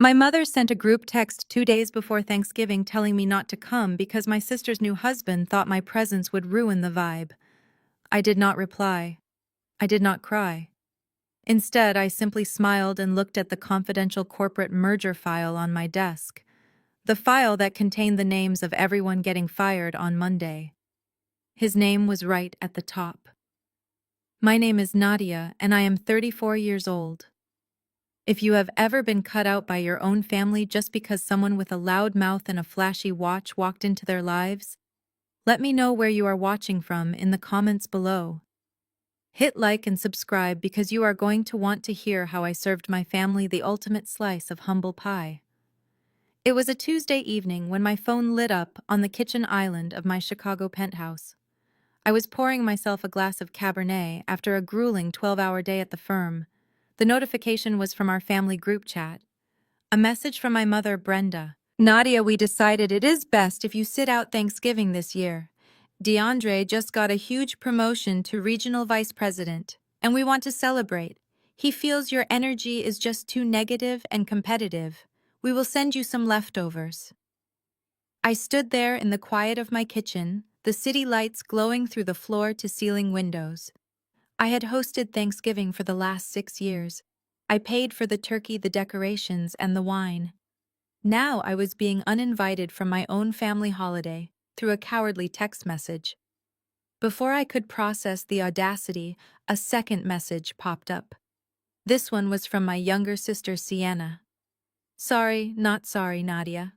My mother sent a group text 2 days before Thanksgiving telling me not to come because my sister's new husband thought my presence would ruin the vibe. I did not reply. I did not cry. Instead, I simply smiled and looked at the confidential corporate merger file on my desk, the file that contained the names of everyone getting fired on Monday. His name was right at the top. My name is Nadia, and I am 34 years old. If you have ever been cut out by your own family just because someone with a loud mouth and a flashy watch walked into their lives, let me know where you are watching from in the comments below. Hit like and subscribe because you are going to want to hear how I served my family the ultimate slice of humble pie. It was a Tuesday evening when my phone lit up on the kitchen island of my Chicago penthouse. I was pouring myself a glass of Cabernet after a grueling 12-hour day at the firm. The notification was from our family group chat. A message from my mother, Brenda. Nadia, we decided it is best if you sit out Thanksgiving this year. DeAndre just got a huge promotion to regional vice president, and we want to celebrate. He feels your energy is just too negative and competitive. We will send you some leftovers. I stood there in the quiet of my kitchen, the city lights glowing through the floor-to-ceiling windows. I had hosted Thanksgiving for the last 6 years. I paid for the turkey, the decorations, and the wine. Now I was being uninvited from my own family holiday through a cowardly text message. Before I could process the audacity, a second message popped up. This one was from my younger sister, Sienna. Sorry, not sorry, Nadia.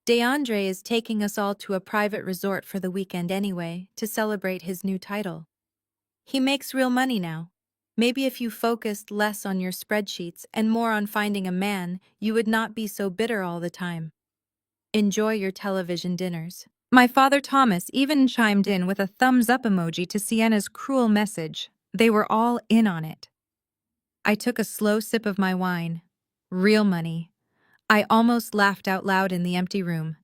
DeAndre is taking us all to a private resort for the weekend anyway to celebrate his new title. He makes real money now. Maybe if you focused less on your spreadsheets and more on finding a man, you would not be so bitter all the time. Enjoy your television dinners. My father Thomas even chimed in with a thumbs-up emoji to Sienna's cruel message. They were all in on it. I took a slow sip of my wine. Real money. I almost laughed out loud in the empty room.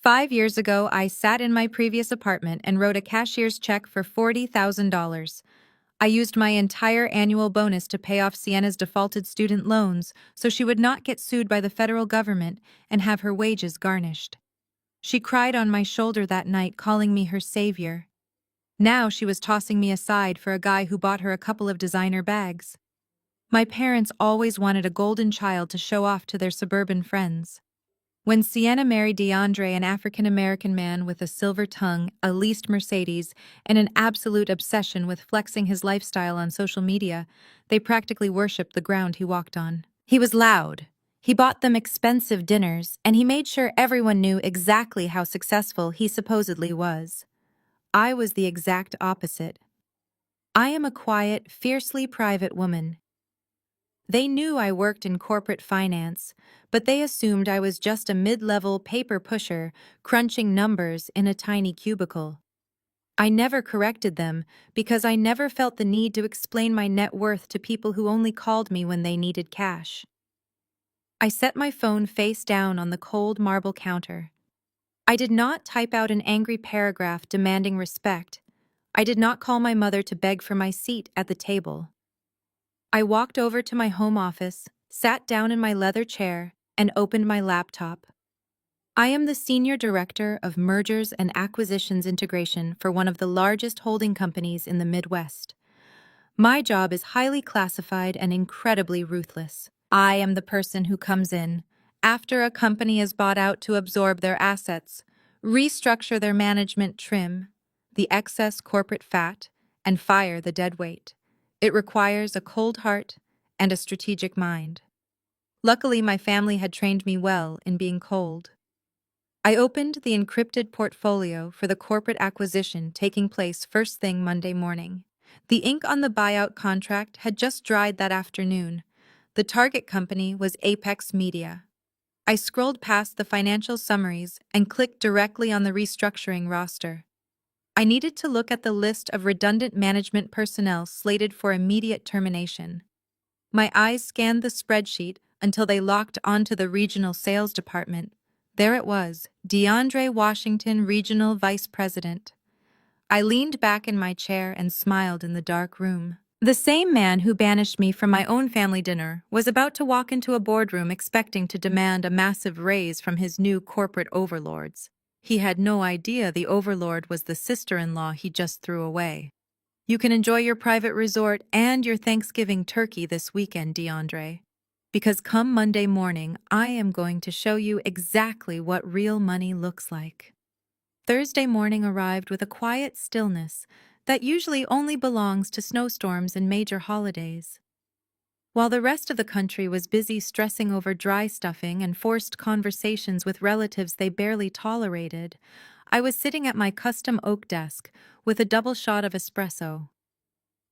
5 years ago, I sat in my previous apartment and wrote a cashier's check for $40,000. I used my entire annual bonus to pay off Sienna's defaulted student loans so she would not get sued by the federal government and have her wages garnished. She cried on my shoulder that night, calling me her savior. Now she was tossing me aside for a guy who bought her a couple of designer bags. My parents always wanted a golden child to show off to their suburban friends. When Sienna married DeAndre, an African-American man with a silver tongue, a leased Mercedes, and an absolute obsession with flexing his lifestyle on social media, they practically worshipped the ground he walked on. He was loud. He bought them expensive dinners, and he made sure everyone knew exactly how successful he supposedly was. I was the exact opposite. I am a quiet, fiercely private woman. They knew I worked in corporate finance, but they assumed I was just a mid-level paper pusher crunching numbers in a tiny cubicle. I never corrected them because I never felt the need to explain my net worth to people who only called me when they needed cash. I set my phone face down on the cold marble counter. I did not type out an angry paragraph demanding respect. I did not call my mother to beg for my seat at the table. I walked over to my home office, sat down in my leather chair, and opened my laptop. I am the Senior Director of Mergers and Acquisitions Integration for one of the largest holding companies in the Midwest. My job is highly classified and incredibly ruthless. I am the person who comes in after a company is bought out to absorb their assets, restructure their management, trim the excess corporate fat, and fire the dead weight. It requires a cold heart and a strategic mind. Luckily, my family had trained me well in being cold. I opened the encrypted portfolio for the corporate acquisition taking place first thing Monday morning. The ink on the buyout contract had just dried that afternoon. The target company was Apex Media. I scrolled past the financial summaries and clicked directly on the restructuring roster. I needed to look at the list of redundant management personnel slated for immediate termination. My eyes scanned the spreadsheet until they locked onto the regional sales department. There it was, DeAndre Washington, Regional Vice President. I leaned back in my chair and smiled in the dark room. The same man who banished me from my own family dinner was about to walk into a boardroom expecting to demand a massive raise from his new corporate overlords. He had no idea the overlord was the sister-in-law he just threw away. You can enjoy your private resort and your Thanksgiving turkey this weekend, DeAndre. Because come Monday morning, I am going to show you exactly what real money looks like. Thursday morning arrived with a quiet stillness that usually only belongs to snowstorms and major holidays. While the rest of the country was busy stressing over dry stuffing and forced conversations with relatives they barely tolerated, I was sitting at my custom oak desk with a double shot of espresso.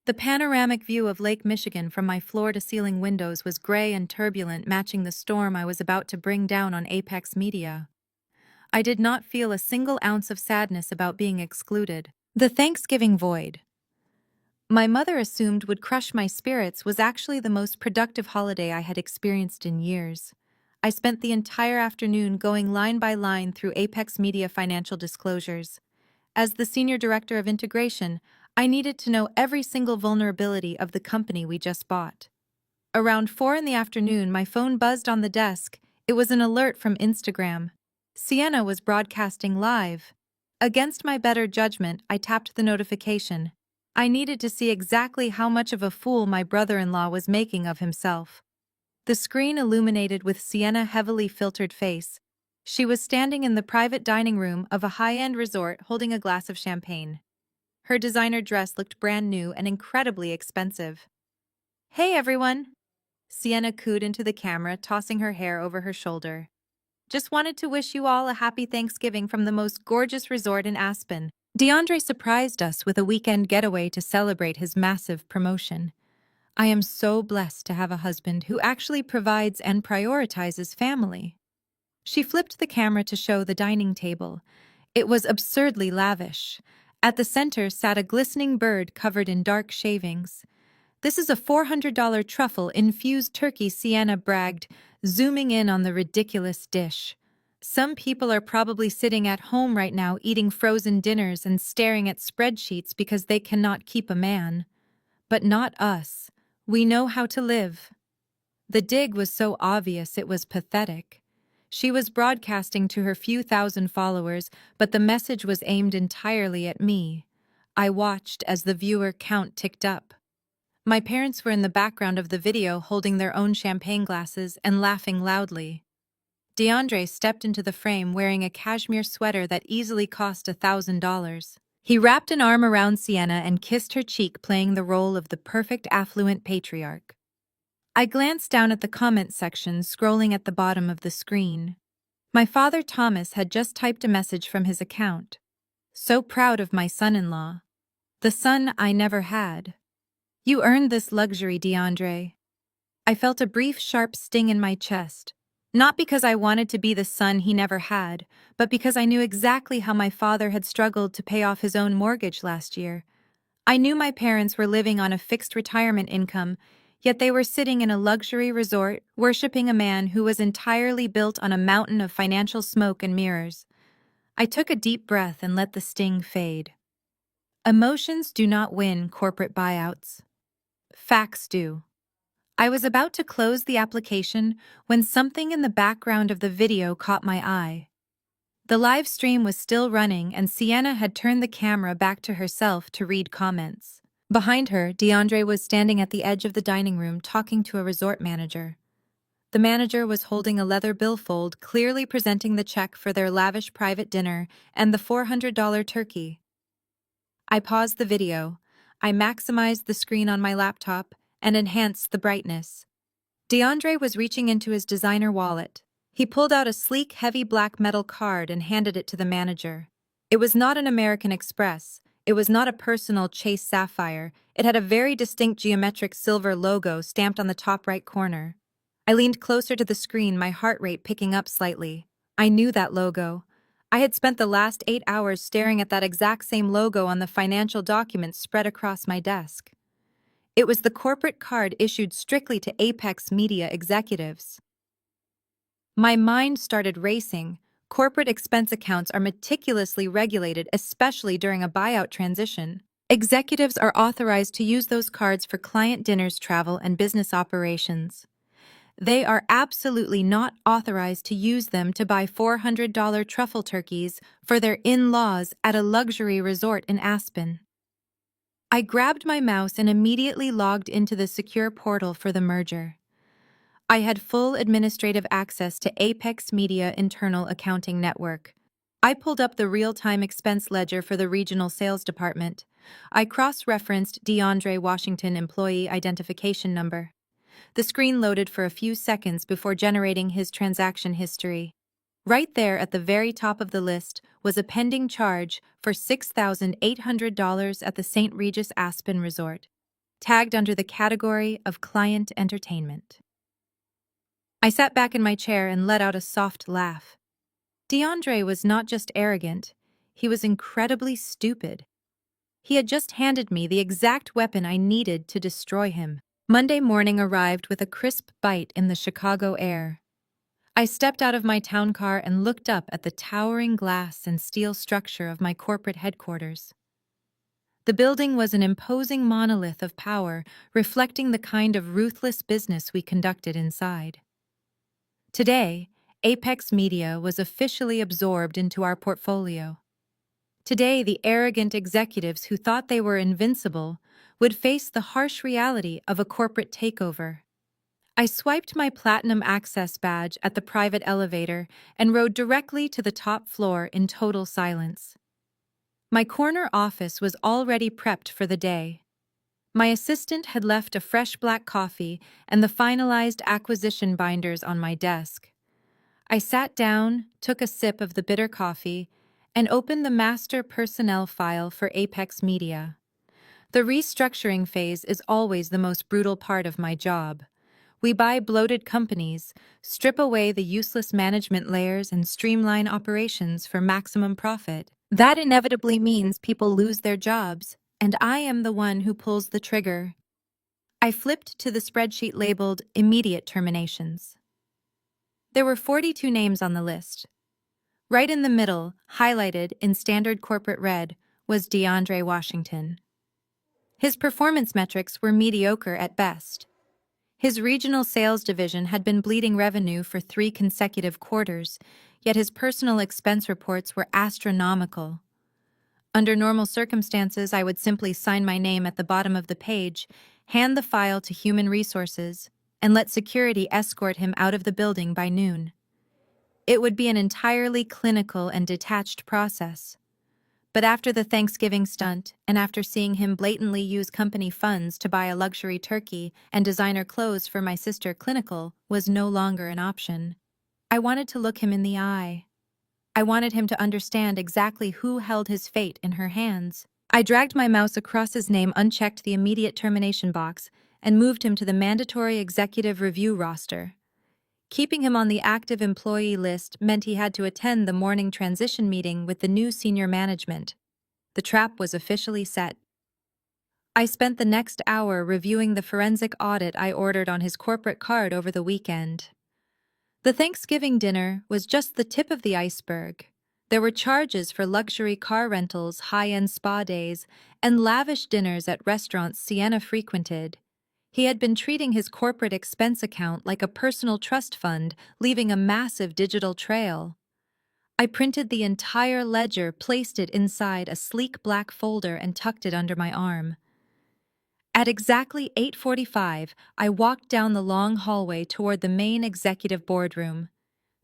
The panoramic view of Lake Michigan from my floor-to-ceiling windows was gray and turbulent, matching the storm I was about to bring down on Apex Media. I did not feel a single ounce of sadness about being excluded. The Thanksgiving void my mother assumed would crush my spirits was actually the most productive holiday I had experienced in years. I spent the entire afternoon going line by line through Apex Media financial disclosures. As the senior director of integration, I needed to know every single vulnerability of the company we just bought. Around 4 in the afternoon, my phone buzzed on the desk. It was an alert from Instagram. Sienna was broadcasting live. Against my better judgment, I tapped the notification. I needed to see exactly how much of a fool my brother-in-law was making of himself. The screen illuminated with Sienna's heavily filtered face. She was standing in the private dining room of a high-end resort holding a glass of champagne. Her designer dress looked brand new and incredibly expensive. "Hey everyone!" Sienna cooed into the camera, tossing her hair over her shoulder. "Just wanted to wish you all a happy Thanksgiving from the most gorgeous resort in Aspen." DeAndre surprised us with a weekend getaway to celebrate his massive promotion. I am so blessed to have a husband who actually provides and prioritizes family. She flipped the camera to show the dining table. It was absurdly lavish. At the center sat a glistening bird covered in dark shavings. "This is a $400 truffle-infused turkey," Sienna bragged, zooming in on the ridiculous dish. Some people are probably sitting at home right now eating frozen dinners and staring at spreadsheets because they cannot keep a man. But not us. We know how to live. The dig was so obvious it was pathetic. She was broadcasting to her few thousand followers, but the message was aimed entirely at me. I watched as the viewer count ticked up. My parents were in the background of the video holding their own champagne glasses and laughing loudly. DeAndre stepped into the frame wearing a cashmere sweater that easily cost $1,000. He wrapped an arm around Sienna and kissed her cheek, playing the role of the perfect affluent patriarch. I glanced down at the comment section, scrolling at the bottom of the screen. My father Thomas had just typed a message from his account. "So proud of my son-in-law. The son I never had. You earned this luxury, DeAndre." I felt a brief, sharp sting in my chest. Not because I wanted to be the son he never had, but because I knew exactly how my father had struggled to pay off his own mortgage last year. I knew my parents were living on a fixed retirement income, yet they were sitting in a luxury resort, worshipping a man who was entirely built on a mountain of financial smoke and mirrors. I took a deep breath and let the sting fade. Emotions do not win corporate buyouts. Facts do. I was about to close the application when something in the background of the video caught my eye. The live stream was still running and Sienna had turned the camera back to herself to read comments. Behind her, DeAndre was standing at the edge of the dining room talking to a resort manager. The manager was holding a leather billfold, clearly presenting the check for their lavish private dinner and the $400 turkey. I paused the video. I maximized the screen on my laptop and enhanced the brightness. DeAndre was reaching into his designer wallet. He pulled out a sleek, heavy black metal card and handed it to the manager. It was not an American Express. It was not a personal Chase Sapphire. It had a very distinct geometric silver logo stamped on the top right corner. I leaned closer to the screen, my heart rate picking up slightly. I knew that logo. I had spent the last 8 hours staring at that exact same logo on the financial documents spread across my desk. It was the corporate card issued strictly to Apex Media executives. My mind started racing. Corporate expense accounts are meticulously regulated, especially during a buyout transition. Executives are authorized to use those cards for client dinners, travel, and business operations. They are absolutely not authorized to use them to buy $400 truffle turkeys for their in-laws at a luxury resort in Aspen. I grabbed my mouse and immediately logged into the secure portal for the merger. I had full administrative access to Apex Media Internal Accounting Network. I pulled up the real-time expense ledger for the regional sales department. I cross-referenced DeAndre Washington employee identification number. The screen loaded for a few seconds before generating his transaction history. Right there at the very top of the list was a pending charge for $6,800 at the St. Regis Aspen Resort, tagged under the category of client entertainment. I sat back in my chair and let out a soft laugh. DeAndre was not just arrogant, he was incredibly stupid. He had just handed me the exact weapon I needed to destroy him. Monday morning arrived with a crisp bite in the Chicago air. I stepped out of my town car and looked up at the towering glass and steel structure of my corporate headquarters. The building was an imposing monolith of power, reflecting the kind of ruthless business we conducted inside. Today, Apex Media was officially absorbed into our portfolio. Today, the arrogant executives who thought they were invincible would face the harsh reality of a corporate takeover. I swiped my Platinum Access badge at the private elevator and rode directly to the top floor in total silence. My corner office was already prepped for the day. My assistant had left a fresh black coffee and the finalized acquisition binders on my desk. I sat down, took a sip of the bitter coffee, and opened the master personnel file for Apex Media. The restructuring phase is always the most brutal part of my job. We buy bloated companies, strip away the useless management layers, and streamline operations for maximum profit. That inevitably means people lose their jobs, and I am the one who pulls the trigger. I flipped to the spreadsheet labeled Immediate Terminations. There were 42 names on the list. Right in the middle, highlighted in standard corporate red, was DeAndre Washington. His performance metrics were mediocre at best. His regional sales division had been bleeding revenue for 3 consecutive quarters, yet his personal expense reports were astronomical. Under normal circumstances, I would simply sign my name at the bottom of the page, hand the file to Human Resources, and let security escort him out of the building by noon. It would be an entirely clinical and detached process. But after the Thanksgiving stunt, and after seeing him blatantly use company funds to buy a luxury turkey and designer clothes for my sister, clinical was no longer an option. I wanted to look him in the eye. I wanted him to understand exactly who held his fate in her hands. I dragged my mouse across his name, unchecked the immediate termination box, and moved him to the mandatory executive review roster. Keeping him on the active employee list meant he had to attend the morning transition meeting with the new senior management. The trap was officially set. I spent the next hour reviewing the forensic audit I ordered on his corporate card over the weekend. The Thanksgiving dinner was just the tip of the iceberg. There were charges for luxury car rentals, high-end spa days, and lavish dinners at restaurants Sienna frequented. He had been treating his corporate expense account like a personal trust fund, leaving a massive digital trail. I printed the entire ledger, placed it inside a sleek black folder, and tucked it under my arm. At exactly 8:45, I walked down the long hallway toward the main executive boardroom.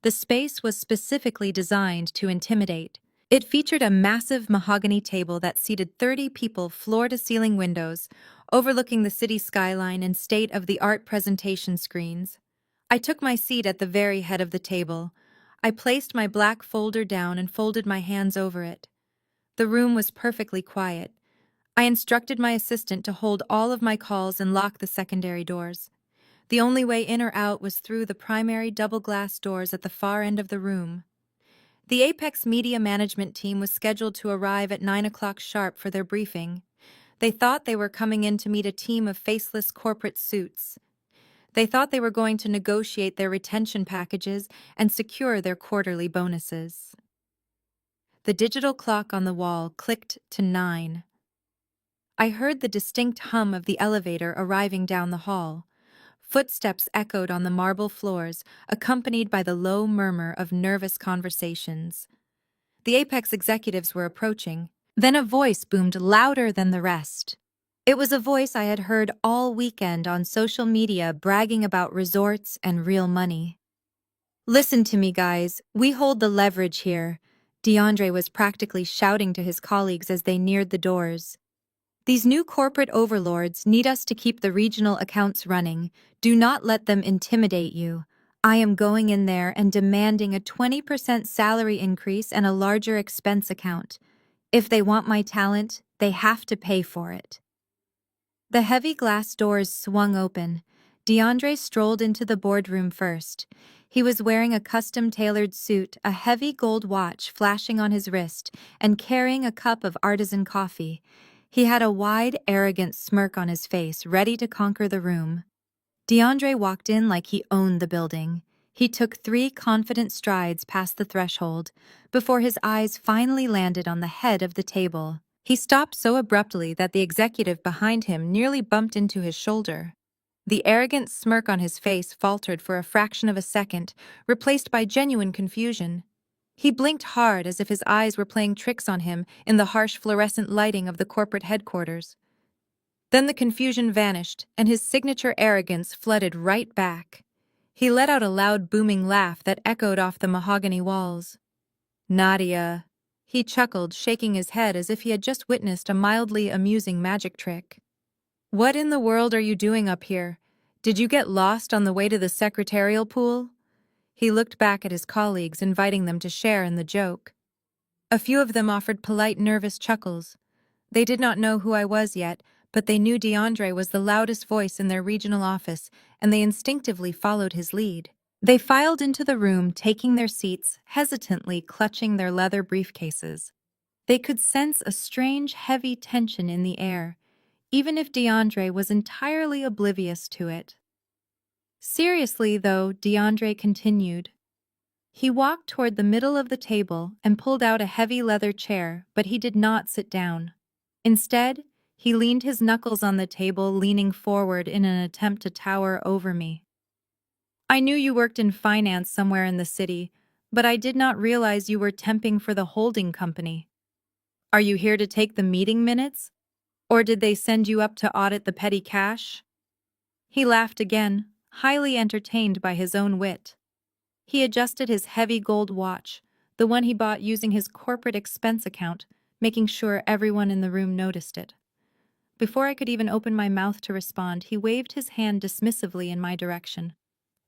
The space was specifically designed to intimidate. It featured a massive mahogany table that seated 30 people, floor-to-ceiling windows, overlooking the city skyline and state-of-the-art presentation screens. I took my seat at the very head of the table. I placed my black folder down and folded my hands over it. The room was perfectly quiet. I instructed my assistant to hold all of my calls and lock the secondary doors. The only way in or out was through the primary double-glass doors at the far end of the room. The Apex Media management team was scheduled to arrive at 9 o'clock sharp for their briefing. They thought they were coming in to meet a team of faceless corporate suits. They thought they were going to negotiate their retention packages and secure their quarterly bonuses. The digital clock on the wall clicked to 9. I heard the distinct hum of the elevator arriving down the hall. Footsteps echoed on the marble floors, accompanied by the low murmur of nervous conversations. The Apex executives were approaching. Then a voice boomed louder than the rest. It was a voice I had heard all weekend on social media bragging about resorts and real money. "Listen to me, guys. We hold the leverage here," DeAndre was practically shouting to his colleagues as they neared the doors. "These new corporate overlords need us to keep the regional accounts running. Do not let them intimidate you. I am going in there and demanding a 20% salary increase and a larger expense account. If they want my talent, they have to pay for it." The heavy glass doors swung open. DeAndre strolled into the boardroom first. He was wearing a custom-tailored suit, a heavy gold watch flashing on his wrist, and carrying a cup of artisan coffee. He had a wide, arrogant smirk on his face, ready to conquer the room. DeAndre walked in like he owned the building. He took 3 confident strides past the threshold before his eyes finally landed on the head of the table. He stopped so abruptly that the executive behind him nearly bumped into his shoulder. The arrogant smirk on his face faltered for a fraction of a second, replaced by genuine confusion. He blinked hard as if his eyes were playing tricks on him in the harsh fluorescent lighting of the corporate headquarters. Then the confusion vanished, and his signature arrogance flooded right back. He let out a loud booming laugh that echoed off the mahogany walls. "Nadia," he chuckled, shaking his head as if he had just witnessed a mildly amusing magic trick. "What in the world are you doing up here? Did you get lost on the way to the secretarial pool?" He looked back at his colleagues, inviting them to share in the joke. A few of them offered polite, nervous chuckles. They did not know who I was yet, but they knew DeAndre was the loudest voice in their regional office, and they instinctively followed his lead. They filed into the room, taking their seats, hesitantly clutching their leather briefcases. They could sense a strange, heavy tension in the air, even if DeAndre was entirely oblivious to it. Seriously, though, DeAndre continued. He walked toward the middle of the table and pulled out a heavy leather chair, but he did not sit down. Instead, he leaned his knuckles on the table, leaning forward in an attempt to tower over me. "I knew you worked in finance somewhere in the city, but I did not realize you were temping for the holding company. Are you here to take the meeting minutes? Or did they send you up to audit the petty cash?" He laughed again, highly entertained by his own wit. He adjusted his heavy gold watch, the one he bought using his corporate expense account, making sure everyone in the room noticed it. Before I could even open my mouth to respond, he waved his hand dismissively in my direction.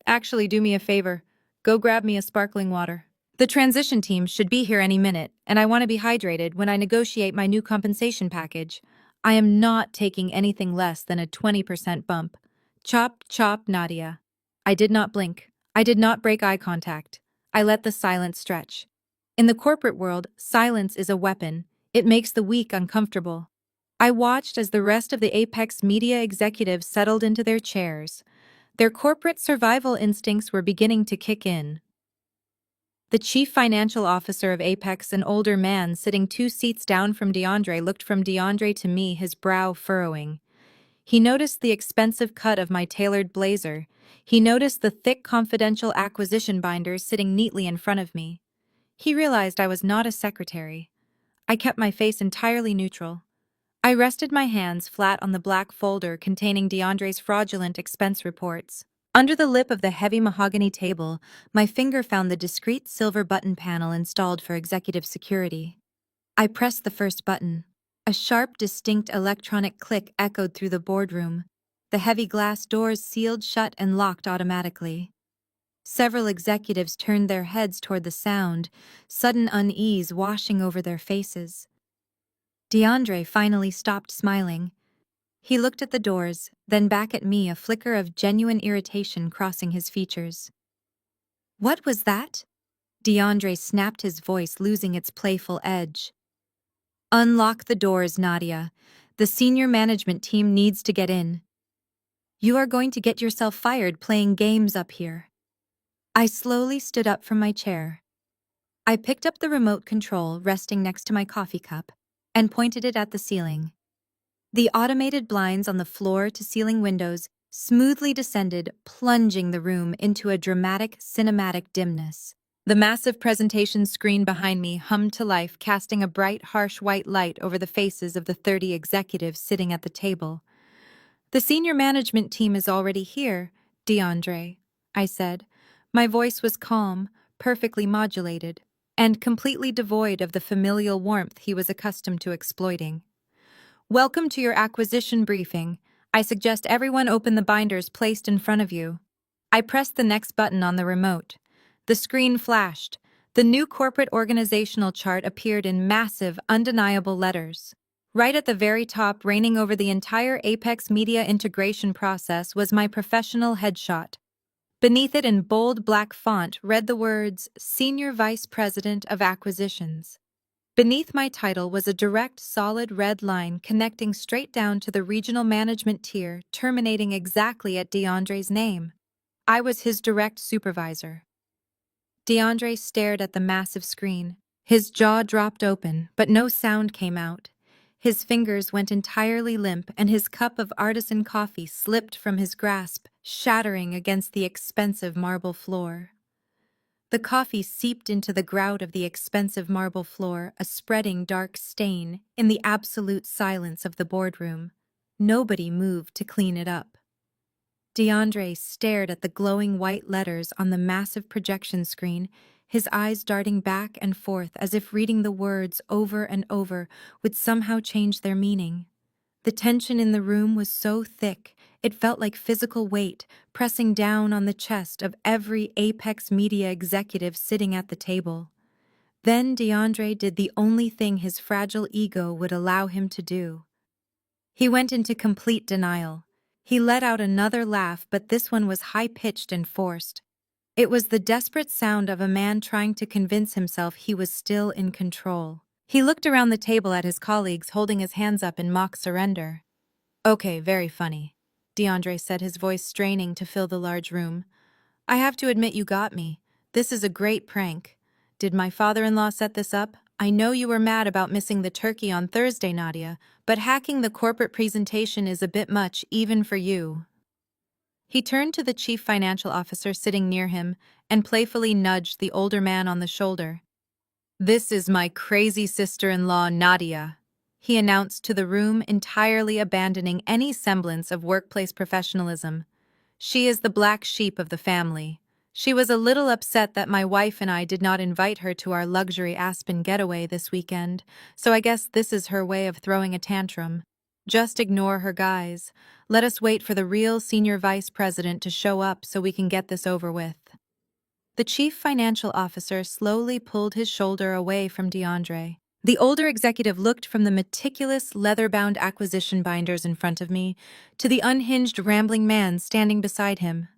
"Actually, do me a favor. Go grab me a sparkling water. The transition team should be here any minute, and I want to be hydrated when I negotiate my new compensation package. I am not taking anything less than a 20% bump. Chop, chop, Nadia." I did not blink. I did not break eye contact. I let the silence stretch. In the corporate world, silence is a weapon. It makes the weak uncomfortable. I watched as the rest of the Apex media executives settled into their chairs. Their corporate survival instincts were beginning to kick in. The chief financial officer of Apex, an older man sitting 2 seats down from DeAndre, looked from DeAndre to me, his brow furrowing. He noticed the expensive cut of my tailored blazer. He noticed the thick confidential acquisition binders sitting neatly in front of me. He realized I was not a secretary. I kept my face entirely neutral. I rested my hands flat on the black folder containing DeAndre's fraudulent expense reports. Under the lip of the heavy mahogany table, my finger found the discreet silver button panel installed for executive security. I pressed the first button. A sharp, distinct electronic click echoed through the boardroom. The heavy glass doors sealed shut and locked automatically. Several executives turned their heads toward the sound, sudden unease washing over their faces. DeAndre finally stopped smiling. He looked at the doors, then back at me, a flicker of genuine irritation crossing his features. "What was that?" DeAndre snapped, his voice losing its playful edge. "Unlock the doors, Nadia. The senior management team needs to get in. You are going to get yourself fired playing games up here." I slowly stood up from my chair. I picked up the remote control resting next to my coffee cup and pointed it at the ceiling. The automated blinds on the floor-to-ceiling windows smoothly descended, plunging the room into a dramatic, cinematic dimness. The massive presentation screen behind me hummed to life, casting a bright, harsh white light over the faces of the 30 executives sitting at the table. "The senior management team is already here, DeAndre," I said. My voice was calm, perfectly modulated, and completely devoid of the familial warmth he was accustomed to exploiting. "Welcome to your acquisition briefing. I suggest everyone open the binders placed in front of you." I pressed the next button on the remote. The screen flashed. The new corporate organizational chart appeared in massive, undeniable letters. Right at the very top, reigning over the entire Apex Media integration process, was my professional headshot. Beneath it, in bold black font, read the words, "Senior Vice President of Acquisitions." Beneath my title was a direct, solid red line connecting straight down to the regional management tier, terminating exactly at DeAndre's name. I was his direct supervisor. DeAndre stared at the massive screen. His jaw dropped open, but no sound came out. His fingers went entirely limp, and his cup of artisan coffee slipped from his grasp, shattering against the expensive marble floor. The coffee seeped into the grout of the expensive marble floor, a spreading dark stain, in the absolute silence of the boardroom. Nobody moved to clean it up. DeAndre stared at the glowing white letters on the massive projection screen, his eyes darting back and forth as if reading the words over and over would somehow change their meaning. The tension in the room was so thick, it felt like physical weight pressing down on the chest of every Apex Media executive sitting at the table. Then DeAndre did the only thing his fragile ego would allow him to do. He went into complete denial. He let out another laugh, but this one was high-pitched and forced. It was the desperate sound of a man trying to convince himself he was still in control. He looked around the table at his colleagues, holding his hands up in mock surrender. "Okay, very funny," DeAndre said, his voice straining to fill the large room. "I have to admit you got me. This is a great prank. Did my father-in-law set this up? I know you were mad about missing the turkey on Thursday, Nadia, but hacking the corporate presentation is a bit much, even for you." He turned to the chief financial officer sitting near him and playfully nudged the older man on the shoulder. "This is my crazy sister-in-law, Nadia," he announced to the room, entirely abandoning any semblance of workplace professionalism. "She is the black sheep of the family. She was a little upset that my wife and I did not invite her to our luxury Aspen getaway this weekend, so I guess this is her way of throwing a tantrum. Just ignore her, guys. Let us wait for the real senior vice president to show up so we can get this over with." The chief financial officer slowly pulled his shoulder away from DeAndre. The older executive looked from the meticulous, leather-bound acquisition binders in front of me to the unhinged, rambling man standing beside him.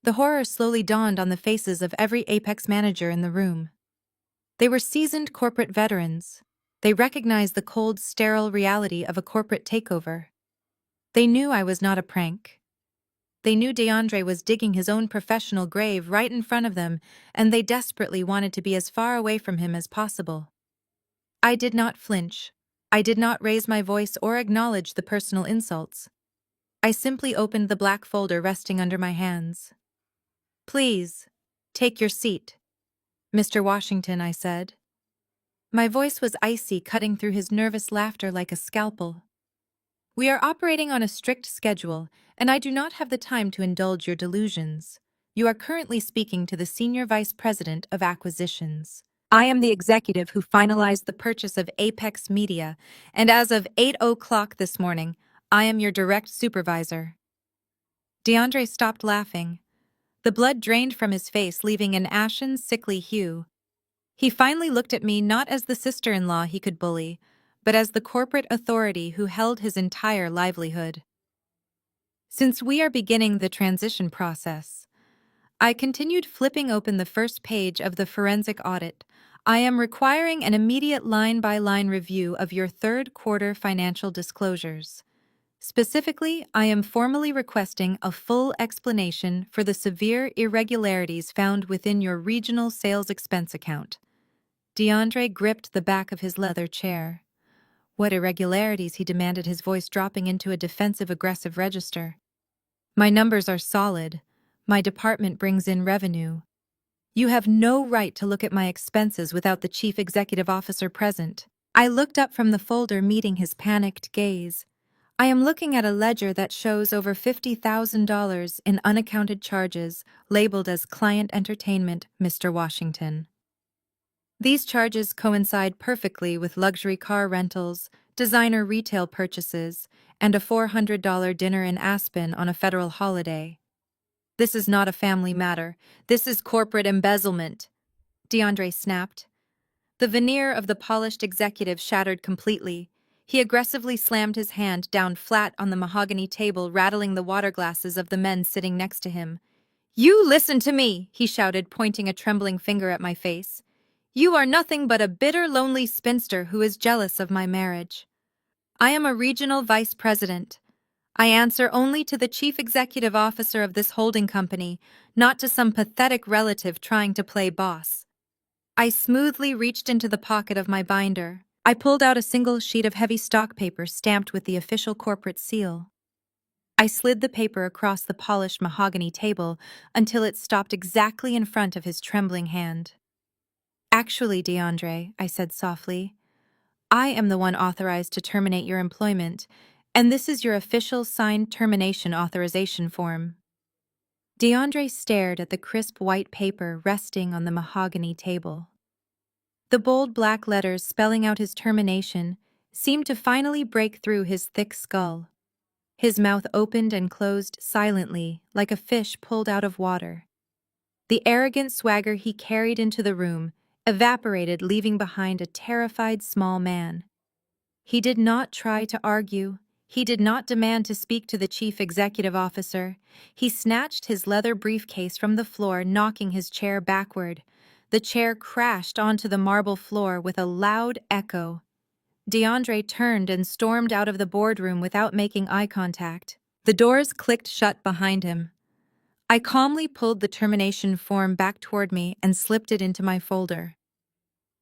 The horror slowly dawned on the faces of every Apex manager in the room. They were seasoned corporate veterans. They recognized the cold, sterile reality of a corporate takeover. They knew I was not a prank. They knew DeAndre was digging his own professional grave right in front of them, and they desperately wanted to be as far away from him as possible. I did not flinch. I did not raise my voice or acknowledge the personal insults. I simply opened the black folder resting under my hands. "Please, take your seat, Mr. Washington," I said. My voice was icy, cutting through his nervous laughter like a scalpel. "We are operating on a strict schedule, and I do not have the time to indulge your delusions. You are currently speaking to the Senior Vice President of Acquisitions. I am the executive who finalized the purchase of Apex Media, and as of 8 o'clock this morning, I am your direct supervisor." DeAndre stopped laughing. The blood drained from his face, leaving an ashen, sickly hue. He finally looked at me not as the sister-in-law he could bully, but as the corporate authority who held his entire livelihood. "Since we are beginning the transition process," I continued, flipping open the first page of the forensic audit, "I am requiring an immediate line-by-line review of your third-quarter financial disclosures. Specifically, I am formally requesting a full explanation for the severe irregularities found within your regional sales expense account." DeAndre gripped the back of his leather chair. What irregularities, he demanded, his voice dropping into a defensive-aggressive register. My numbers are solid. My department brings in revenue. You have no right to look at my expenses without the chief executive officer present. I looked up from the folder, meeting his panicked gaze. I am looking at a ledger that shows over $50,000 in unaccounted charges, labeled as Client Entertainment, Mr. Washington. These charges coincide perfectly with luxury car rentals, designer retail purchases, and a $400 dinner in Aspen on a federal holiday. This is not a family matter. This is corporate embezzlement, DeAndre snapped. The veneer of the polished executive shattered completely. He aggressively slammed his hand down flat on the mahogany table, rattling the water glasses of the men sitting next to him. You listen to me, he shouted, pointing a trembling finger at my face. You are nothing but a bitter, lonely spinster who is jealous of my marriage. I am a regional vice president. I answer only to the chief executive officer of this holding company, not to some pathetic relative trying to play boss. I smoothly reached into the pocket of my binder. I pulled out a single sheet of heavy stock paper stamped with the official corporate seal. I slid the paper across the polished mahogany table until it stopped exactly in front of his trembling hand. Actually, DeAndre, I said softly, I am the one authorized to terminate your employment, and this is your official signed termination authorization form. DeAndre stared at the crisp white paper resting on the mahogany table. The bold black letters spelling out his termination seemed to finally break through his thick skull. His mouth opened and closed silently, like a fish pulled out of water. The arrogant swagger he carried into the room evaporated, leaving behind a terrified small man. He did not try to argue. He did not demand to speak to the chief executive officer. He snatched his leather briefcase from the floor, knocking his chair backward. The chair crashed onto the marble floor with a loud echo. DeAndre turned and stormed out of the boardroom without making eye contact. The doors clicked shut behind him. I calmly pulled the termination form back toward me and slipped it into my folder.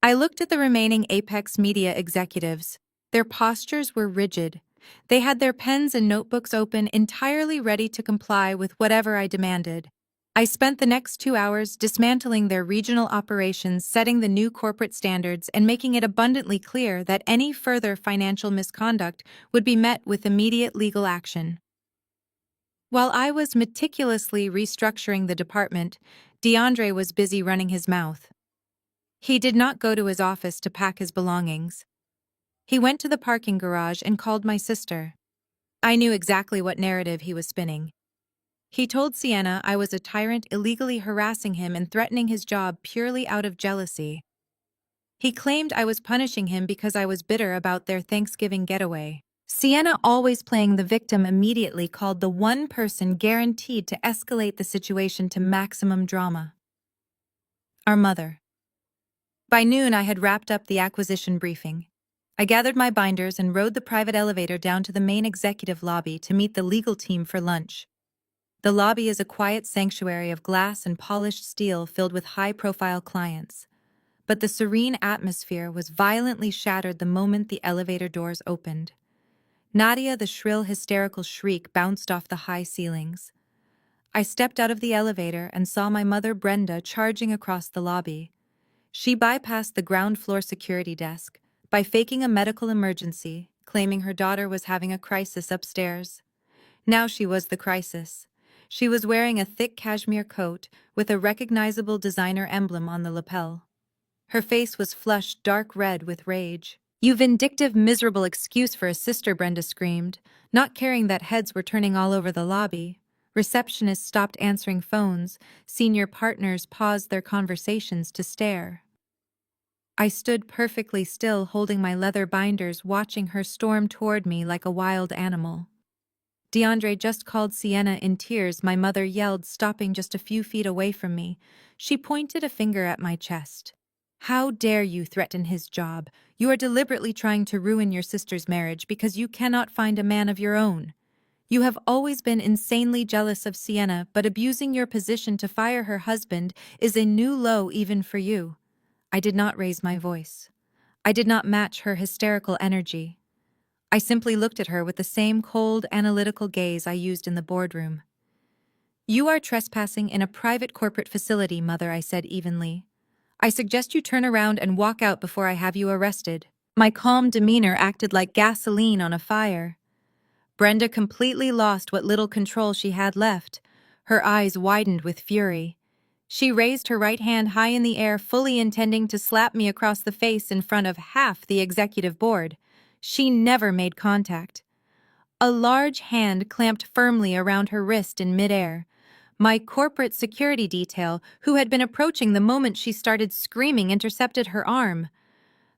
I looked at the remaining Apex Media executives. Their postures were rigid. They had their pens and notebooks open, entirely ready to comply with whatever I demanded. I spent the next 2 hours dismantling their regional operations, setting the new corporate standards, and making it abundantly clear that any further financial misconduct would be met with immediate legal action. While I was meticulously restructuring the department, DeAndre was busy running his mouth. He did not go to his office to pack his belongings. He went to the parking garage and called my sister. I knew exactly what narrative he was spinning. He told Sienna I was a tyrant illegally harassing him and threatening his job purely out of jealousy. He claimed I was punishing him because I was bitter about their Thanksgiving getaway. Sienna, always playing the victim, immediately called the one person guaranteed to escalate the situation to maximum drama: our mother. By noon, I had wrapped up the acquisition briefing. I gathered my binders and rode the private elevator down to the main executive lobby to meet the legal team for lunch. The lobby is a quiet sanctuary of glass and polished steel filled with high-profile clients. But the serene atmosphere was violently shattered the moment the elevator doors opened. Nadia, the shrill, hysterical shriek bounced off the high ceilings. I stepped out of the elevator and saw my mother, Brenda, charging across the lobby. She bypassed the ground-floor security desk by faking a medical emergency, claiming her daughter was having a crisis upstairs. Now she was the crisis. She was wearing a thick cashmere coat with a recognizable designer emblem on the lapel. Her face was flushed dark red with rage. You vindictive, miserable excuse for a sister, Brenda screamed, not caring that heads were turning all over the lobby. Receptionists stopped answering phones. Senior partners paused their conversations to stare. I stood perfectly still, holding my leather binders, watching her storm toward me like a wild animal. DeAndre just called Sienna in tears, my mother yelled, stopping just a few feet away from me. She pointed a finger at my chest. How dare you threaten his job? You are deliberately trying to ruin your sister's marriage because you cannot find a man of your own. You have always been insanely jealous of Sienna, but abusing your position to fire her husband is a new low even for you. I did not raise my voice. I did not match her hysterical energy. I simply looked at her with the same cold, analytical gaze I used in the boardroom. "You are trespassing in a private corporate facility, Mother," I said evenly. "I suggest you turn around and walk out before I have you arrested." My calm demeanor acted like gasoline on a fire. Brenda completely lost what little control she had left. Her eyes widened with fury. She raised her right hand high in the air, fully intending to slap me across the face in front of half the executive board. She never made contact. A large hand clamped firmly around her wrist in midair. My corporate security detail, who had been approaching the moment she started screaming, intercepted her arm.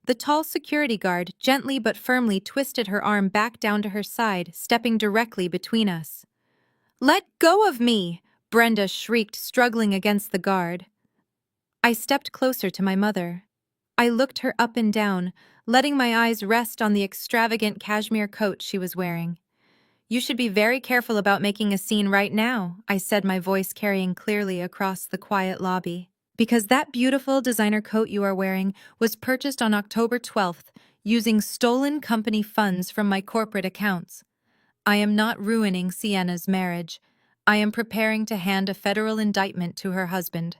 The tall security guard gently but firmly twisted her arm back down to her side, stepping directly between us. "Let go of me!" Brenda shrieked, struggling against the guard. I stepped closer to my mother. I looked her up and down, letting my eyes rest on the extravagant cashmere coat she was wearing. "You should be very careful about making a scene right now," I said, my voice carrying clearly across the quiet lobby. "Because that beautiful designer coat you are wearing was purchased on October 12th using stolen company funds from my corporate accounts. I am not ruining Sienna's marriage. I am preparing to hand a federal indictment to her husband.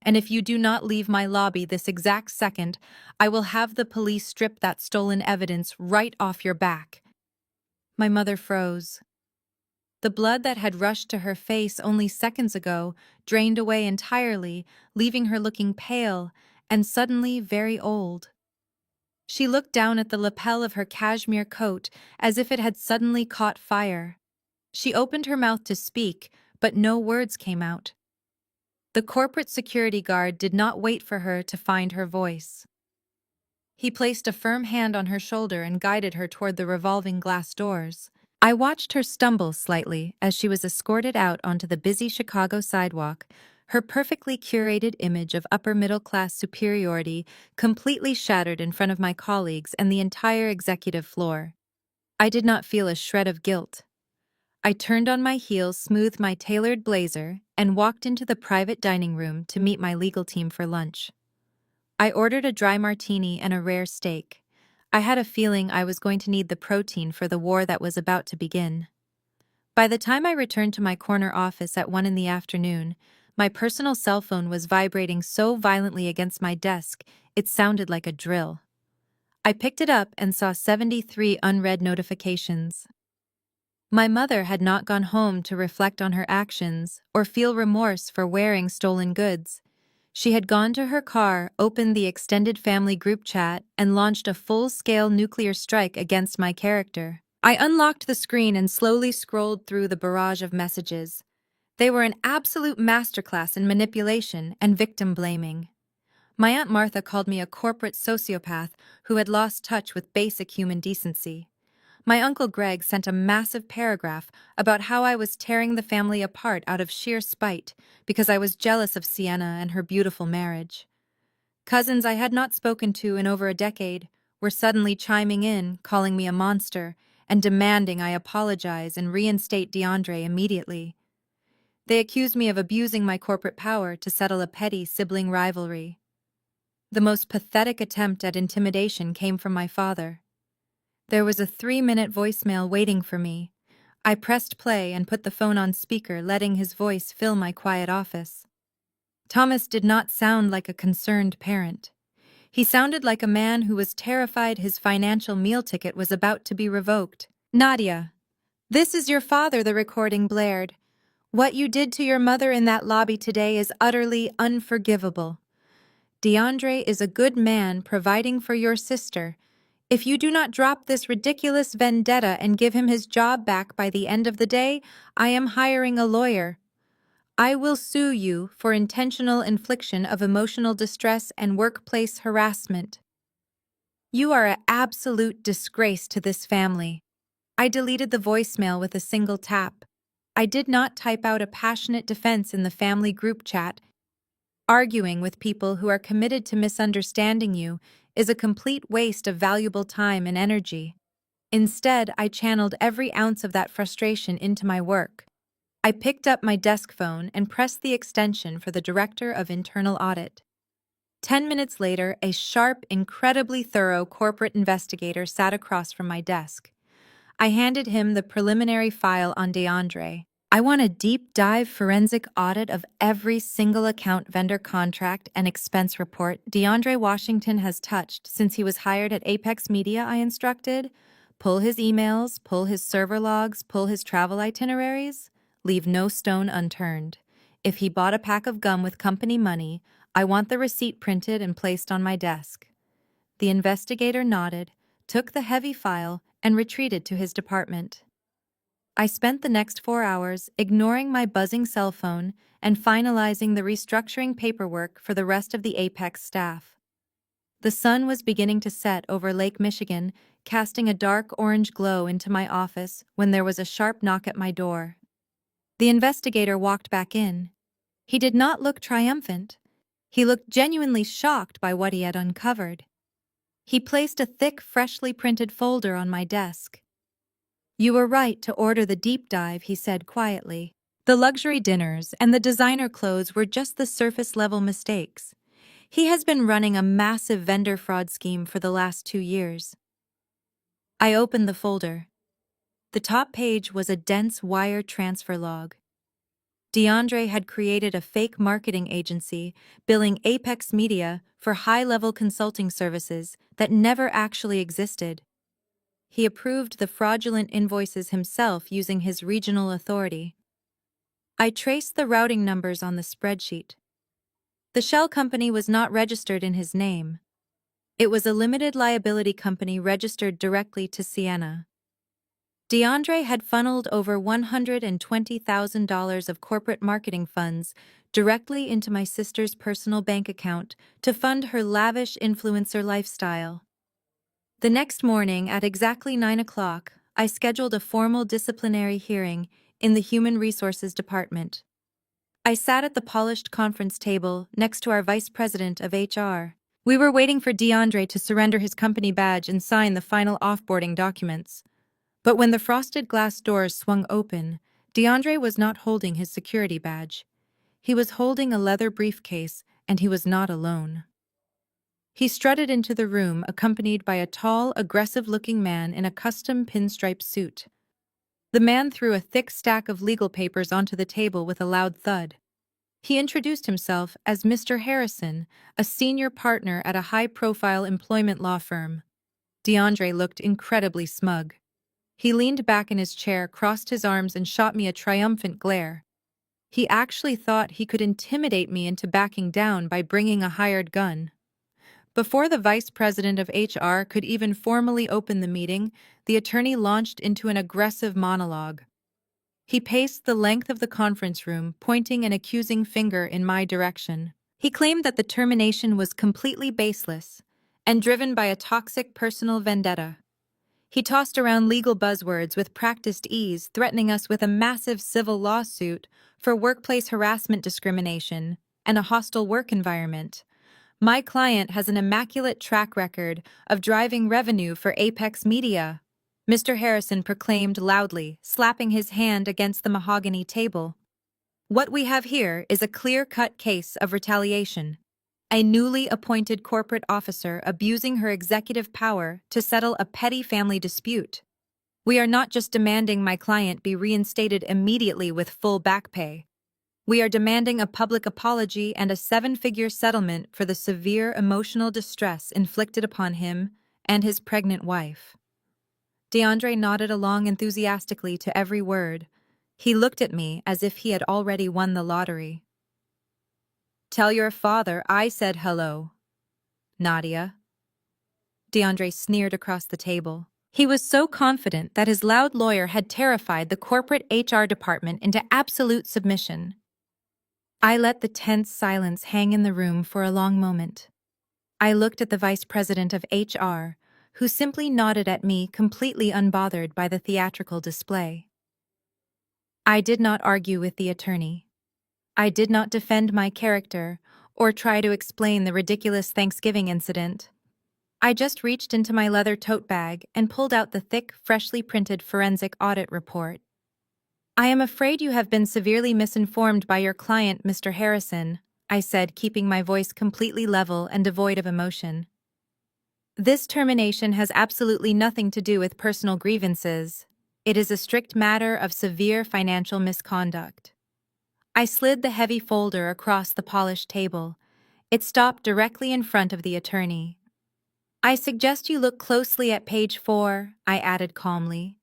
And if you do not leave my lobby this exact second, I will have the police strip that stolen evidence right off your back." My mother froze. The blood that had rushed to her face only seconds ago drained away entirely, leaving her looking pale and suddenly very old. She looked down at the lapel of her cashmere coat as if it had suddenly caught fire. She opened her mouth to speak, but no words came out. The corporate security guard did not wait for her to find her voice. He placed a firm hand on her shoulder and guided her toward the revolving glass doors. I watched her stumble slightly as she was escorted out onto the busy Chicago sidewalk, her perfectly curated image of upper-middle-class superiority completely shattered in front of my colleagues and the entire executive floor. I did not feel a shred of guilt. I turned on my heels, smoothed my tailored blazer, and walked into the private dining room to meet my legal team for lunch. I ordered a dry martini and a rare steak. I had a feeling I was going to need the protein for the war that was about to begin. By the time I returned to my corner office at 1 in the afternoon, my personal cell phone was vibrating so violently against my desk it sounded like a drill. I picked it up and saw 73 unread notifications. My mother had not gone home to reflect on her actions or feel remorse for wearing stolen goods. She had gone to her car, opened the extended family group chat, and launched a full-scale nuclear strike against my character. I unlocked the screen and slowly scrolled through the barrage of messages. They were an absolute masterclass in manipulation and victim blaming. My Aunt Martha called me a corporate sociopath who had lost touch with basic human decency. My Uncle Greg sent a massive paragraph about how I was tearing the family apart out of sheer spite because I was jealous of Sienna and her beautiful marriage. Cousins I had not spoken to in over a decade were suddenly chiming in, calling me a monster, and demanding I apologize and reinstate DeAndre immediately. They accused me of abusing my corporate power to settle a petty sibling rivalry. The most pathetic attempt at intimidation came from my father. There was a 3-minute voicemail waiting for me. I pressed play and put the phone on speaker, letting his voice fill my quiet office. Thomas did not sound like a concerned parent. He sounded like a man who was terrified his financial meal ticket was about to be revoked. "Nadia, this is your father," the recording blared. "What you did to your mother in that lobby today is utterly unforgivable. DeAndre is a good man providing for your sister. If you do not drop this ridiculous vendetta and give him his job back by the end of the day, I am hiring a lawyer. I will sue you for intentional infliction of emotional distress and workplace harassment. You are an absolute disgrace to this family." I deleted the voicemail with a single tap. I did not type out a passionate defense in the family group chat. Arguing with people who are committed to misunderstanding you is a complete waste of valuable time and energy. Instead, I channeled every ounce of that frustration into my work. I picked up my desk phone and pressed the extension for the Director of Internal Audit. 10 minutes later, a sharp, incredibly thorough corporate investigator sat across from my desk. I handed him the preliminary file on DeAndre. I want a deep dive forensic audit of every single account, vendor contract, and expense report DeAndre Washington has touched since he was hired at Apex Media, I instructed. Pull his emails, pull his server logs, pull his travel itineraries. Leave no stone unturned. If he bought a pack of gum with company money, I want the receipt printed and placed on my desk. The investigator nodded, took the heavy file, and retreated to his department. I spent the next 4 hours ignoring my buzzing cell phone and finalizing the restructuring paperwork for the rest of the Apex staff. The sun was beginning to set over Lake Michigan, casting a dark orange glow into my office when there was a sharp knock at my door. The investigator walked back in. He did not look triumphant. He looked genuinely shocked by what he had uncovered. He placed a thick, freshly printed folder on my desk. "You were right to order the deep dive," he said quietly. "The luxury dinners and the designer clothes were just the surface-level mistakes. He has been running a massive vendor fraud scheme for the last 2 years." I opened the folder. The top page was a dense wire transfer log. DeAndre had created a fake marketing agency, billing Apex Media for high-level consulting services that never actually existed. He approved the fraudulent invoices himself using his regional authority. I traced the routing numbers on the spreadsheet. The shell company was not registered in his name. It was a limited liability company registered directly to Sienna. DeAndre had funneled over $120,000 of corporate marketing funds directly into my sister's personal bank account to fund her lavish influencer lifestyle. The next morning at exactly 9 o'clock, I scheduled a formal disciplinary hearing in the Human Resources Department. I sat at the polished conference table next to our Vice President of HR. We were waiting for DeAndre to surrender his company badge and sign the final offboarding documents. But when the frosted glass doors swung open, DeAndre was not holding his security badge. He was holding a leather briefcase, and he was not alone. He strutted into the room accompanied by a tall, aggressive-looking man in a custom pinstripe suit. The man threw a thick stack of legal papers onto the table with a loud thud. He introduced himself as Mr. Harrison, a senior partner at a high-profile employment law firm. DeAndre looked incredibly smug. He leaned back in his chair, crossed his arms, and shot me a triumphant glare. He actually thought he could intimidate me into backing down by bringing a hired gun. Before the vice president of HR could even formally open the meeting, the attorney launched into an aggressive monologue. He paced the length of the conference room, pointing an accusing finger in my direction. He claimed that the termination was completely baseless and driven by a toxic personal vendetta. He tossed around legal buzzwords with practiced ease, threatening us with a massive civil lawsuit for workplace harassment discrimination and a hostile work environment. My client has an immaculate track record of driving revenue for Apex Media, Mr. Harrison proclaimed loudly, slapping his hand against the mahogany table. What we have here is a clear-cut case of retaliation. A newly appointed corporate officer abusing her executive power to settle a petty family dispute. We are not just demanding my client be reinstated immediately with full back pay. We are demanding a public apology and a 7-figure settlement for the severe emotional distress inflicted upon him and his pregnant wife. DeAndre nodded along enthusiastically to every word. He looked at me as if he had already won the lottery. "Tell your father I said hello, Nadia." DeAndre sneered across the table. He was so confident that his loud lawyer had terrified the corporate HR department into absolute submission. I let the tense silence hang in the room for a long moment. I looked at the vice president of HR, who simply nodded at me, completely unbothered by the theatrical display. I did not argue with the attorney. I did not defend my character or try to explain the ridiculous Thanksgiving incident. I just reached into my leather tote bag and pulled out the thick, freshly printed forensic audit report. "I am afraid you have been severely misinformed by your client, Mr. Harrison," I said, keeping my voice completely level and devoid of emotion. This termination has absolutely nothing to do with personal grievances. It is a strict matter of severe financial misconduct. I slid the heavy folder across the polished table. It stopped directly in front of the attorney. I suggest you look closely at page 4, I added calmly.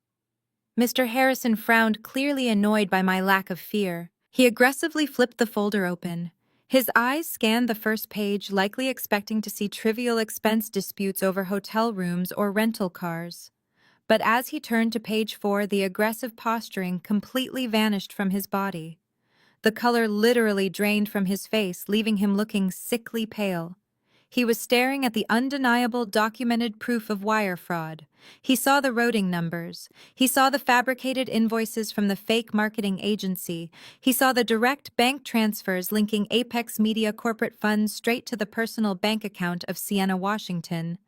Mr. Harrison frowned, clearly annoyed by my lack of fear. He aggressively flipped the folder open. His eyes scanned the first page, likely expecting to see trivial expense disputes over hotel rooms or rental cars. But as he turned to page 4, the aggressive posturing completely vanished from his body. The color literally drained from his face, leaving him looking sickly pale. He was staring at the undeniable documented proof of wire fraud. He saw the routing numbers. He saw the fabricated invoices from the fake marketing agency. He saw the direct bank transfers linking Apex Media corporate funds straight to the personal bank account of Sienna Washington.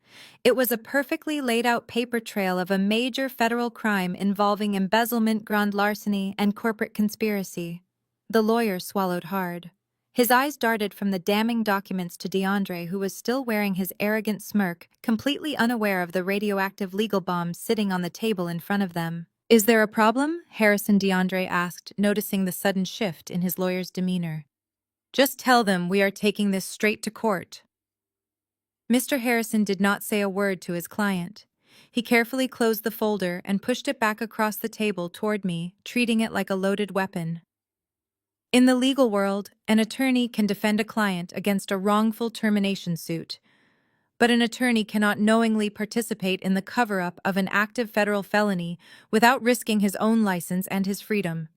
It was a perfectly laid out paper trail of a major federal crime involving embezzlement, grand larceny, and corporate conspiracy. The lawyer swallowed hard. His eyes darted from the damning documents to DeAndre, who was still wearing his arrogant smirk, completely unaware of the radioactive legal bomb sitting on the table in front of them. "Is there a problem?" Harrison DeAndre asked, noticing the sudden shift in his lawyer's demeanor. "Just tell them we are taking this straight to court." Mr. Harrison did not say a word to his client. He carefully closed the folder and pushed it back across the table toward me, treating it like a loaded weapon. In the legal world, an attorney can defend a client against a wrongful termination suit, but an attorney cannot knowingly participate in the cover-up of an active federal felony without risking his own license and his freedom.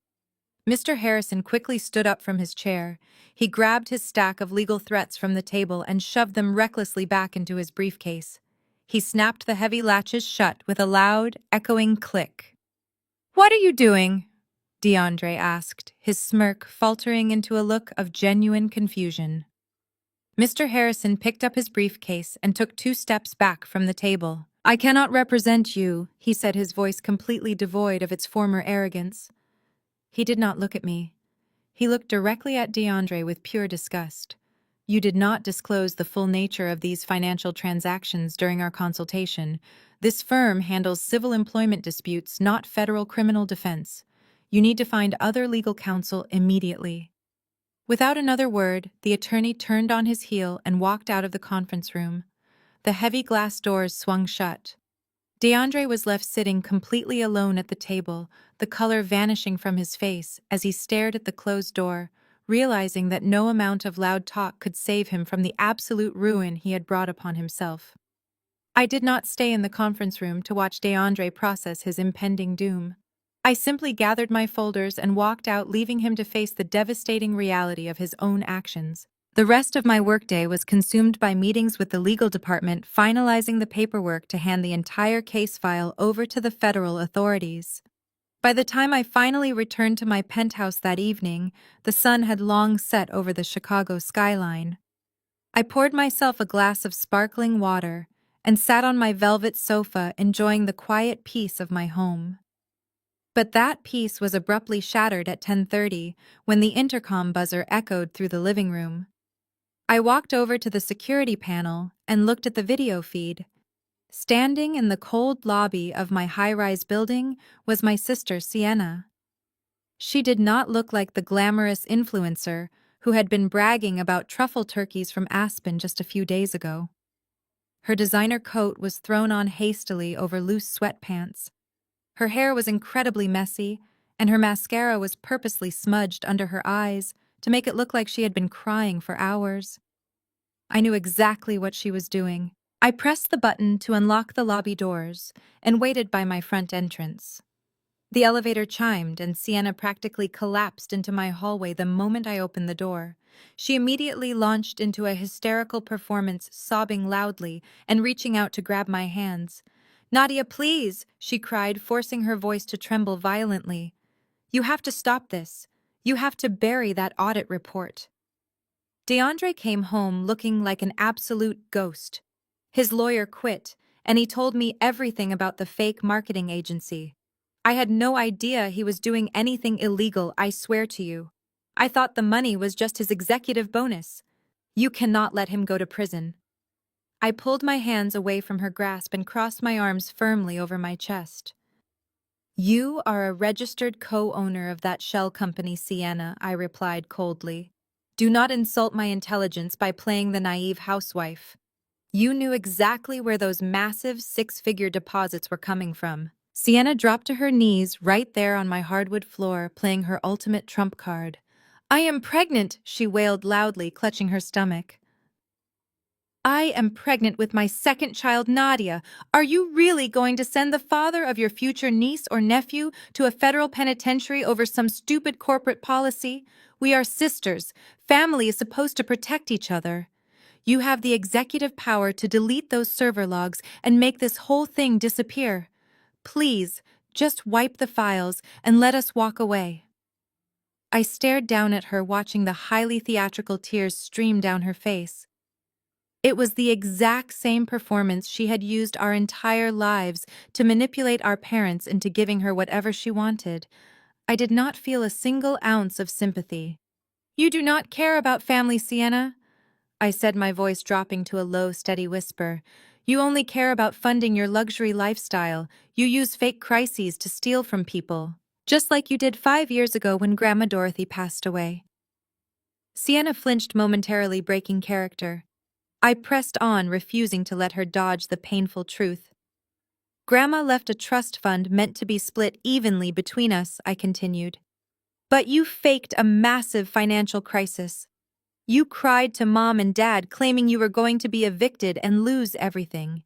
Mr. Harrison quickly stood up from his chair. He grabbed his stack of legal threats from the table and shoved them recklessly back into his briefcase. He snapped the heavy latches shut with a loud, echoing click. "What are you doing?" DeAndre asked, his smirk faltering into a look of genuine confusion. Mr. Harrison picked up his briefcase and took 2 steps back from the table. "I cannot represent you," he said, his voice completely devoid of its former arrogance. He did not look at me. He looked directly at DeAndre with pure disgust. "You did not disclose the full nature of these financial transactions during our consultation. This firm handles civil employment disputes, not federal criminal defense. You need to find other legal counsel immediately." Without another word, the attorney turned on his heel and walked out of the conference room. The heavy glass doors swung shut. DeAndre was left sitting completely alone at the table, the color vanishing from his face as he stared at the closed door, realizing that no amount of loud talk could save him from the absolute ruin he had brought upon himself. I did not stay in the conference room to watch DeAndre process his impending doom. I simply gathered my folders and walked out, leaving him to face the devastating reality of his own actions. The rest of my workday was consumed by meetings with the legal department, finalizing the paperwork to hand the entire case file over to the federal authorities. By the time I finally returned to my penthouse that evening, the sun had long set over the Chicago skyline. I poured myself a glass of sparkling water and sat on my velvet sofa, enjoying the quiet peace of my home. But that peace was abruptly shattered at 10:30 when the intercom buzzer echoed through the living room. I walked over to the security panel and looked at the video feed. Standing in the cold lobby of my high-rise building was my sister Sienna. She did not look like the glamorous influencer who had been bragging about truffle turkeys from Aspen just a few days ago. Her designer coat was thrown on hastily over loose sweatpants. Her hair was incredibly messy, and her mascara was purposely smudged under her eyes to make it look like she had been crying for hours. I knew exactly what she was doing. I pressed the button to unlock the lobby doors and waited by my front entrance. The elevator chimed, and Sienna practically collapsed into my hallway the moment I opened the door. She immediately launched into a hysterical performance, sobbing loudly and reaching out to grab my hands. "Nadia, please," she cried, forcing her voice to tremble violently. "You have to stop this. You have to bury that audit report." DeAndre came home looking like an absolute ghost. His lawyer quit, and he told me everything about the fake marketing agency. I had no idea he was doing anything illegal, I swear to you. I thought the money was just his executive bonus. You cannot let him go to prison. I pulled my hands away from her grasp and crossed my arms firmly over my chest. You are a registered co-owner of that shell company, Sienna, I replied coldly. Do not insult my intelligence by playing the naive housewife. You knew exactly where those massive six-figure deposits were coming from. Sienna dropped to her knees right there on my hardwood floor, playing her ultimate trump card. I am pregnant, she wailed loudly, clutching her stomach. I am pregnant with my second child, Nadia. Are you really going to send the father of your future niece or nephew to a federal penitentiary over some stupid corporate policy? We are sisters. Family is supposed to protect each other. You have the executive power to delete those server logs and make this whole thing disappear. Please, just wipe the files and let us walk away. I stared down at her, watching the highly theatrical tears stream down her face. It was the exact same performance she had used our entire lives to manipulate our parents into giving her whatever she wanted. I did not feel a single ounce of sympathy. You do not care about family, Sienna, I said, my voice dropping to a low, steady whisper. You only care about funding your luxury lifestyle. You use fake crises to steal from people, just like you did 5 years ago when Grandma Dorothy passed away. Sienna flinched momentarily, breaking character. I pressed on, refusing to let her dodge the painful truth. Grandma left a trust fund meant to be split evenly between us, I continued. But you faked a massive financial crisis. You cried to Mom and Dad, claiming you were going to be evicted and lose everything.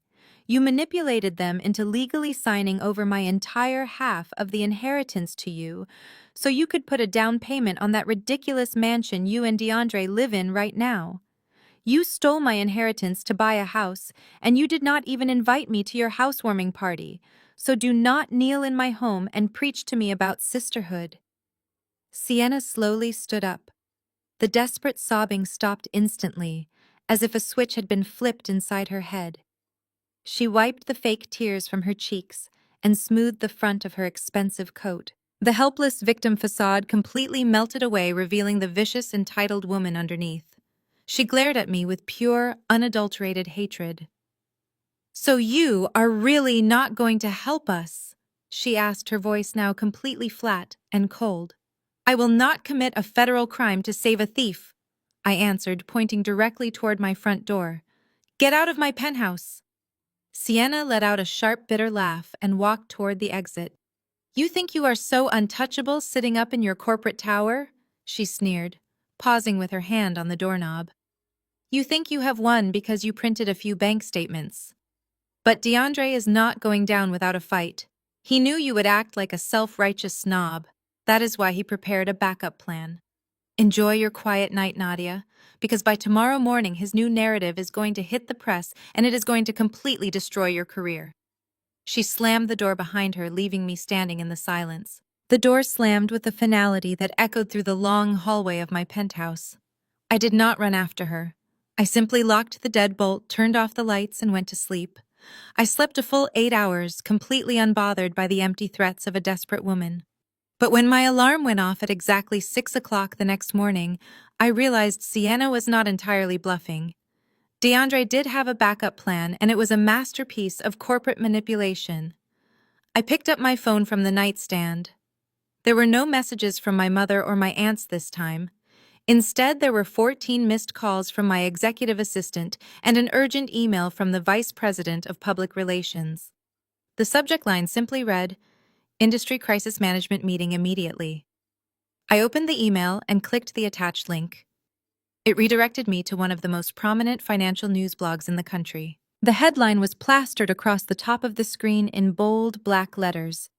You manipulated them into legally signing over my entire half of the inheritance to you, so you could put a down payment on that ridiculous mansion you and DeAndre live in right now. You stole my inheritance to buy a house, and you did not even invite me to your housewarming party, so do not kneel in my home and preach to me about sisterhood. Sienna slowly stood up. The desperate sobbing stopped instantly, as if a switch had been flipped inside her head. She wiped the fake tears from her cheeks and smoothed the front of her expensive coat. The helpless victim facade completely melted away, revealing the vicious, entitled woman underneath. She glared at me with pure, unadulterated hatred. So you are really not going to help us? She asked, her voice now completely flat and cold. I will not commit a federal crime to save a thief, I answered, pointing directly toward my front door. Get out of my penthouse. Sienna let out a sharp, bitter laugh and walked toward the exit. You think you are so untouchable sitting up in your corporate tower? She sneered, pausing with her hand on the doorknob. You think you have won because you printed a few bank statements. But DeAndre is not going down without a fight. He knew you would act like a self-righteous snob. That is why he prepared a backup plan. Enjoy your quiet night, Nadia, because by tomorrow morning his new narrative is going to hit the press and it is going to completely destroy your career. She slammed the door behind her, leaving me standing in the silence. The door slammed with a finality that echoed through the long hallway of my penthouse. I did not run after her. I simply locked the deadbolt, turned off the lights, and went to sleep. I slept a full 8 hours, completely unbothered by the empty threats of a desperate woman. But when my alarm went off at exactly 6 o'clock the next morning, I realized Sienna was not entirely bluffing. DeAndre did have a backup plan, and it was a masterpiece of corporate manipulation. I picked up my phone from the nightstand. There were no messages from my mother or my aunts this time. Instead, there were 14 missed calls from my executive assistant and an urgent email from the vice president of public relations. The subject line simply read, Industry Crisis Management Meeting immediately. I opened the email and clicked the attached link. It redirected me to one of the most prominent financial news blogs in the country. The headline was plastered across the top of the screen in bold black letters.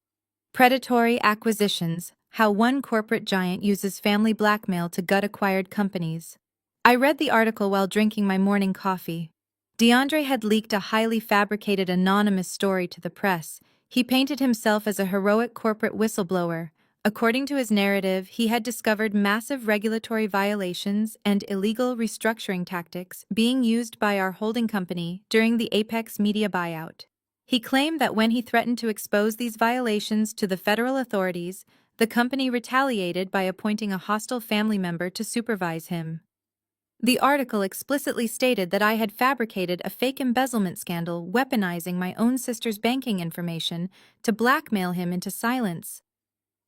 Predatory Acquisitions: How One Corporate Giant Uses Family Blackmail to Gut Acquired Companies. I read the article while drinking my morning coffee. DeAndre had leaked a highly fabricated anonymous story to the press. He painted himself as a heroic corporate whistleblower. According to his narrative, he had discovered massive regulatory violations and illegal restructuring tactics being used by our holding company during the Apex Media buyout. He claimed that when he threatened to expose these violations to the federal authorities, the company retaliated by appointing a hostile family member to supervise him. The article explicitly stated that I had fabricated a fake embezzlement scandal weaponizing my own sister's banking information to blackmail him into silence.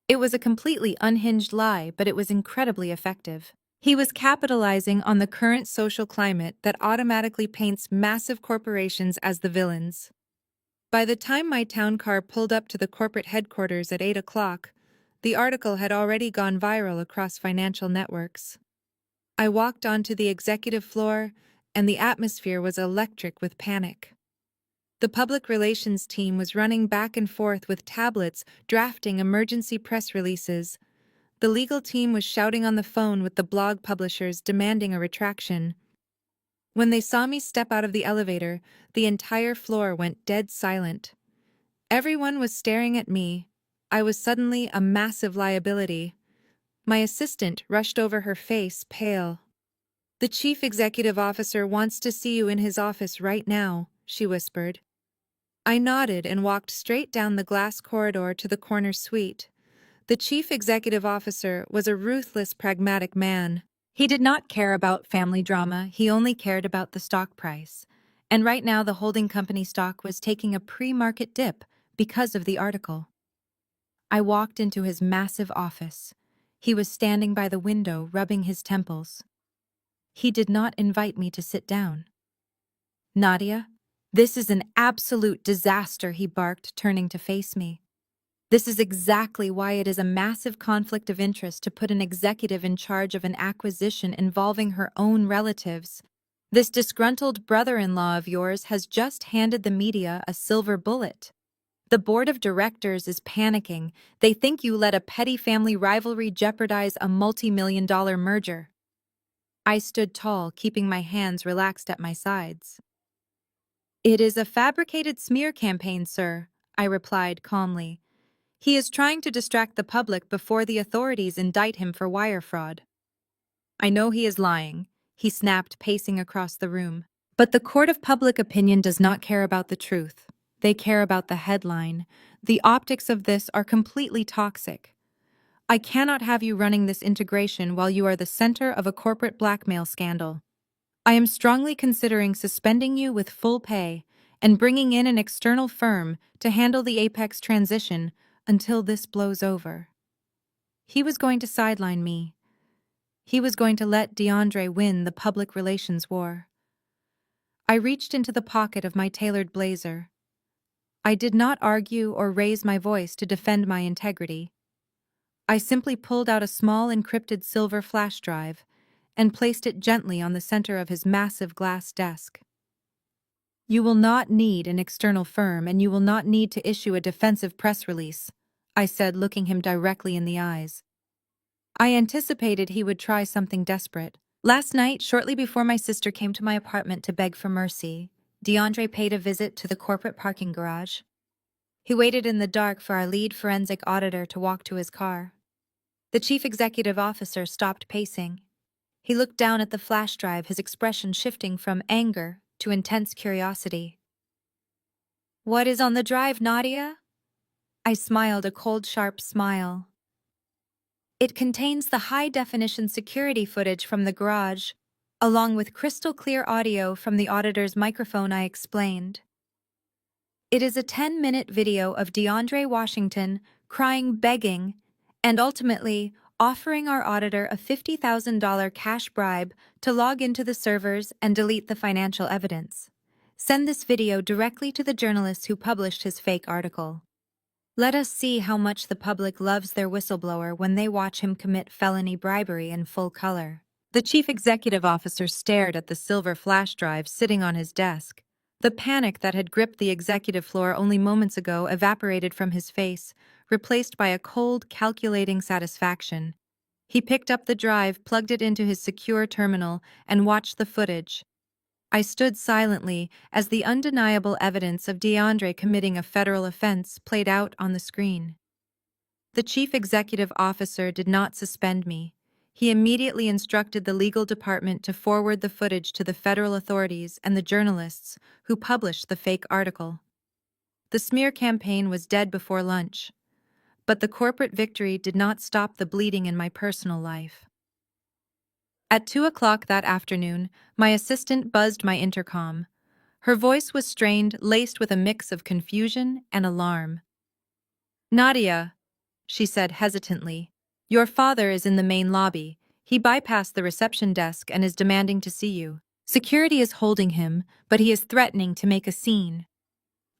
It was a completely unhinged lie, but it was incredibly effective. He was capitalizing on the current social climate that automatically paints massive corporations as the villains. By the time my town car pulled up to the corporate headquarters at 8 o'clock, the article had already gone viral across financial networks. I walked onto the executive floor, and the atmosphere was electric with panic. The public relations team was running back and forth with tablets, drafting emergency press releases. The legal team was shouting on the phone with the blog publishers demanding a retraction. When they saw me step out of the elevator, the entire floor went dead silent. Everyone was staring at me. I was suddenly a massive liability. My assistant rushed over, her face pale. "The chief executive officer wants to see you in his office right now," she whispered. I nodded and walked straight down the glass corridor to the corner suite. The chief executive officer was a ruthless, pragmatic man. He did not care about family drama, he only cared about the stock price. And right now the holding company stock was taking a pre-market dip because of the article. I walked into his massive office. He was standing by the window, rubbing his temples. He did not invite me to sit down. "Nadia, this is an absolute disaster," he barked, turning to face me. "This is exactly why it is a massive conflict of interest to put an executive in charge of an acquisition involving her own relatives. This disgruntled brother-in-law of yours has just handed the media a silver bullet. The board of directors is panicking. They think you let a petty family rivalry jeopardize a multi-million-dollar merger." I stood tall, keeping my hands relaxed at my sides. "It is a fabricated smear campaign, sir," I replied calmly. "He is trying to distract the public before the authorities indict him for wire fraud." "I know he is lying," he snapped, pacing across the room. "But the court of public opinion does not care about the truth. They care about the headline. The optics of this are completely toxic. I cannot have you running this integration while you are the center of a corporate blackmail scandal. I am strongly considering suspending you with full pay and bringing in an external firm to handle the Apex transition until this blows over." He was going to sideline me. He was going to let DeAndre win the public relations war. I reached into the pocket of my tailored blazer. I did not argue or raise my voice to defend my integrity. I simply pulled out a small encrypted silver flash drive and placed it gently on the center of his massive glass desk. "You will not need an external firm, and you will not need to issue a defensive press release," I said, looking him directly in the eyes. I anticipated he would try something desperate. Last night, shortly before my sister came to my apartment to beg for mercy, DeAndre paid a visit to the corporate parking garage. He waited in the dark for our lead forensic auditor to walk to his car. The chief executive officer stopped pacing. He looked down at the flash drive, his expression shifting from anger to intense curiosity. "What is on the drive, Nadia?" I smiled, a cold, sharp smile. "It contains the high-definition security footage from the garage, along with crystal-clear audio from the auditor's microphone," I explained. "It is a 10-minute video of DeAndre Washington crying, begging, and ultimately offering our auditor a $50,000 cash bribe to log into the servers and delete the financial evidence. Send this video directly to the journalist who published his fake article. Let us see how much the public loves their whistleblower when they watch him commit felony bribery in full color." The chief executive officer stared at the silver flash drive sitting on his desk. The panic that had gripped the executive floor only moments ago evaporated from his face, replaced by a cold, calculating satisfaction. He picked up the drive, plugged it into his secure terminal, and watched the footage. I stood silently as the undeniable evidence of DeAndre committing a federal offense played out on the screen. The chief executive officer did not suspend me. He immediately instructed the legal department to forward the footage to the federal authorities and the journalists who published the fake article. The smear campaign was dead before lunch, but the corporate victory did not stop the bleeding in my personal life. At 2 o'clock that afternoon, my assistant buzzed my intercom. Her voice was strained, laced with a mix of confusion and alarm. Nadia, she said hesitantly, your father is in the main lobby. He bypassed the reception desk and is demanding to see you. Security is holding him, but he is threatening to make a scene.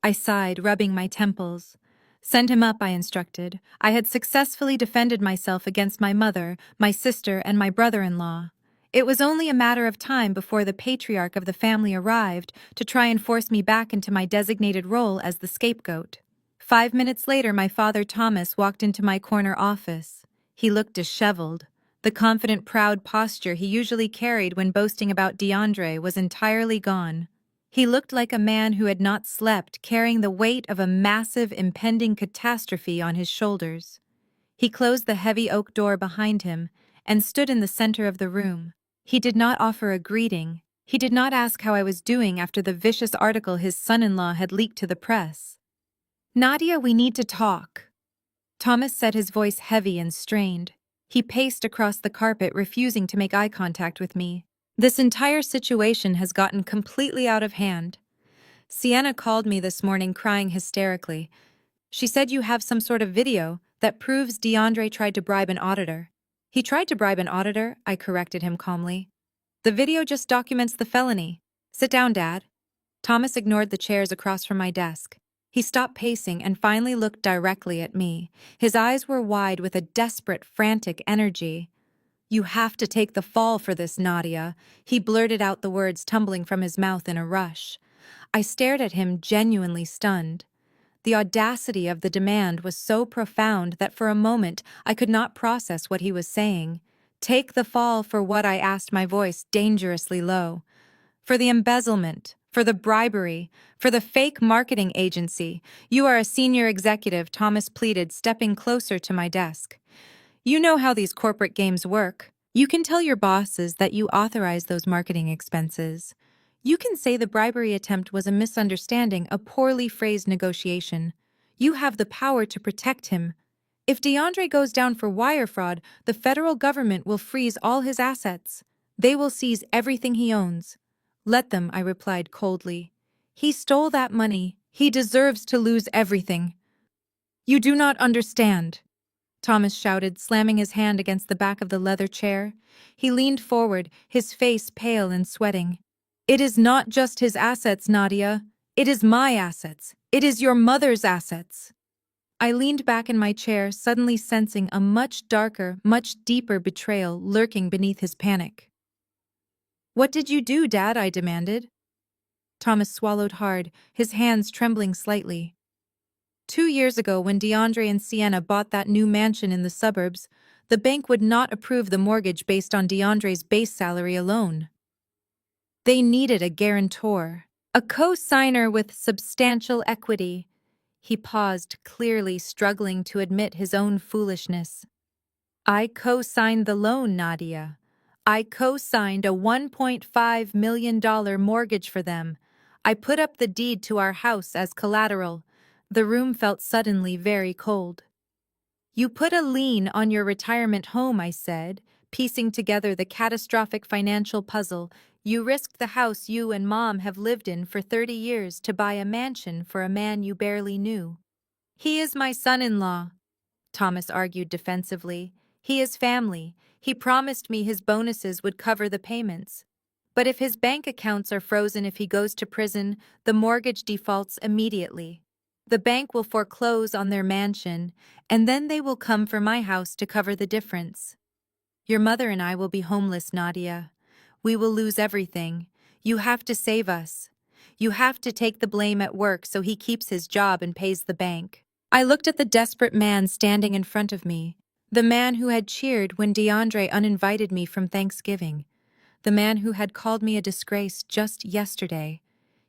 I sighed, rubbing my temples. Send him up, I instructed. I had successfully defended myself against my mother, my sister, and my brother-in-law. It was only a matter of time before the patriarch of the family arrived to try and force me back into my designated role as the scapegoat. 5 minutes later, my father Thomas walked into my corner office. He looked disheveled. The confident, proud posture he usually carried when boasting about DeAndre was entirely gone. He looked like a man who had not slept, carrying the weight of a massive, impending catastrophe on his shoulders. He closed the heavy oak door behind him and stood in the center of the room. He did not offer a greeting. He did not ask how I was doing after the vicious article his son-in-law had leaked to the press. Nadia, we need to talk. Thomas said, his voice heavy and strained. He paced across the carpet, refusing to make eye contact with me. This entire situation has gotten completely out of hand. Sienna called me this morning crying hysterically. She said you have some sort of video that proves DeAndre tried to bribe an auditor. He tried to bribe an auditor, I corrected him calmly. The video just documents the felony. Sit down, Dad. Thomas ignored the chairs across from my desk. He stopped pacing and finally looked directly at me. His eyes were wide with a desperate, frantic energy. You have to take the fall for this, Nadia. He blurted out, the words tumbling from his mouth in a rush. I stared at him, genuinely stunned. The audacity of the demand was so profound that for a moment I could not process what he was saying. Take the fall for what? I asked, my voice dangerously low. For the embezzlement, for the bribery, for the fake marketing agency. You are a senior executive, Thomas pleaded, stepping closer to my desk. You know how these corporate games work. You can tell your bosses that you authorize those marketing expenses. You can say the bribery attempt was a misunderstanding, a poorly phrased negotiation. You have the power to protect him. If DeAndre goes down for wire fraud, the federal government will freeze all his assets. They will seize everything he owns. Let them, I replied coldly. He stole that money. He deserves to lose everything. You do not understand, Thomas shouted, slamming his hand against the back of the leather chair. He leaned forward, his face pale and sweating. It is not just his assets, Nadia. It is my assets. It is your mother's assets. I leaned back in my chair, suddenly sensing a much darker, much deeper betrayal lurking beneath his panic. What did you do, Dad? I demanded. Thomas swallowed hard, his hands trembling slightly. 2 years ago, when DeAndre and Sienna bought that new mansion in the suburbs, the bank would not approve the mortgage based on DeAndre's base salary alone. They needed a guarantor, a co-signer with substantial equity. He paused, clearly struggling to admit his own foolishness. I co-signed the loan, Nadia. I co-signed a $1.5 million mortgage for them. I put up the deed to our house as collateral. The room felt suddenly very cold. You put a lien on your retirement home, I said, piecing together the catastrophic financial puzzle. You risked the house you and Mom have lived in for 30 years to buy a mansion for a man you barely knew. He is my son-in-law, Thomas argued defensively. He is family. He promised me his bonuses would cover the payments. But if his bank accounts are frozen, if he goes to prison, the mortgage defaults immediately. The bank will foreclose on their mansion, and then they will come for my house to cover the difference. Your mother and I will be homeless, Nadia. We will lose everything. You have to save us. You have to take the blame at work so he keeps his job and pays the bank. I looked at the desperate man standing in front of me, the man who had cheered when DeAndre uninvited me from Thanksgiving, the man who had called me a disgrace just yesterday.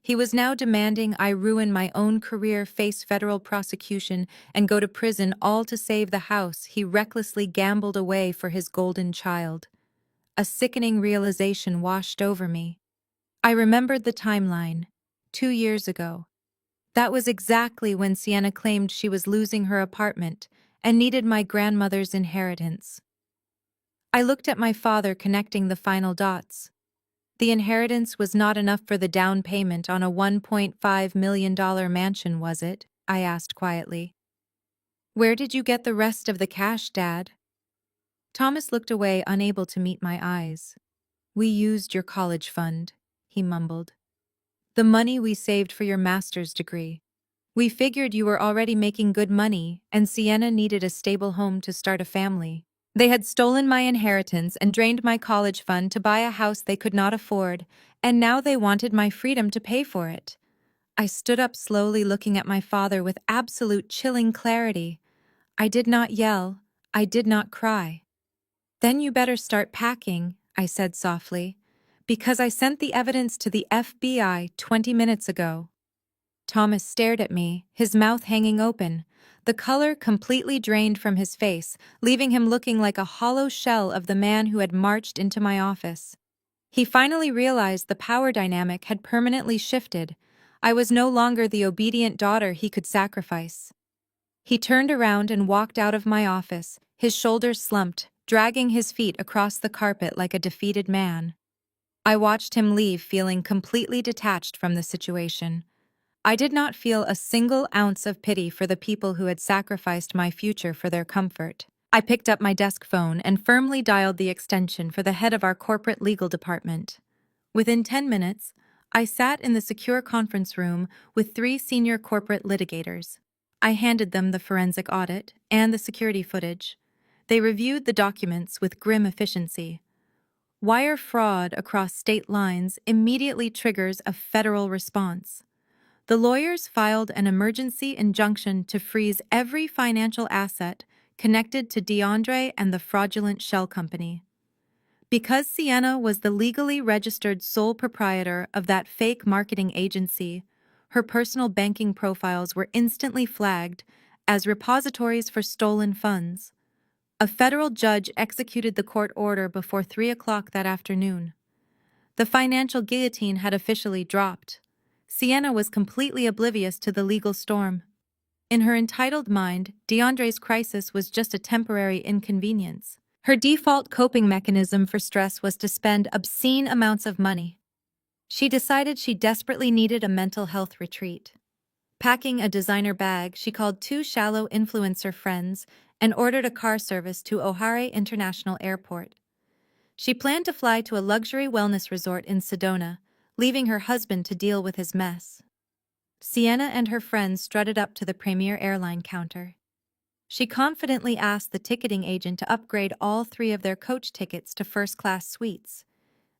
He was now demanding I ruin my own career, face federal prosecution, and go to prison, all to save the house he recklessly gambled away for his golden child. A sickening realization washed over me. I remembered the timeline. 2 years ago. That was exactly when Sienna claimed she was losing her apartment and needed my grandmother's inheritance. I looked at my father connecting the final dots. The inheritance was not enough for the down payment on a $1.5 million mansion, was it? I asked quietly. Where did you get the rest of the cash, Dad? Thomas looked away, unable to meet my eyes. We used your college fund, he mumbled. The money we saved for your master's degree. We figured you were already making good money, and Sienna needed a stable home to start a family. They had stolen my inheritance and drained my college fund to buy a house they could not afford, and now they wanted my freedom to pay for it. I stood up slowly, looking at my father with absolute chilling clarity. I did not yell. I did not cry. Then you better start packing, I said softly, because I sent the evidence to the FBI 20 minutes ago. Thomas stared at me, his mouth hanging open, the color completely drained from his face, leaving him looking like a hollow shell of the man who had marched into my office. He finally realized the power dynamic had permanently shifted. I was no longer the obedient daughter he could sacrifice. He turned around and walked out of my office, his shoulders slumped, dragging his feet across the carpet like a defeated man. I watched him leave, feeling completely detached from the situation. I did not feel a single ounce of pity for the people who had sacrificed my future for their comfort. I picked up my desk phone and firmly dialed the extension for the head of our corporate legal department. Within 10 minutes, I sat in the secure conference room with 3 senior corporate litigators. I handed them the forensic audit and the security footage. They reviewed the documents with grim efficiency. Wire fraud across state lines immediately triggers a federal response. The lawyers filed an emergency injunction to freeze every financial asset connected to DeAndre and the fraudulent shell company. Because Sienna was the legally registered sole proprietor of that fake marketing agency, her personal banking profiles were instantly flagged as repositories for stolen funds. A federal judge executed the court order before 3 o'clock that afternoon. The financial guillotine had officially dropped. Sienna was completely oblivious to the legal storm. In her entitled mind, DeAndre's crisis was just a temporary inconvenience. Her default coping mechanism for stress was to spend obscene amounts of money. She decided she desperately needed a mental health retreat. Packing a designer bag, she called 2 shallow influencer friends and ordered a car service to O'Hare International Airport. She planned to fly to a luxury wellness resort in Sedona, leaving her husband to deal with his mess. Sienna and her friends strutted up to the Premier Airline counter. She confidently asked the ticketing agent to upgrade all 3 of their coach tickets to first-class suites.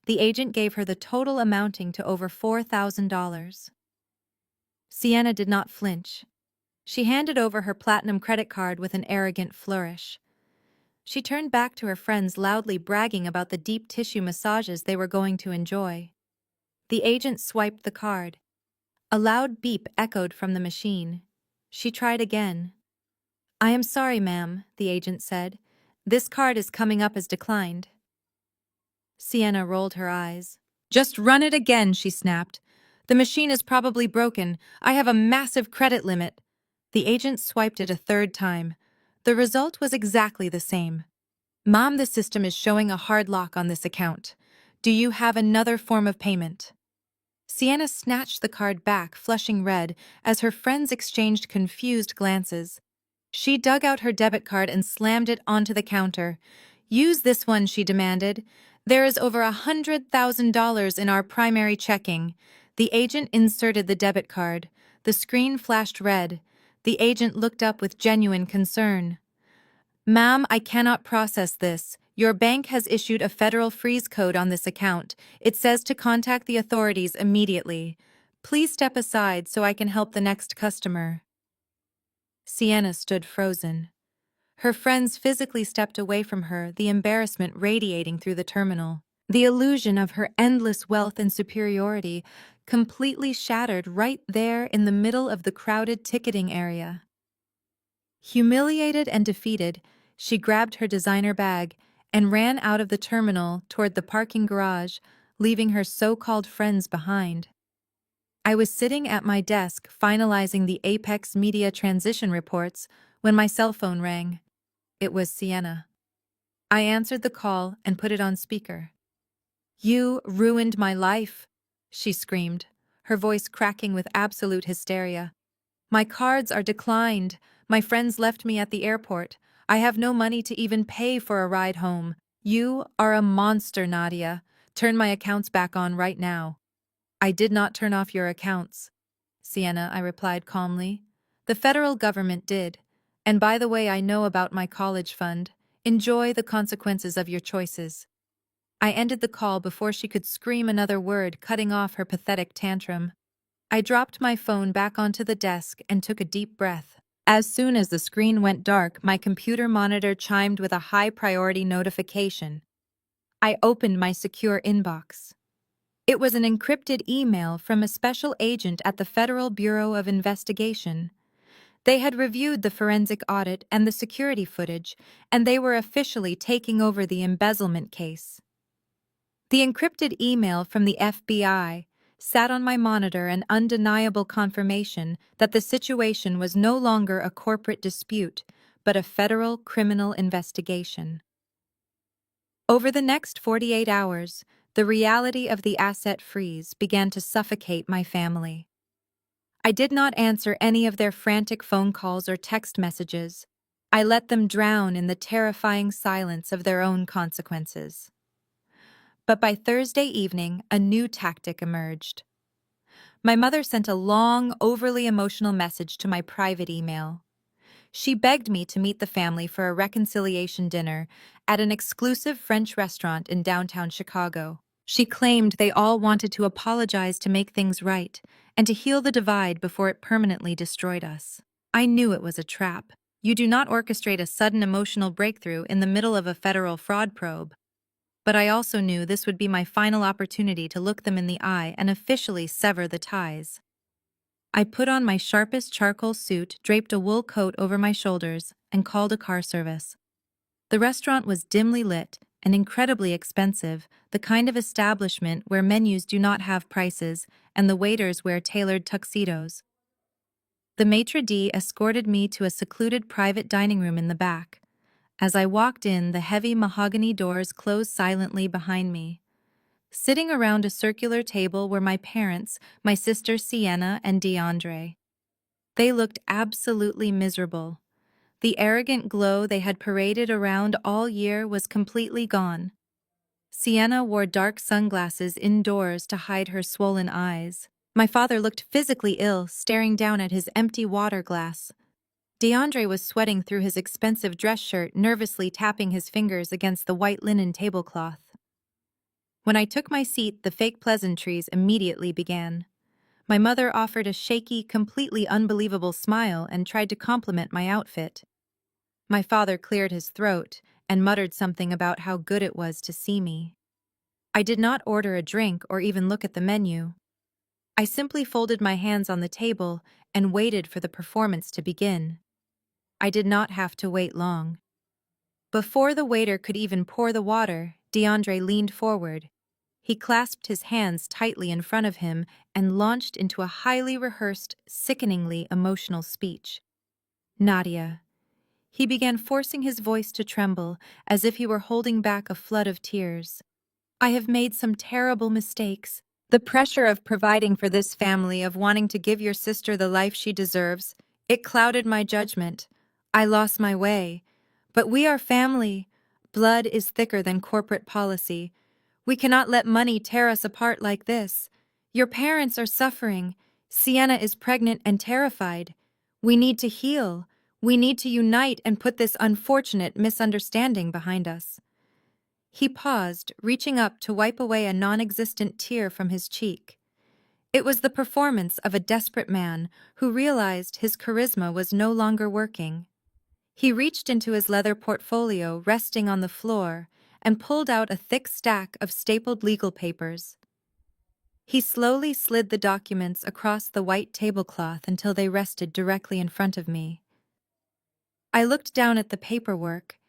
The agent gave her the total amounting to over $4,000. Sienna did not flinch. She handed over her platinum credit card with an arrogant flourish. She turned back to her friends, loudly bragging about the deep tissue massages they were going to enjoy. The agent swiped the card. A loud beep echoed from the machine. She tried again. "I am sorry, ma'am," the agent said. "This card is coming up as declined." Sienna rolled her eyes. "Just run it again," she snapped. "The machine is probably broken. I have a massive credit limit." The agent swiped it a 3rd time. The result was exactly the same. "Mom, the system is showing a hard lock on this account. Do you have another form of payment?" Sienna snatched the card back, flushing red, as her friends exchanged confused glances. She dug out her debit card and slammed it onto the counter. "Use this one," she demanded. "There is over $100,000 in our primary checking." The agent inserted the debit card. The screen flashed red. The agent looked up with genuine concern. "Ma'am, I cannot process this. Your bank has issued a federal freeze code on this account. It says to contact the authorities immediately. Please step aside so I can help the next customer." Sienna stood frozen. Her friends physically stepped away from her, the embarrassment radiating through the terminal. The illusion of her endless wealth and superiority completely shattered right there in the middle of the crowded ticketing area. Humiliated and defeated, she grabbed her designer bag and ran out of the terminal toward the parking garage, leaving her so-called friends behind. I was sitting at my desk finalizing the Apex Media transition reports when my cell phone rang. It was Sienna. I answered the call and put it on speaker. "You ruined my life," she screamed, her voice cracking with absolute hysteria. "My cards are declined. My friends left me at the airport. I have no money to even pay for a ride home. You are a monster, Nadia. Turn my accounts back on right now." "I did not turn off your accounts, Sienna," I replied calmly. "The federal government did. And by the way, I know about my college fund. Enjoy the consequences of your choices." I ended the call before she could scream another word, cutting off her pathetic tantrum. I dropped my phone back onto the desk and took a deep breath. As soon as the screen went dark, my computer monitor chimed with a high-priority notification. I opened my secure inbox. It was an encrypted email from a special agent at the Federal Bureau of Investigation. They had reviewed the forensic audit and the security footage, and they were officially taking over the embezzlement case. The encrypted email from the FBI sat on my monitor, an undeniable confirmation that the situation was no longer a corporate dispute, but a federal criminal investigation. Over the next 48 hours, the reality of the asset freeze began to suffocate my family. I did not answer any of their frantic phone calls or text messages. I let them drown in the terrifying silence of their own consequences. But by Thursday evening, a new tactic emerged. My mother sent a long, overly emotional message to my private email. She begged me to meet the family for a reconciliation dinner at an exclusive French restaurant in downtown Chicago. She claimed they all wanted to apologize to make things right and to heal the divide before it permanently destroyed us. I knew it was a trap. You do not orchestrate a sudden emotional breakthrough in the middle of a federal fraud probe. But I also knew this would be my final opportunity to look them in the eye and officially sever the ties. I put on my sharpest charcoal suit, draped a wool coat over my shoulders, and called a car service. The restaurant was dimly lit and incredibly expensive, the kind of establishment where menus do not have prices and the waiters wear tailored tuxedos. The maitre d' escorted me to a secluded private dining room in the back. As I walked in, the heavy mahogany doors closed silently behind me. Sitting around a circular table were my parents, my sister Sienna and DeAndre. They looked absolutely miserable. The arrogant glow they had paraded around all year was completely gone. Sienna wore dark sunglasses indoors to hide her swollen eyes. My father looked physically ill, staring down at his empty water glass. DeAndre was sweating through his expensive dress shirt, nervously tapping his fingers against the white linen tablecloth. When I took my seat, the fake pleasantries immediately began. My mother offered a shaky, completely unbelievable smile and tried to compliment my outfit. My father cleared his throat and muttered something about how good it was to see me. I did not order a drink or even look at the menu. I simply folded my hands on the table and waited for the performance to begin. I did not have to wait long. Before the waiter could even pour the water, DeAndre leaned forward. He clasped his hands tightly in front of him and launched into a highly rehearsed, sickeningly emotional speech. "Nadia." He began, forcing his voice to tremble, as if he were holding back a flood of tears. "I have made some terrible mistakes. The pressure of providing for this family, of wanting to give your sister the life she deserves, it clouded my judgment. I lost my way. But we are family. Blood is thicker than corporate policy. We cannot let money tear us apart like this. Your parents are suffering. Sienna is pregnant and terrified. We need to heal. We need to unite and put this unfortunate misunderstanding behind us." He paused, reaching up to wipe away a non-existent tear from his cheek. It was the performance of a desperate man who realized his charisma was no longer working. He reached into his leather portfolio resting on the floor and pulled out a thick stack of stapled legal papers. He slowly slid the documents across the white tablecloth until they rested directly in front of me. I looked down at the paperwork.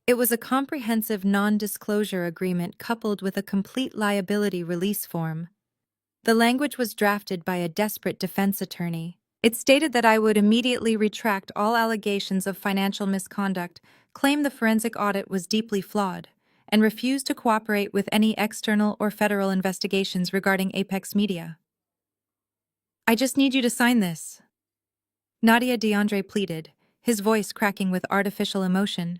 It was a comprehensive non-disclosure agreement coupled with a complete liability release form. The language was drafted by a desperate defense attorney. It stated that I would immediately retract all allegations of financial misconduct, claimed the forensic audit was deeply flawed, and refused to cooperate with any external or federal investigations regarding Apex Media. "I just need you to sign this," Nadia DeAndre pleaded, his voice cracking with artificial emotion.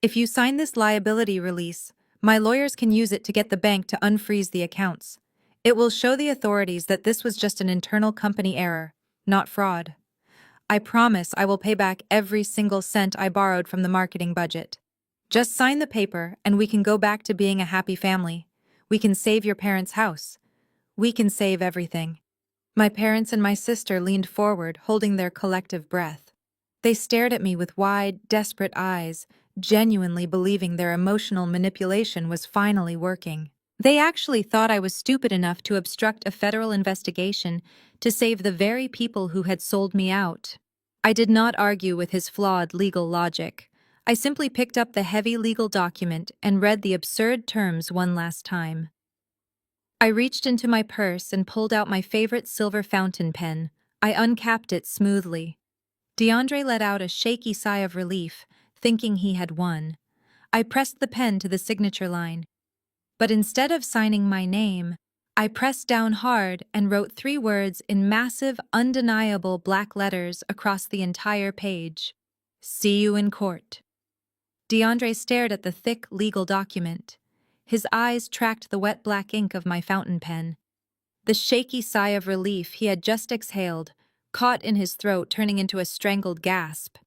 "If you sign this liability release, my lawyers can use it to get the bank to unfreeze the accounts. It will show the authorities that this was just an internal company error, not fraud. I promise I will pay back every single cent I borrowed from the marketing budget. Just sign the paper and we can go back to being a happy family. We can save your parents' house. We can save everything." My parents and my sister leaned forward, holding their collective breath. They stared at me with wide, desperate eyes, genuinely believing their emotional manipulation was finally working. They actually thought I was stupid enough to obstruct a federal investigation to save the very people who had sold me out. I did not argue with his flawed legal logic. I simply picked up the heavy legal document and read the absurd terms one last time. I reached into my purse and pulled out my favorite silver fountain pen. I uncapped it smoothly. DeAndre let out a shaky sigh of relief, thinking he had won. I pressed the pen to the signature line. But instead of signing my name, I pressed down hard and wrote 3 words in massive, undeniable black letters across the entire page. "See you in court." DeAndre stared at the thick legal document. His eyes tracked the wet black ink of my fountain pen. The shaky sigh of relief he had just exhaled, caught in his throat, turning into a strangled gasp.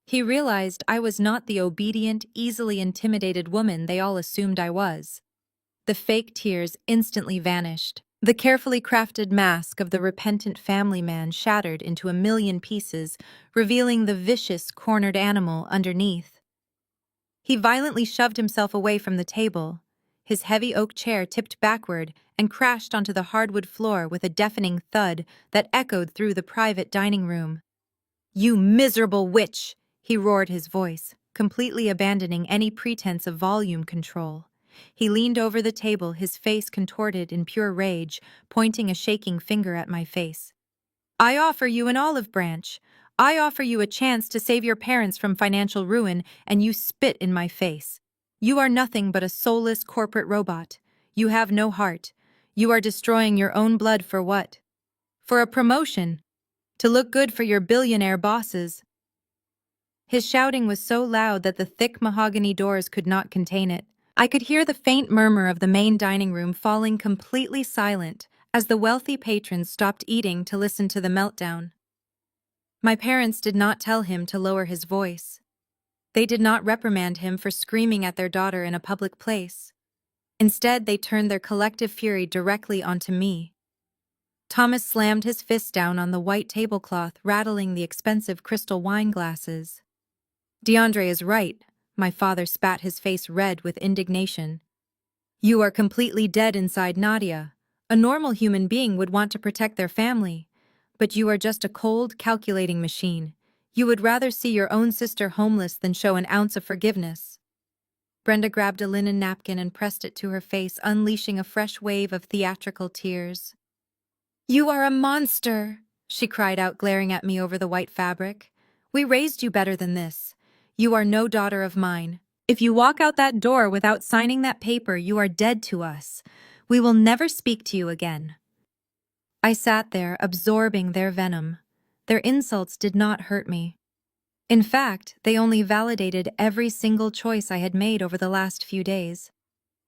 He realized I was not the obedient, easily intimidated woman they all assumed I was. The fake tears instantly vanished. The carefully crafted mask of the repentant family man shattered into a million pieces, revealing the vicious, cornered animal underneath. He violently shoved himself away from the table. His heavy oak chair tipped backward and crashed onto the hardwood floor with a deafening thud that echoed through the private dining room. "You miserable witch!" he roared, his voice, completely abandoning any pretense of volume control. He leaned over the table, his face contorted in pure rage, pointing a shaking finger at my face. "I offer you an olive branch. I offer you a chance to save your parents from financial ruin, and you spit in my face. You are nothing but a soulless corporate robot. You have no heart. You are destroying your own blood for what? For a promotion. To look good for your billionaire bosses." His shouting was so loud that the thick mahogany doors could not contain it. I could hear the faint murmur of the main dining room falling completely silent as the wealthy patrons stopped eating to listen to the meltdown. My parents did not tell him to lower his voice. They did not reprimand him for screaming at their daughter in a public place. Instead, they turned their collective fury directly onto me. Thomas slammed his fist down on the white tablecloth, rattling the expensive crystal wine glasses. "DeAndre is right," my father spat, his face red with indignation. "You are completely dead inside, Nadia. A normal human being would want to protect their family, but you are just a cold, calculating machine. You would rather see your own sister homeless than show an ounce of forgiveness." Brenda grabbed a linen napkin and pressed it to her face, unleashing a fresh wave of theatrical tears. "You are a monster," she cried out, glaring at me over the white fabric. "We raised you better than this. You are no daughter of mine. If you walk out that door without signing that paper, you are dead to us. We will never speak to you again." I sat there, absorbing their venom. Their insults did not hurt me. In fact, they only validated every single choice I had made over the last few days.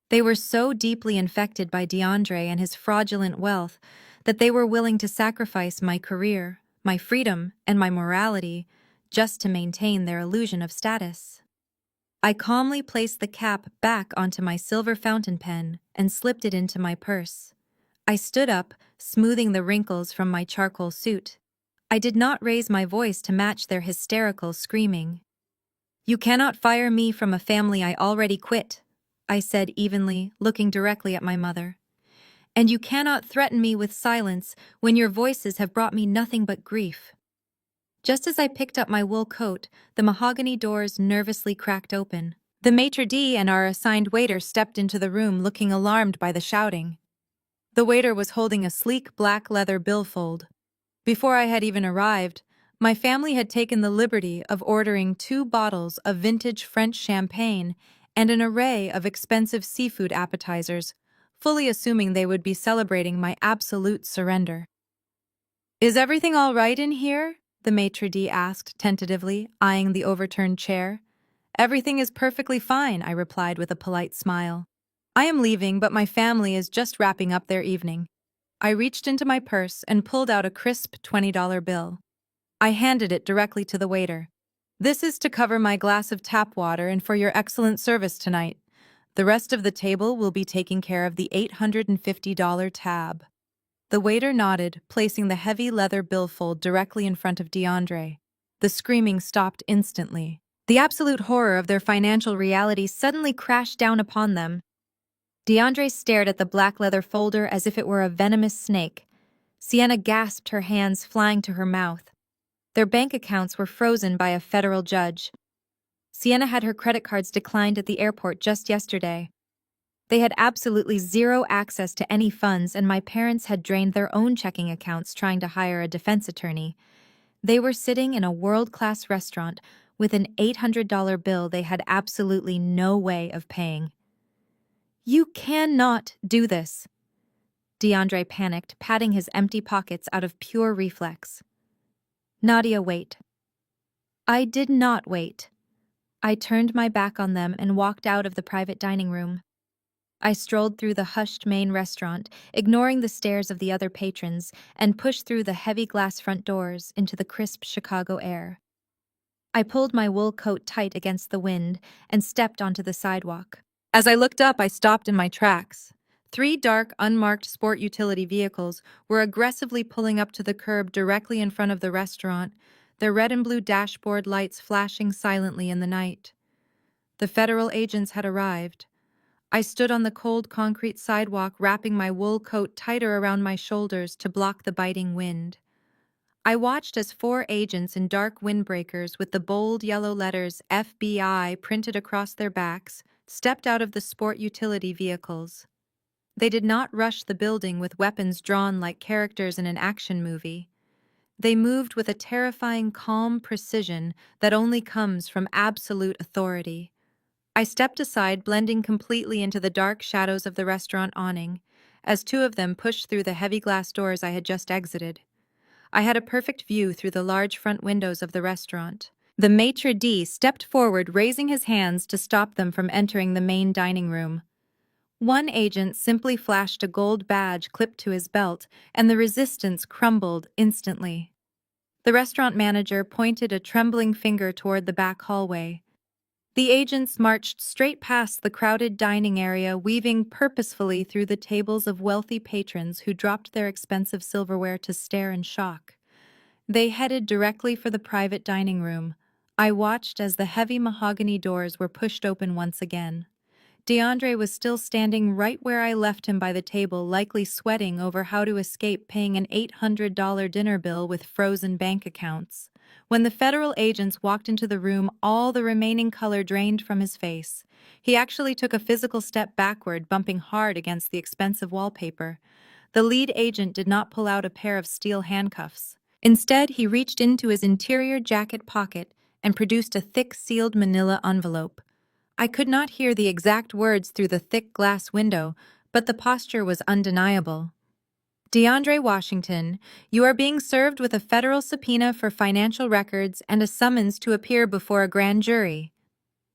They were so deeply infected by DeAndre and his fraudulent wealth that they were willing to sacrifice my career, my freedom, and my morality just to maintain their illusion of status. I calmly placed the cap back onto my silver fountain pen and slipped it into my purse. I stood up, smoothing the wrinkles from my charcoal suit. I did not raise my voice to match their hysterical screaming. "You cannot fire me from a family I already quit," I said evenly, looking directly at my mother. "And you cannot threaten me with silence when your voices have brought me nothing but grief." Just as I picked up my wool coat, the mahogany doors nervously cracked open. The maitre d' and our assigned waiter stepped into the room, looking alarmed by the shouting. The waiter was holding a sleek black leather billfold. Before I had even arrived, My family had taken the liberty of ordering 2 bottles of vintage French champagne and an array of expensive seafood appetizers, fully assuming they would be celebrating my absolute surrender. "Is everything all right in here?" the maitre d' asked tentatively, eyeing the overturned chair. "Everything is perfectly fine," I replied with a polite smile. "I am leaving, but my family is just wrapping up their evening." I reached into my purse and pulled out a crisp $20 bill. I handed it directly to the waiter. "This is to cover my glass of tap water and for your excellent service tonight. The rest of the table will be taking care of the $850 tab." The waiter nodded, placing the heavy leather billfold directly in front of DeAndre. The screaming stopped instantly. The absolute horror of their financial reality suddenly crashed down upon them. DeAndre stared at the black leather folder as if it were a venomous snake. Sienna gasped, her hands flying to her mouth. Their bank accounts were frozen by a federal judge. Sienna had her credit cards declined at the airport just yesterday. They had absolutely zero access to any funds, and my parents had drained their own checking accounts trying to hire a defense attorney. They were sitting in a world-class restaurant with an $800 bill they had absolutely no way of paying. "You cannot do this," DeAndre panicked, patting his empty pockets out of pure reflex. "Nadia, wait." I did not wait. I turned my back on them and walked out of the private dining room. I strolled through the hushed main restaurant, ignoring the stares of the other patrons, and pushed through the heavy glass front doors into the crisp Chicago air. I pulled my wool coat tight against the wind and stepped onto the sidewalk. As I looked up, I stopped in my tracks. 3 dark, unmarked sport utility vehicles were aggressively pulling up to the curb directly in front of the restaurant, their red and blue dashboard lights flashing silently in the night. The federal agents had arrived. I stood on the cold concrete sidewalk, wrapping my wool coat tighter around my shoulders to block the biting wind. I watched as 4 agents in dark windbreakers with the bold yellow letters FBI printed across their backs stepped out of the sport utility vehicles. They did not rush the building with weapons drawn like characters in an action movie. They moved with a terrifying calm precision that only comes from absolute authority. I stepped aside, blending completely into the dark shadows of the restaurant awning, as 2 of them pushed through the heavy glass doors I had just exited. I had a perfect view through the large front windows of the restaurant. The maitre d' stepped forward, raising his hands to stop them from entering the main dining room. One agent simply flashed a gold badge clipped to his belt, and the resistance crumbled instantly. The restaurant manager pointed a trembling finger toward the back hallway. The agents marched straight past the crowded dining area, weaving purposefully through the tables of wealthy patrons who dropped their expensive silverware to stare in shock. They headed directly for the private dining room. I watched as the heavy mahogany doors were pushed open once again. DeAndre was still standing right where I left him by the table, likely sweating over how to escape paying an $800 dinner bill with frozen bank accounts. When the federal agents walked into the room, all the remaining color drained from his face. He actually took a physical step backward, bumping hard against the expensive wallpaper. The lead agent did not pull out a pair of steel handcuffs. Instead, he reached into his interior jacket pocket and produced a thick sealed manila envelope. I could not hear the exact words through the thick glass window, but the posture was undeniable. "DeAndre Washington, you are being served with a federal subpoena for financial records and a summons to appear before a grand jury."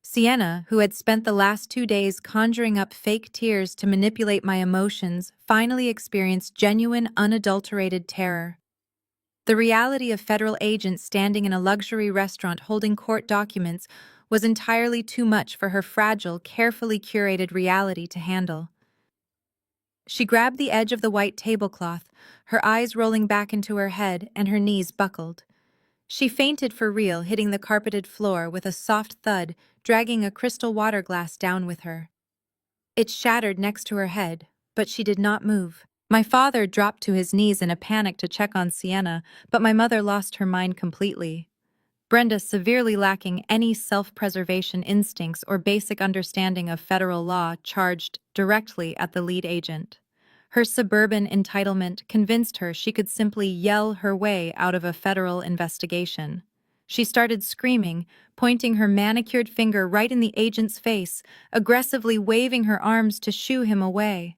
Sienna, who had spent the last 2 days conjuring up fake tears to manipulate my emotions, finally experienced genuine, unadulterated terror. The reality of federal agents standing in a luxury restaurant holding court documents was entirely too much for her fragile, carefully curated reality to handle. She grabbed the edge of the white tablecloth, her eyes rolling back into her head and her knees buckled. She fainted for real, hitting the carpeted floor with a soft thud, dragging a crystal water glass down with her. It shattered next to her head, but she did not move. My father dropped to his knees in a panic to check on Sienna, but my mother lost her mind completely. Brenda, severely lacking any self-preservation instincts or basic understanding of federal law, charged directly at the lead agent. Her suburban entitlement convinced her she could simply yell her way out of a federal investigation. She started screaming, pointing her manicured finger right in the agent's face, aggressively waving her arms to shoo him away.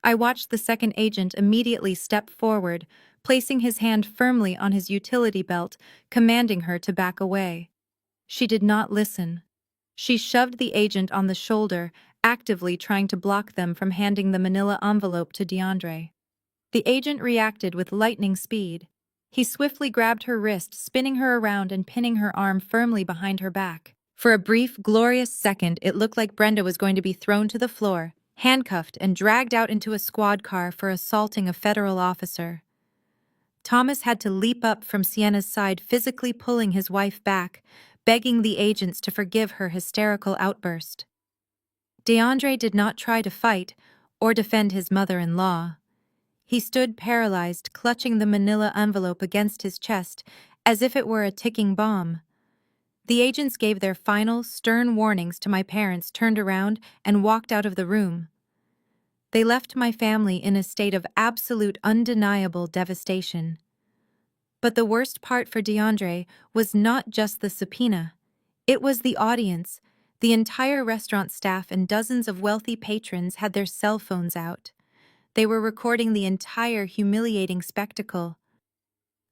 I watched the second agent immediately step forward, placing his hand firmly on his utility belt, commanding her to back away. She did not listen. She shoved the agent on the shoulder, actively trying to block them from handing the manila envelope to DeAndre. The agent reacted with lightning speed. He swiftly grabbed her wrist, spinning her around and pinning her arm firmly behind her back. For a brief, glorious second, it looked like Brenda was going to be thrown to the floor, handcuffed and dragged out into a squad car for assaulting a federal officer. Thomas had to leap up from Sienna's side, physically pulling his wife back, begging the agents to forgive her hysterical outburst. DeAndre did not try to fight or defend his mother-in-law. He stood paralyzed, clutching the manila envelope against his chest as if it were a ticking bomb. The agents gave their final, stern warnings to my parents, turned around, and walked out of the room. They left my family in a state of absolute, undeniable devastation. But the worst part for DeAndre was not just the subpoena. It was the audience. The entire restaurant staff and dozens of wealthy patrons had their cell phones out. They were recording the entire humiliating spectacle.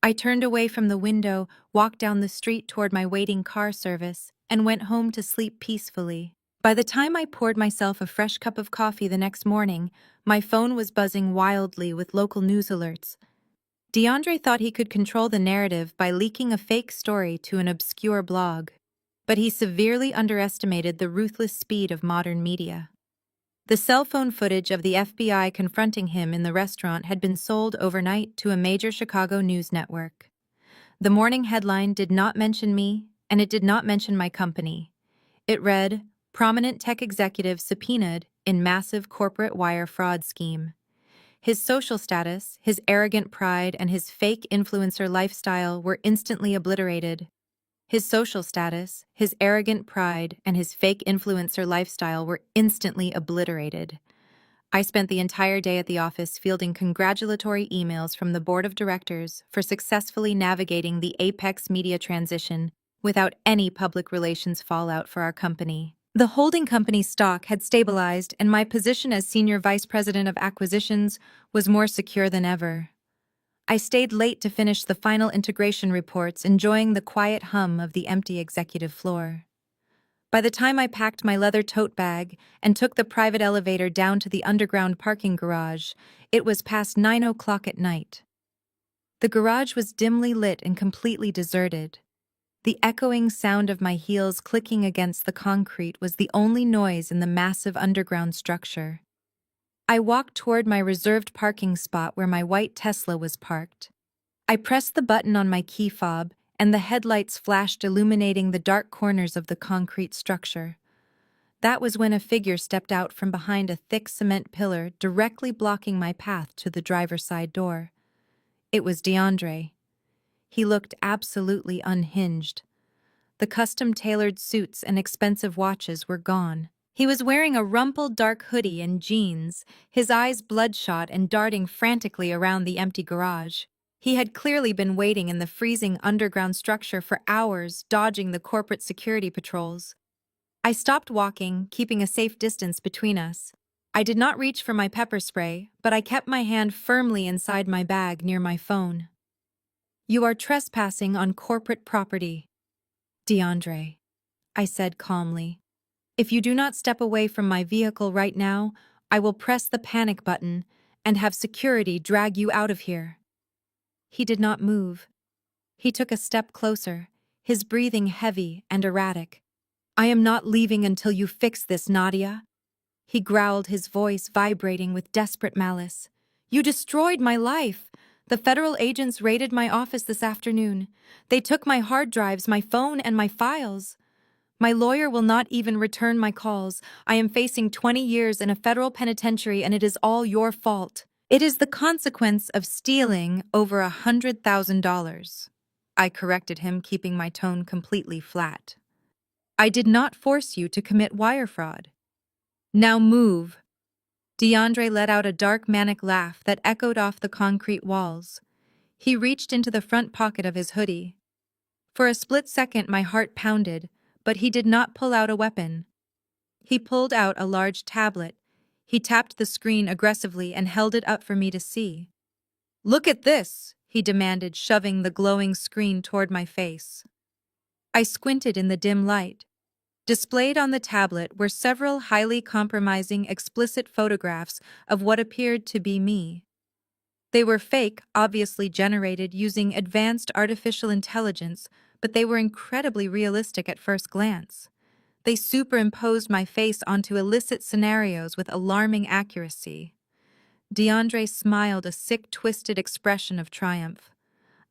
I turned away from the window, walked down the street toward my waiting car service, and went home to sleep peacefully. By the time I poured myself a fresh cup of coffee the next morning, my phone was buzzing wildly with local news alerts. DeAndre thought he could control the narrative by leaking a fake story to an obscure blog. But he severely underestimated the ruthless speed of modern media. The cell phone footage of the FBI confronting him in the restaurant had been sold overnight to a major Chicago news network. The morning headline did not mention me, and it did not mention my company. It read, "Prominent tech executive subpoenaed in massive corporate wire fraud scheme." His social status, his arrogant pride, and his fake influencer lifestyle were instantly obliterated. His social status, his arrogant pride, and his fake influencer lifestyle were instantly obliterated. I spent the entire day at the office fielding congratulatory emails from the board of directors for successfully navigating the Apex Media transition without any public relations fallout for our company. The holding company stock had stabilized, and my position as senior vice president of acquisitions was more secure than ever. I stayed late to finish the final integration reports, enjoying the quiet hum of the empty executive floor. By the time I packed my leather tote bag and took the private elevator down to the underground parking garage, it was past 9 o'clock at night. The garage was dimly lit and completely deserted. The echoing sound of my heels clicking against the concrete was the only noise in the massive underground structure. I walked toward my reserved parking spot where my white Tesla was parked. I pressed the button on my key fob, and the headlights flashed, illuminating the dark corners of the concrete structure. That was when a figure stepped out from behind a thick cement pillar, directly blocking my path to the driver's side door. It was DeAndre. He looked absolutely unhinged. The custom-tailored suits and expensive watches were gone. He was wearing a rumpled dark hoodie and jeans, his eyes bloodshot and darting frantically around the empty garage. He had clearly been waiting in the freezing underground structure for hours, dodging the corporate security patrols. I stopped walking, keeping a safe distance between us. I did not reach for my pepper spray, but I kept my hand firmly inside my bag near my phone. "You are trespassing on corporate property, DeAndre," I said calmly. "If you do not step away from my vehicle right now, I will press the panic button and have security drag you out of here." He did not move. He took a step closer, his breathing heavy and erratic. "I am not leaving until you fix this, Nadia," he growled, his voice vibrating with desperate malice. "You destroyed my life. The federal agents raided my office this afternoon. They took my hard drives, my phone, and my files. My lawyer will not even return my calls. I am facing 20 years in a federal penitentiary, and it is all your fault. It is the consequence of stealing over $100,000. I corrected him, keeping my tone completely flat. "I did not force you to commit wire fraud. Now move." DeAndre let out a dark, manic laugh that echoed off the concrete walls. He reached into the front pocket of his hoodie. For a split second, my heart pounded, but he did not pull out a weapon. He pulled out a large tablet. He tapped the screen aggressively and held it up for me to see. "Look at this," he demanded, shoving the glowing screen toward my face. I squinted in the dim light. Displayed on the tablet were several highly compromising, explicit photographs of what appeared to be me. They were fake, obviously generated using advanced artificial intelligence, but they were incredibly realistic at first glance. They superimposed my face onto illicit scenarios with alarming accuracy. DeAndre smiled a sick, twisted expression of triumph.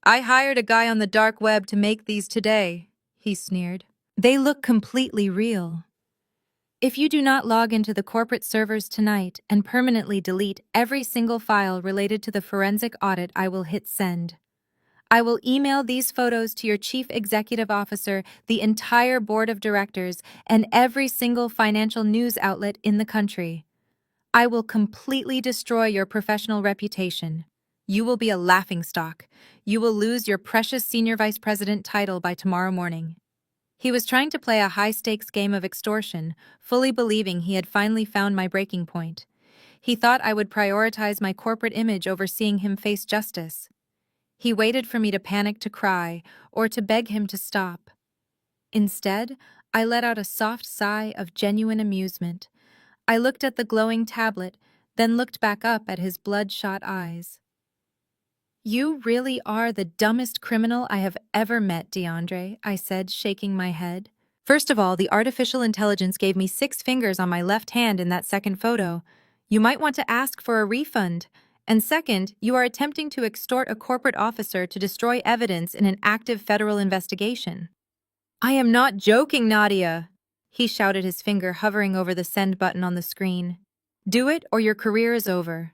"I hired a guy on the dark web to make these today," he sneered. "They look completely real. If you do not log into the corporate servers tonight and permanently delete every single file related to the forensic audit, I will hit send. I will email these photos to your chief executive officer, the entire board of directors, and every single financial news outlet in the country. I will completely destroy your professional reputation. You will be a laughingstock. You will lose your precious senior vice president title by tomorrow morning." He was trying to play a high-stakes game of extortion, fully believing he had finally found my breaking point. He thought I would prioritize my corporate image over seeing him face justice. He waited for me to panic, to cry, or to beg him to stop. Instead, I let out a soft sigh of genuine amusement. I looked at the glowing tablet, then looked back up at his bloodshot eyes. "You really are the dumbest criminal I have ever met, DeAndre," I said, shaking my head. "First of all, the artificial intelligence gave me 6 fingers on my left hand in that second photo. You might want to ask for a refund. And second, you are attempting to extort a corporate officer to destroy evidence in an active federal investigation." "I am not joking, Nadia," he shouted, his finger hovering over the send button on the screen. "Do it or your career is over."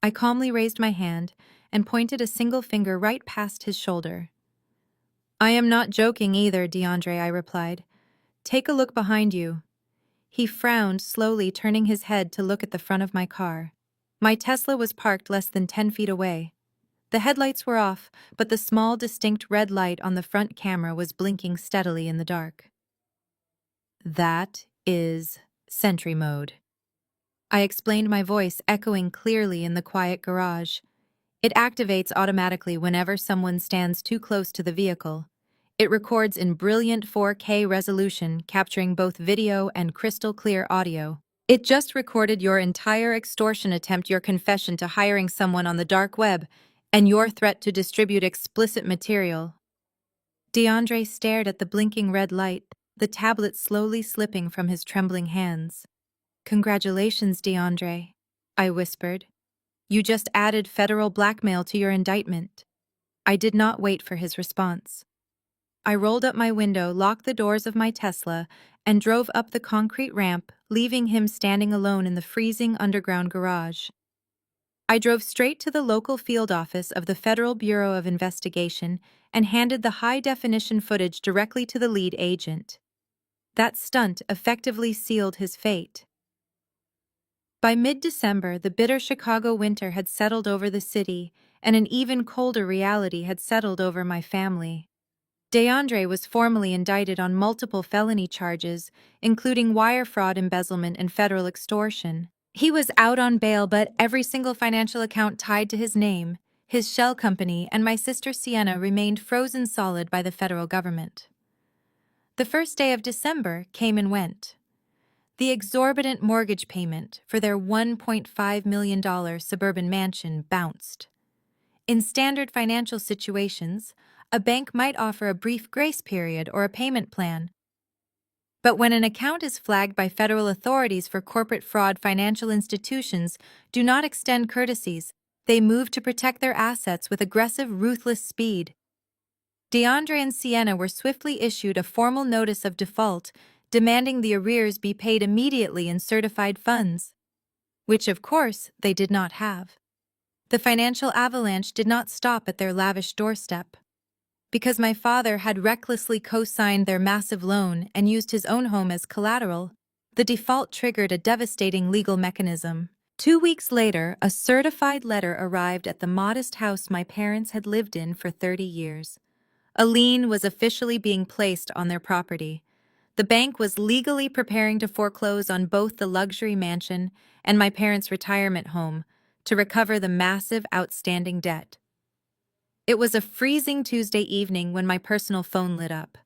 I calmly raised my hand and pointed a single finger right past his shoulder. "I am not joking either, DeAndre," I replied. "Take a look behind you." He frowned, slowly turning his head to look at the front of my car. My Tesla was parked less than 10 feet away. The headlights were off, but the small, distinct red light on the front camera was blinking steadily in the dark. "That is Sentry mode," I explained, my voice echoing clearly in the quiet garage. "It activates automatically whenever someone stands too close to the vehicle. It records in brilliant 4K resolution, capturing both video and crystal-clear audio. It just recorded your entire extortion attempt, your confession to hiring someone on the dark web, and your threat to distribute explicit material." DeAndre stared at the blinking red light, the tablet slowly slipping from his trembling hands. "Congratulations, DeAndre," I whispered. "You just added federal blackmail to your indictment." I did not wait for his response. I rolled up my window, locked the doors of my Tesla, and drove up the concrete ramp, leaving him standing alone in the freezing underground garage. I drove straight to the local field office of the Federal Bureau of Investigation and handed the high-definition footage directly to the lead agent. That stunt effectively sealed his fate. By mid-December, the bitter Chicago winter had settled over the city, and an even colder reality had settled over my family. DeAndre was formally indicted on multiple felony charges, including wire fraud, embezzlement, and federal extortion. He was out on bail, but every single financial account tied to his name, his shell company, and my sister Sienna remained frozen solid by the federal government. The first day of December came and went. The exorbitant mortgage payment for their $1.5 million suburban mansion bounced. In standard financial situations, a bank might offer a brief grace period or a payment plan. But when an account is flagged by federal authorities for corporate fraud, financial institutions do not extend courtesies. They move to protect their assets with aggressive, ruthless speed. DeAndre and Sienna were swiftly issued a formal notice of default, demanding the arrears be paid immediately in certified funds, which, of course, they did not have. The financial avalanche did not stop at their lavish doorstep. Because my father had recklessly co-signed their massive loan and used his own home as collateral, the default triggered a devastating legal mechanism. 2 weeks later, a certified letter arrived at the modest house my parents had lived in for 30 years. A lien was officially being placed on their property. The bank was legally preparing to foreclose on both the luxury mansion and my parents' retirement home to recover the massive outstanding debt. It was a freezing Tuesday evening when my personal phone lit up.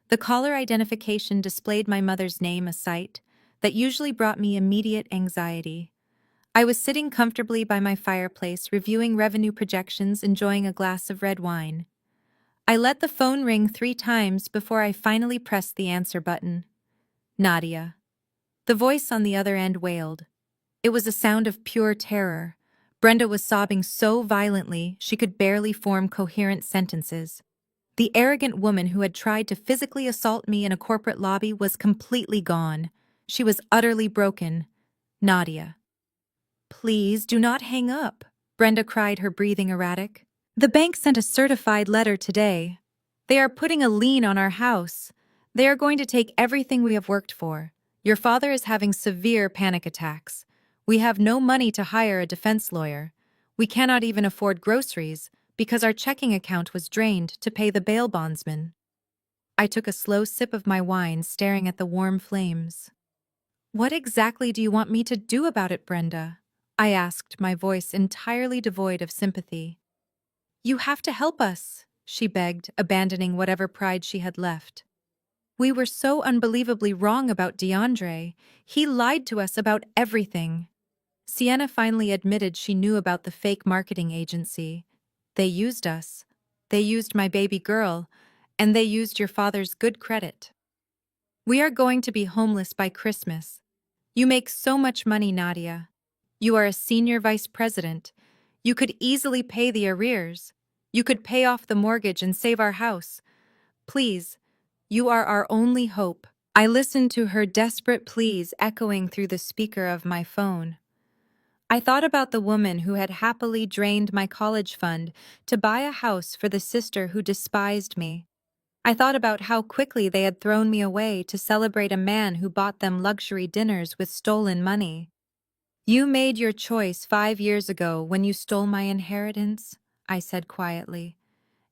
The caller identification displayed my mother's name, a sight that usually brought me immediate anxiety. I was sitting comfortably by my fireplace, reviewing revenue projections, enjoying a glass of red wine. I let the phone ring 3 times before I finally pressed the answer button. Nadia. The voice on the other end wailed. It was a sound of pure terror. Brenda was sobbing so violently she could barely form coherent sentences. The arrogant woman who had tried to physically assault me in a corporate lobby was completely gone. She was utterly broken. Nadia. Please do not hang up, Brenda cried, her breathing erratic. The bank sent a certified letter today. They are putting a lien on our house. They are going to take everything we have worked for. Your father is having severe panic attacks. We have no money to hire a defense lawyer. We cannot even afford groceries because our checking account was drained to pay the bail bondsman. I took a slow sip of my wine, staring at the warm flames. What exactly do you want me to do about it, Brenda? I asked, my voice entirely devoid of sympathy. You have to help us, she begged, abandoning whatever pride she had left. We were so unbelievably wrong about DeAndre. He lied to us about everything. Sienna finally admitted she knew about the fake marketing agency. They used us. They used my baby girl, and they used your father's good credit. We are going to be homeless by Christmas. You make so much money, Nadia. You are a senior vice president. You could easily pay the arrears. You could pay off the mortgage and save our house. Please, you are our only hope. I listened to her desperate pleas echoing through the speaker of my phone. I thought about the woman who had happily drained my college fund to buy a house for the sister who despised me. I thought about how quickly they had thrown me away to celebrate a man who bought them luxury dinners with stolen money. You made your choice 5 years ago when you stole my inheritance, I said quietly.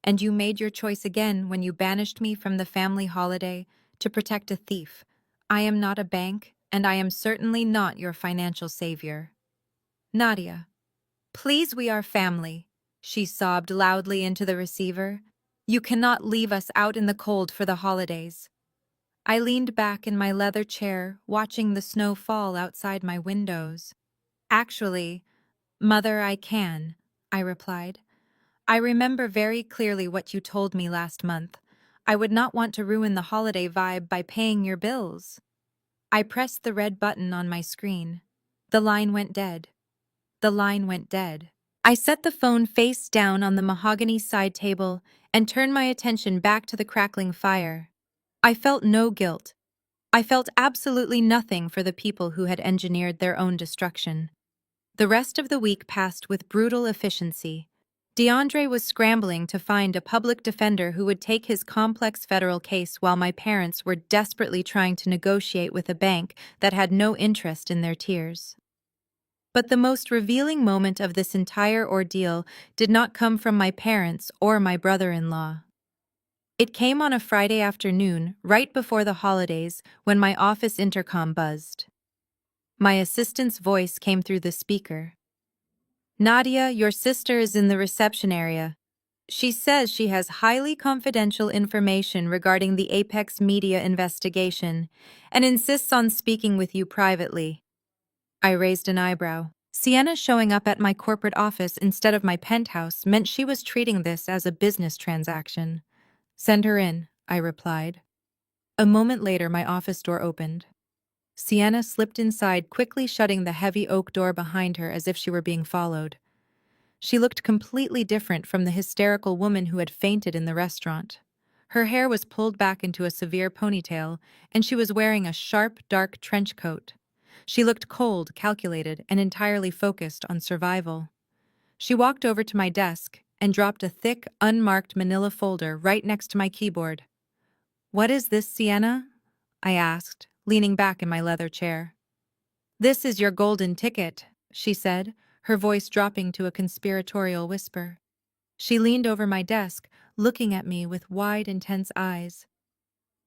And you made your choice again when you banished me from the family holiday to protect a thief. I am not a bank, and I am certainly not your financial savior. Nadia, please, we are family, she sobbed loudly into the receiver. You cannot leave us out in the cold for the holidays. I leaned back in my leather chair, watching the snow fall outside my windows. Actually, Mother, I can, I replied. I remember very clearly what you told me last month. I would not want to ruin the holiday vibe by paying your bills. I pressed the red button on my screen. The line went dead. The line went dead. I set the phone face down on the mahogany side table and turned my attention back to the crackling fire. I felt no guilt. I felt absolutely nothing for the people who had engineered their own destruction. The rest of the week passed with brutal efficiency. DeAndre was scrambling to find a public defender who would take his complex federal case while my parents were desperately trying to negotiate with a bank that had no interest in their tears. But the most revealing moment of this entire ordeal did not come from my parents or my brother-in-law. It came on a Friday afternoon, right before the holidays, when my office intercom buzzed. My assistant's voice came through the speaker. Nadia, your sister is in the reception area. She says she has highly confidential information regarding the Apex Media investigation and insists on speaking with you privately. I raised an eyebrow. Sienna showing up at my corporate office instead of my penthouse meant she was treating this as a business transaction. Send her in, I replied. A moment later, my office door opened. Sienna slipped inside, quickly shutting the heavy oak door behind her as if she were being followed. She looked completely different from the hysterical woman who had fainted in the restaurant. Her hair was pulled back into a severe ponytail, and she was wearing a sharp, dark trench coat. She looked cold, calculated, and entirely focused on survival. She walked over to my desk and dropped a thick, unmarked manila folder right next to my keyboard. "What is this, Sienna?" I asked, leaning back in my leather chair. "This is your golden ticket," she said, her voice dropping to a conspiratorial whisper. She leaned over my desk, looking at me with wide, intense eyes.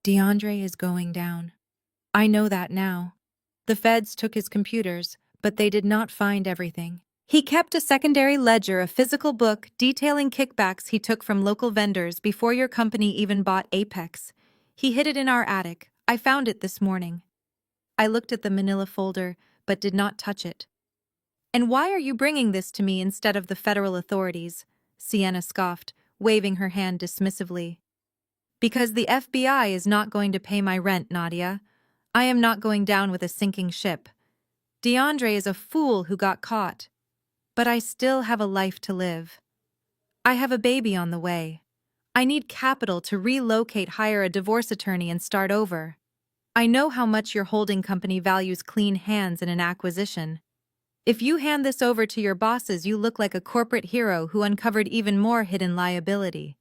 DeAndre is going down. I know that now. The feds took his computers, but they did not find everything. He kept a secondary ledger, a physical book detailing kickbacks he took from local vendors before your company even bought Apex. He hid it in our attic. I found it this morning. I looked at the manila folder, but did not touch it. And why are you bringing this to me instead of the federal authorities? Sienna scoffed, waving her hand dismissively. Because the FBI is not going to pay my rent, Nadia. I am not going down with a sinking ship. DeAndre is a fool who got caught. But I still have a life to live. I have a baby on the way. I need capital to relocate, hire a divorce attorney, and start over. I know how much your holding company values clean hands in an acquisition. If you hand this over to your bosses, you look like a corporate hero who uncovered even more hidden liability.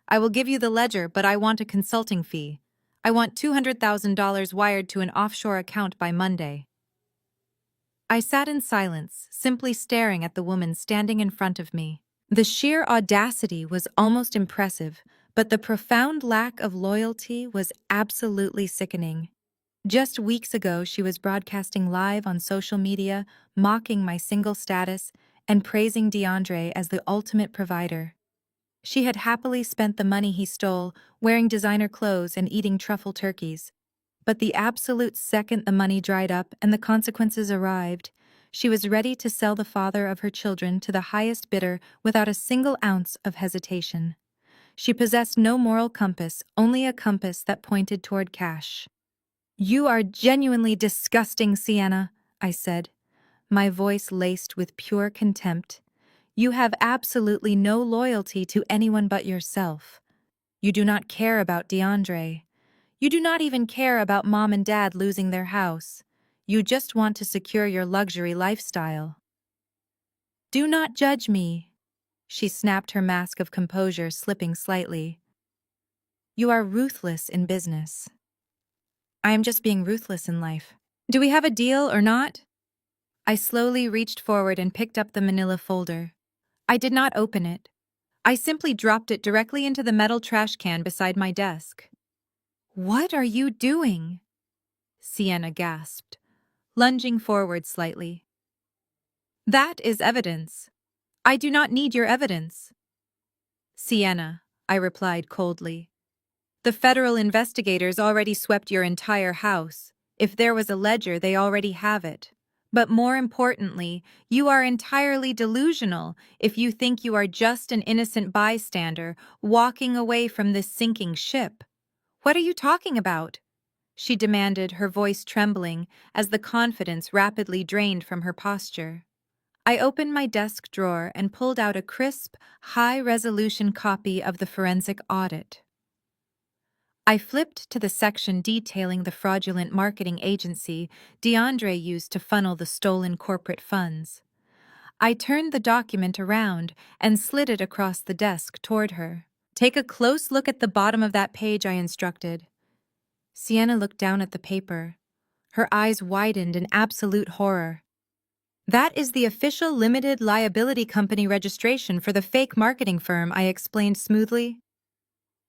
I will give you the ledger, but I want a consulting fee. I want $200,000 wired to an offshore account by Monday. I sat in silence, simply staring at the woman standing in front of me. The sheer audacity was almost impressive, but the profound lack of loyalty was absolutely sickening. Just weeks ago, she was broadcasting live on social media, mocking my single status, and praising DeAndre as the ultimate provider. She had happily spent the money he stole, wearing designer clothes and eating truffle turkeys. But the absolute second the money dried up and the consequences arrived, she was ready to sell the father of her children to the highest bidder without a single ounce of hesitation. She possessed no moral compass, only a compass that pointed toward cash. "You are genuinely disgusting, Sienna," I said, my voice laced with pure contempt. "You have absolutely no loyalty to anyone but yourself. You do not care about DeAndre. You do not even care about Mom and Dad losing their house. You just want to secure your luxury lifestyle." "Do not judge me." She snapped, her mask of composure slipping slightly. "You are ruthless in business." "I am just being ruthless in life. Do we have a deal or not?" I slowly reached forward and picked up the manila folder. I did not open it. I simply dropped it directly into the metal trash can beside my desk. "What are you doing?" Sienna gasped, lunging forward slightly. "That is evidence. I do not need your evidence." "Sienna," I replied coldly, "the federal investigators already swept your entire house. If there was a ledger, they already have it. But more importantly, you are entirely delusional if you think you are just an innocent bystander walking away from this sinking ship. What are you talking about?" she demanded, her voice trembling as the confidence rapidly drained from her posture. I opened my desk drawer and pulled out a crisp, high-resolution copy of the forensic audit. I flipped to the section detailing the fraudulent marketing agency DeAndre used to funnel the stolen corporate funds. I turned the document around and slid it across the desk toward her. "Take a close look at the bottom of that page," I instructed. Sienna looked down at the paper. Her eyes widened in absolute horror. "That is the official limited liability company registration for the fake marketing firm," I explained smoothly.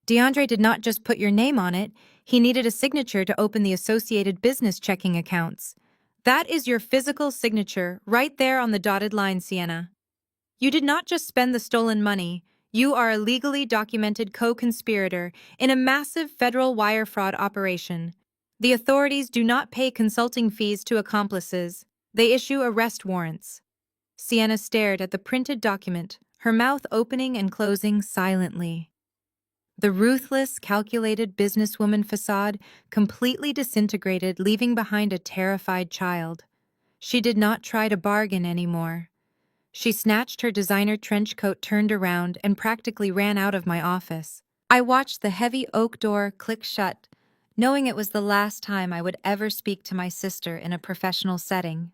"DeAndre did not just put your name on it, he needed a signature to open the associated business checking accounts. That is your physical signature, right there on the dotted line, Sienna. You did not just spend the stolen money, you are a legally documented co-conspirator in a massive federal wire fraud operation. The authorities do not pay consulting fees to accomplices. They issue arrest warrants." Sienna stared at the printed document, her mouth opening and closing silently. The ruthless, calculated businesswoman facade completely disintegrated, leaving behind a terrified child. She did not try to bargain anymore. She snatched her designer trench coat, turned around, and practically ran out of my office. I watched the heavy oak door click shut, knowing it was the last time I would ever speak to my sister in a professional setting.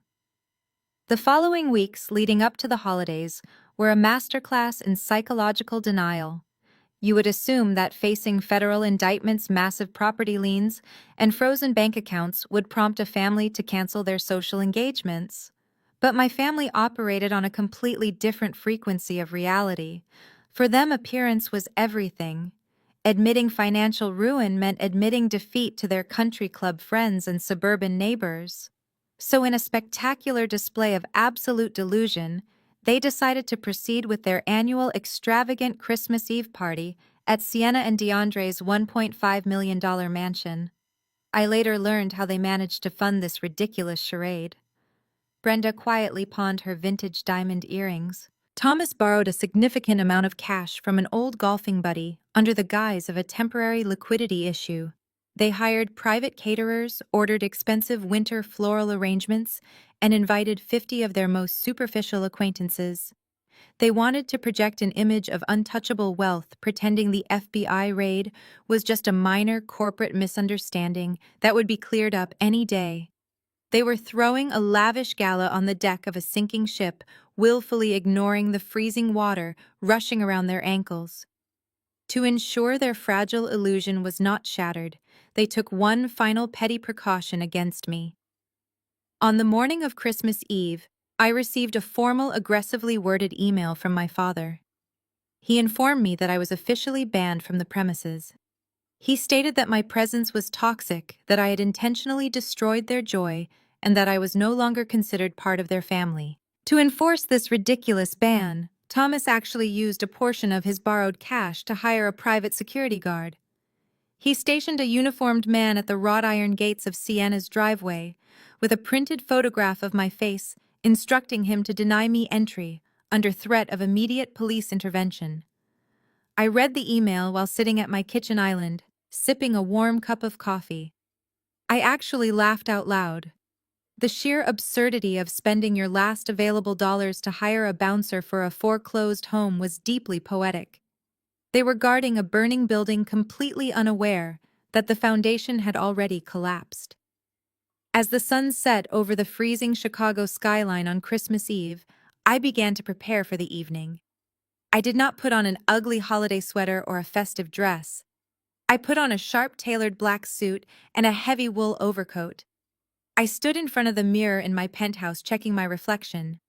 The following weeks leading up to the holidays were a masterclass in psychological denial. You would assume that facing federal indictments, massive property liens, and frozen bank accounts would prompt a family to cancel their social engagements. But my family operated on a completely different frequency of reality. For them, appearance was everything. Admitting financial ruin meant admitting defeat to their country club friends and suburban neighbors. So, in a spectacular display of absolute delusion, they decided to proceed with their annual extravagant Christmas Eve party at Sienna and DeAndre's $1.5 million mansion. I later learned how they managed to fund this ridiculous charade. Brenda quietly pawned her vintage diamond earrings. Thomas borrowed a significant amount of cash from an old golfing buddy under the guise of a temporary liquidity issue. They hired private caterers, ordered expensive winter floral arrangements, and invited 50 of their most superficial acquaintances. They wanted to project an image of untouchable wealth, pretending the FBI raid was just a minor corporate misunderstanding that would be cleared up any day. They were throwing a lavish gala on the deck of a sinking ship, willfully ignoring the freezing water rushing around their ankles. To ensure their fragile illusion was not shattered, they took one final petty precaution against me. On the morning of Christmas Eve, I received a formal, aggressively worded email from my father. He informed me that I was officially banned from the premises. He stated that my presence was toxic, that I had intentionally destroyed their joy, and that I was no longer considered part of their family. To enforce this ridiculous ban, Thomas actually used a portion of his borrowed cash to hire a private security guard. He stationed a uniformed man at the wrought iron gates of Sienna's driveway, with a printed photograph of my face, instructing him to deny me entry, under threat of immediate police intervention. I read the email while sitting at my kitchen island, sipping a warm cup of coffee. I actually laughed out loud. The sheer absurdity of spending your last available dollars to hire a bouncer for a foreclosed home was deeply poetic. They were guarding a burning building completely unaware that the foundation had already collapsed. As the sun set over the freezing Chicago skyline on Christmas Eve, I began to prepare for the evening. I did not put on an ugly holiday sweater or a festive dress. I put on a sharp-tailored black suit and a heavy wool overcoat. I stood in front of the mirror in my penthouse checking my reflection.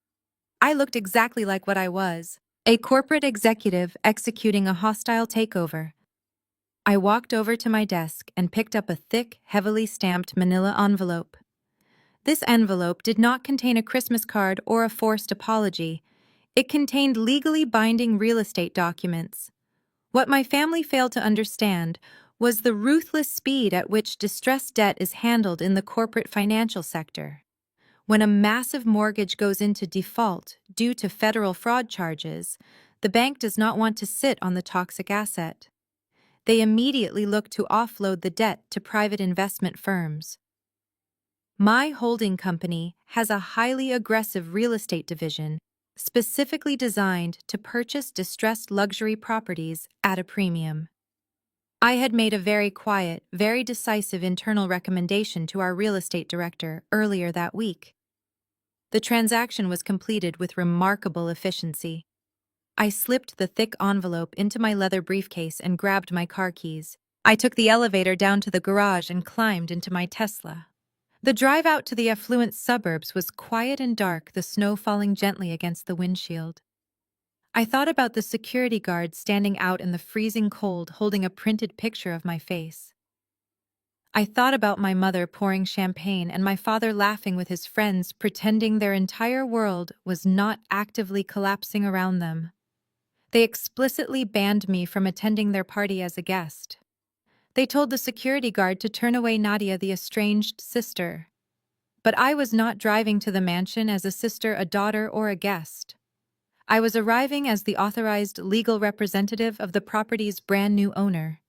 I looked exactly like what I was, a corporate executive executing a hostile takeover. I walked over to my desk and picked up a thick, heavily stamped manila envelope. This envelope did not contain a Christmas card or a forced apology. It contained legally binding real estate documents. What my family failed to understand was the ruthless speed at which distressed debt is handled in the corporate financial sector. When a massive mortgage goes into default due to federal fraud charges, the bank does not want to sit on the toxic asset. They immediately look to offload the debt to private investment firms. My holding company has a highly aggressive real estate division specifically designed to purchase distressed luxury properties at a premium. I had made a very quiet, very decisive internal recommendation to our real estate director earlier that week. The transaction was completed with remarkable efficiency. I slipped the thick envelope into my leather briefcase and grabbed my car keys. I took the elevator down to the garage and climbed into my Tesla. The drive out to the affluent suburbs was quiet and dark, the snow falling gently against the windshield. I thought about the security guard standing out in the freezing cold holding a printed picture of my face. I thought about my mother pouring champagne and my father laughing with his friends, pretending their entire world was not actively collapsing around them. They explicitly banned me from attending their party as a guest. They told the security guard to turn away Nadia, the estranged sister. But I was not driving to the mansion as a sister, a daughter, or a guest. I was arriving as the authorized legal representative of the property's brand new owner.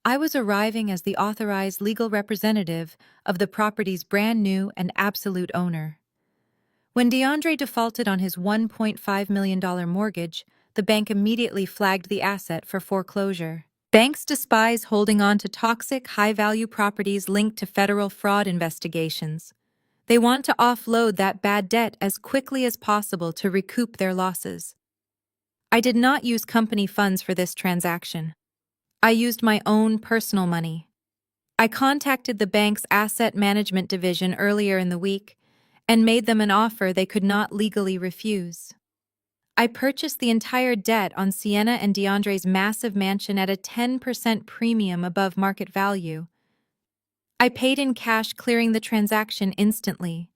I was arriving as the authorized legal representative of the property's brand new and absolute owner. When DeAndre defaulted on his $1.5 million mortgage, the bank immediately flagged the asset for foreclosure. Banks despise holding on to toxic, high-value properties linked to federal fraud investigations. They want to offload that bad debt as quickly as possible to recoup their losses. I did not use company funds for this transaction. I used my own personal money. I contacted the bank's asset management division earlier in the week and made them an offer they could not legally refuse. I purchased the entire debt on Sienna and DeAndre's massive mansion at a 10% premium above market value. I paid in cash, clearing the transaction instantly.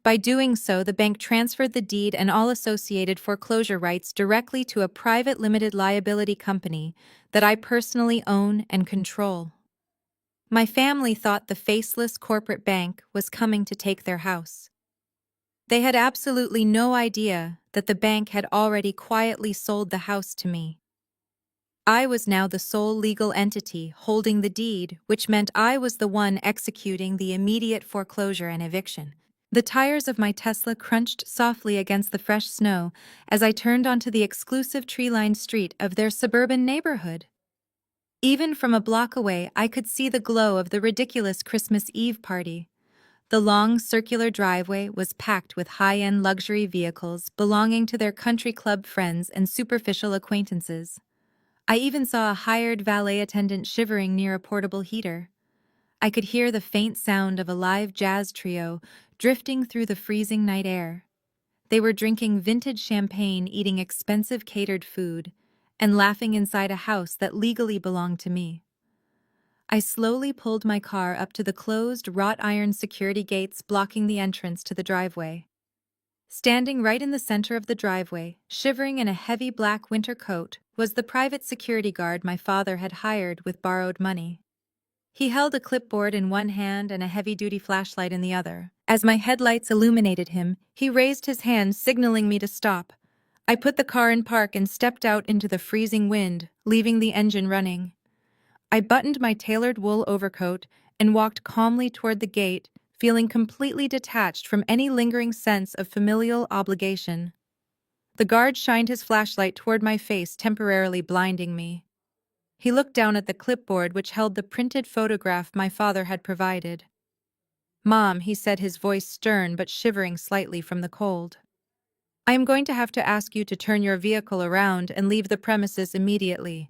By doing so, the bank transferred the deed and all associated foreclosure rights directly to a private limited liability company that I personally own and control. My family thought the faceless corporate bank was coming to take their house. They had absolutely no idea that the bank had already quietly sold the house to me. I was now the sole legal entity holding the deed, which meant I was the one executing the immediate foreclosure and eviction. The tires of my Tesla crunched softly against the fresh snow as I turned onto the exclusive tree-lined street of their suburban neighborhood. Even from a block away, I could see the glow of the ridiculous Christmas Eve party. The long, circular driveway was packed with high-end luxury vehicles belonging to their country club friends and superficial acquaintances. I even saw a hired valet attendant shivering near a portable heater. I could hear the faint sound of a live jazz trio drifting through the freezing night air. They were drinking vintage champagne, eating expensive catered food, and laughing inside a house that legally belonged to me. I slowly pulled my car up to the closed, wrought-iron security gates blocking the entrance to the driveway. Standing right in the center of the driveway, shivering in a heavy black winter coat, was the private security guard my father had hired with borrowed money. He held a clipboard in one hand and a heavy-duty flashlight in the other. As my headlights illuminated him, he raised his hand, signaling me to stop. I put the car in park and stepped out into the freezing wind, leaving the engine running. I buttoned my tailored wool overcoat and walked calmly toward the gate, feeling completely detached from any lingering sense of familial obligation. The guard shined his flashlight toward my face, temporarily blinding me. He looked down at the clipboard which held the printed photograph my father had provided. "Mom," he said, his voice stern but shivering slightly from the cold. "I am going to have to ask you to turn your vehicle around and leave the premises immediately.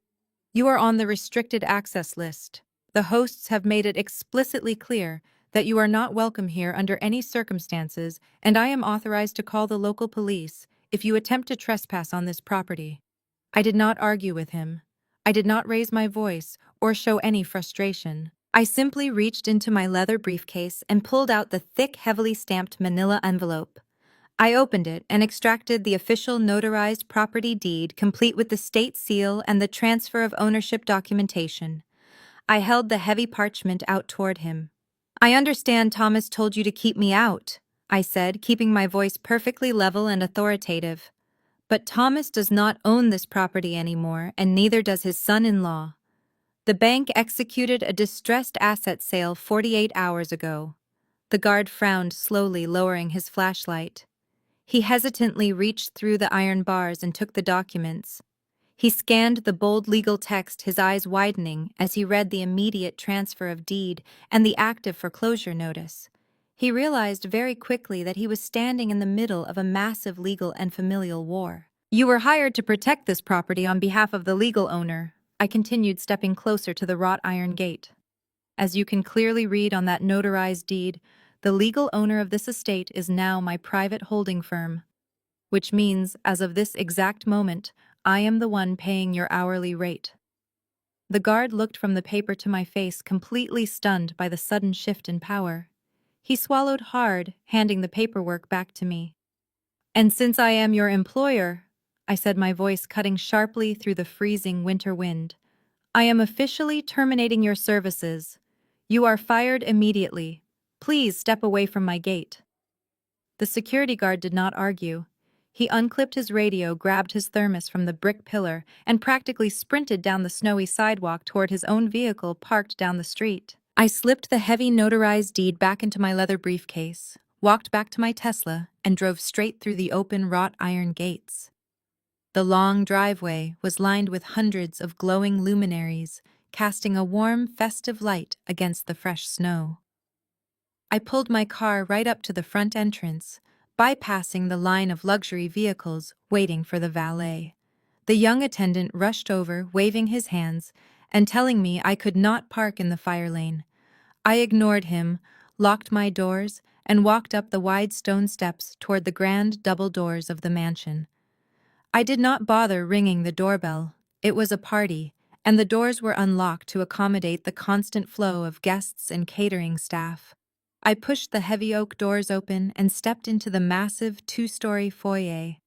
You are on the restricted access list. The hosts have made it explicitly clear that you are not welcome here under any circumstances, and I am authorized to call the local police if you attempt to trespass on this property." I did not argue with him. I did not raise my voice or show any frustration. I simply reached into my leather briefcase and pulled out the thick, heavily stamped manila envelope. I opened it and extracted the official notarized property deed, complete with the state seal and the transfer of ownership documentation. I held the heavy parchment out toward him. "I understand Thomas told you to keep me out," I said, keeping my voice perfectly level and authoritative. "But Thomas does not own this property anymore, and neither does his son-in-law. The bank executed a distressed asset sale 48 hours ago." The guard frowned slowly, lowering his flashlight. He hesitantly reached through the iron bars and took the documents. He scanned the bold legal text, his eyes widening as he read the immediate transfer of deed and the active foreclosure notice. He realized very quickly that he was standing in the middle of a massive legal and familial war. "You were hired to protect this property on behalf of the legal owner," I continued, stepping closer to the wrought iron gate. "As you can clearly read on that notarized deed, the legal owner of this estate is now my private holding firm, which means, as of this exact moment, I am the one paying your hourly rate." The guard looked from the paper to my face, completely stunned by the sudden shift in power. He swallowed hard, handing the paperwork back to me. "And since I am your employer," I said, my voice cutting sharply through the freezing winter wind, "I am officially terminating your services. You are fired immediately. Please step away from my gate." The security guard did not argue. He unclipped his radio, grabbed his thermos from the brick pillar, and practically sprinted down the snowy sidewalk toward his own vehicle parked down the street. I slipped the heavy notarized deed back into my leather briefcase, walked back to my Tesla, and drove straight through the open wrought iron gates. The long driveway was lined with hundreds of glowing luminaries, casting a warm, festive light against the fresh snow. I pulled my car right up to the front entrance, bypassing the line of luxury vehicles waiting for the valet. The young attendant rushed over, waving his hands and telling me I could not park in the fire lane. I ignored him, locked my doors, and walked up the wide stone steps toward the grand double doors of the mansion. I did not bother ringing the doorbell. It was a party, and the doors were unlocked to accommodate the constant flow of guests and catering staff. I pushed the heavy oak doors open and stepped into the massive two-story foyer.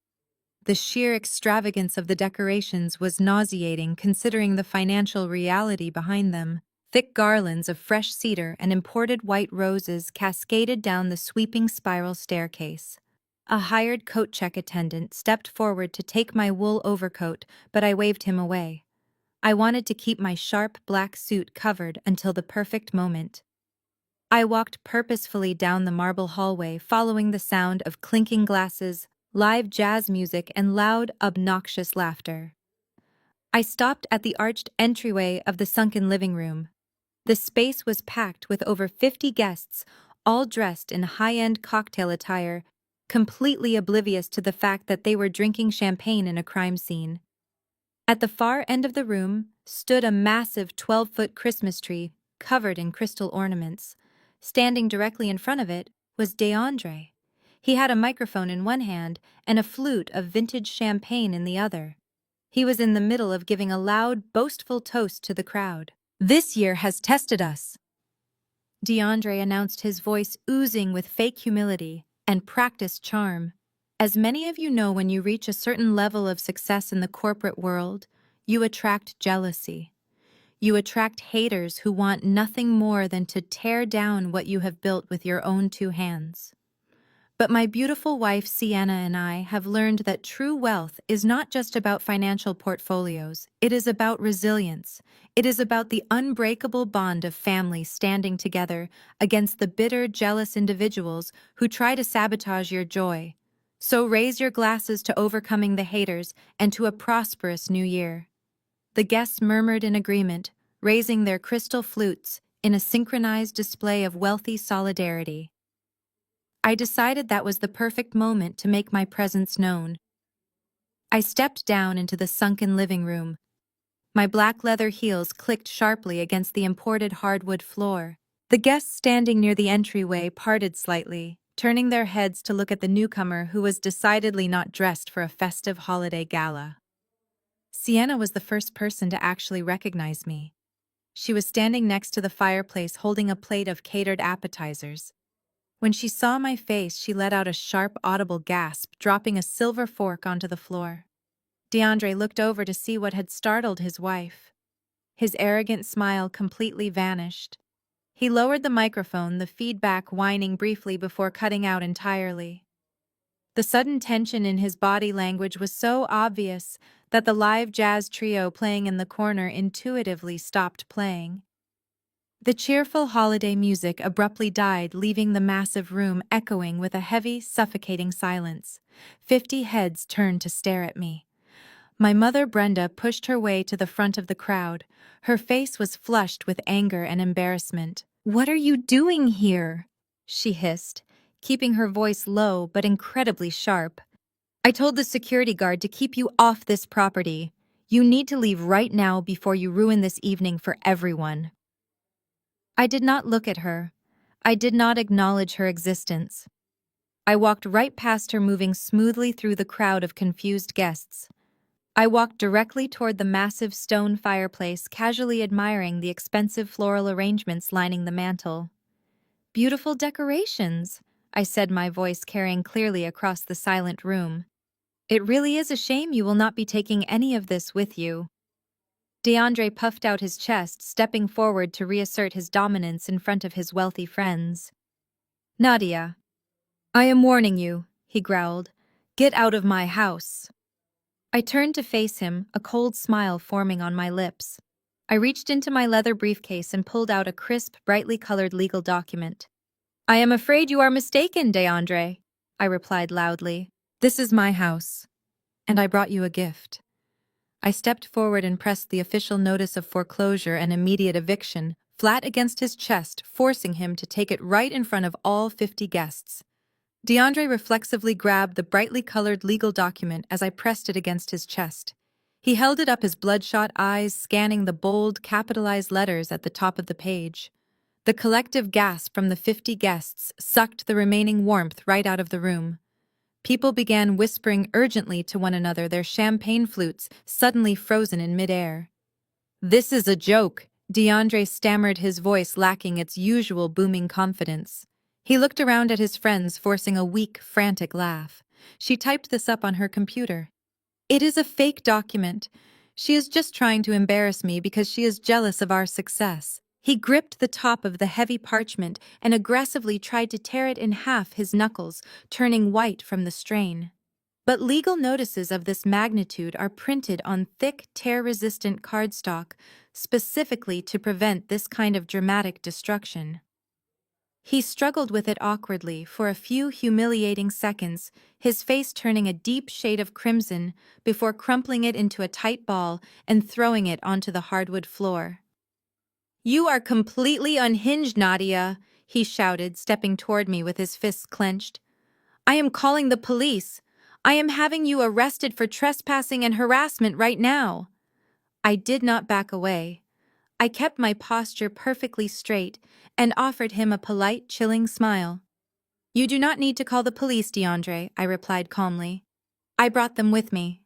The sheer extravagance of the decorations was nauseating considering the financial reality behind them. Thick garlands of fresh cedar and imported white roses cascaded down the sweeping spiral staircase. A hired coat check attendant stepped forward to take my wool overcoat, but I waved him away. I wanted to keep my sharp black suit covered until the perfect moment. I walked purposefully down the marble hallway, following the sound of clinking glasses, live jazz music, and loud, obnoxious laughter. I stopped at the arched entryway of the sunken living room. The space was packed with over 50 guests, all dressed in high-end cocktail attire, completely oblivious to the fact that they were drinking champagne in a crime scene. At the far end of the room stood a massive 12-foot Christmas tree covered in crystal ornaments. Standing directly in front of it was DeAndre. He had a microphone in one hand and a flute of vintage champagne in the other. He was in the middle of giving a loud, boastful toast to the crowd. "This year has tested us," DeAndre announced, his voice oozing with fake humility and practiced charm. "As many of you know, when you reach a certain level of success in the corporate world, you attract jealousy. You attract haters who want nothing more than to tear down what you have built with your own two hands. But my beautiful wife Sienna and I have learned that true wealth is not just about financial portfolios. It is about resilience. It is about the unbreakable bond of families standing together against the bitter, jealous individuals who try to sabotage your joy. So raise your glasses to overcoming the haters and to a prosperous new year." The guests murmured in agreement, raising their crystal flutes in a synchronized display of wealthy solidarity. I decided that was the perfect moment to make my presence known. I stepped down into the sunken living room. My black leather heels clicked sharply against the imported hardwood floor. The guests standing near the entryway parted slightly, turning their heads to look at the newcomer who was decidedly not dressed for a festive holiday gala. Sienna was the first person to actually recognize me. She was standing next to the fireplace holding a plate of catered appetizers. When she saw my face, she let out a sharp, audible gasp, dropping a silver fork onto the floor. DeAndre looked over to see what had startled his wife. His arrogant smile completely vanished. He lowered the microphone, the feedback whining briefly before cutting out entirely. The sudden tension in his body language was so obvious that the live jazz trio playing in the corner intuitively stopped playing. The cheerful holiday music abruptly died, leaving the massive room echoing with a heavy, suffocating silence. 50 heads turned to stare at me. My mother, Brenda, pushed her way to the front of the crowd. Her face was flushed with anger and embarrassment. "What are you doing here?" she hissed, keeping her voice low but incredibly sharp. "I told the security guard to keep you off this property. You need to leave right now before you ruin this evening for everyone." I did not look at her. I did not acknowledge her existence. I walked right past her, moving smoothly through the crowd of confused guests. I walked directly toward the massive stone fireplace, casually admiring the expensive floral arrangements lining the mantel. "Beautiful decorations," I said, my voice carrying clearly across the silent room. "It really is a shame you will not be taking any of this with you." DeAndre puffed out his chest, stepping forward to reassert his dominance in front of his wealthy friends. "Nadia, I am warning you," he growled. "Get out of my house." I turned to face him, a cold smile forming on my lips. I reached into my leather briefcase and pulled out a crisp, brightly colored legal document. "I am afraid you are mistaken, DeAndre," I replied loudly. "This is my house, and I brought you a gift." I stepped forward and pressed the official notice of foreclosure and immediate eviction flat against his chest, forcing him to take it right in front of all 50 guests. DeAndre reflexively grabbed the brightly colored legal document as I pressed it against his chest. He held it up, his bloodshot eyes scanning the bold, capitalized letters at the top of the page. The collective gasp from the 50 guests sucked the remaining warmth right out of the room. People began whispering urgently to one another, their champagne flutes suddenly frozen in midair. "This is a joke," DeAndre stammered, his voice lacking its usual booming confidence. He looked around at his friends, forcing a weak, frantic laugh. "She typed this up on her computer. It is a fake document. She is just trying to embarrass me because she is jealous of our success." He gripped the top of the heavy parchment and aggressively tried to tear it in half, his knuckles turning white from the strain. But legal notices of this magnitude are printed on thick, tear-resistant cardstock, specifically to prevent this kind of dramatic destruction. He struggled with it awkwardly for a few humiliating seconds, his face turning a deep shade of crimson before crumpling it into a tight ball and throwing it onto the hardwood floor. "You are completely unhinged, Nadia," he shouted, stepping toward me with his fists clenched. "I am calling the police. I am having you arrested for trespassing and harassment right now." I did not back away. I kept my posture perfectly straight and offered him a polite, chilling smile. "You do not need to call the police, DeAndre," I replied calmly. "I brought them with me."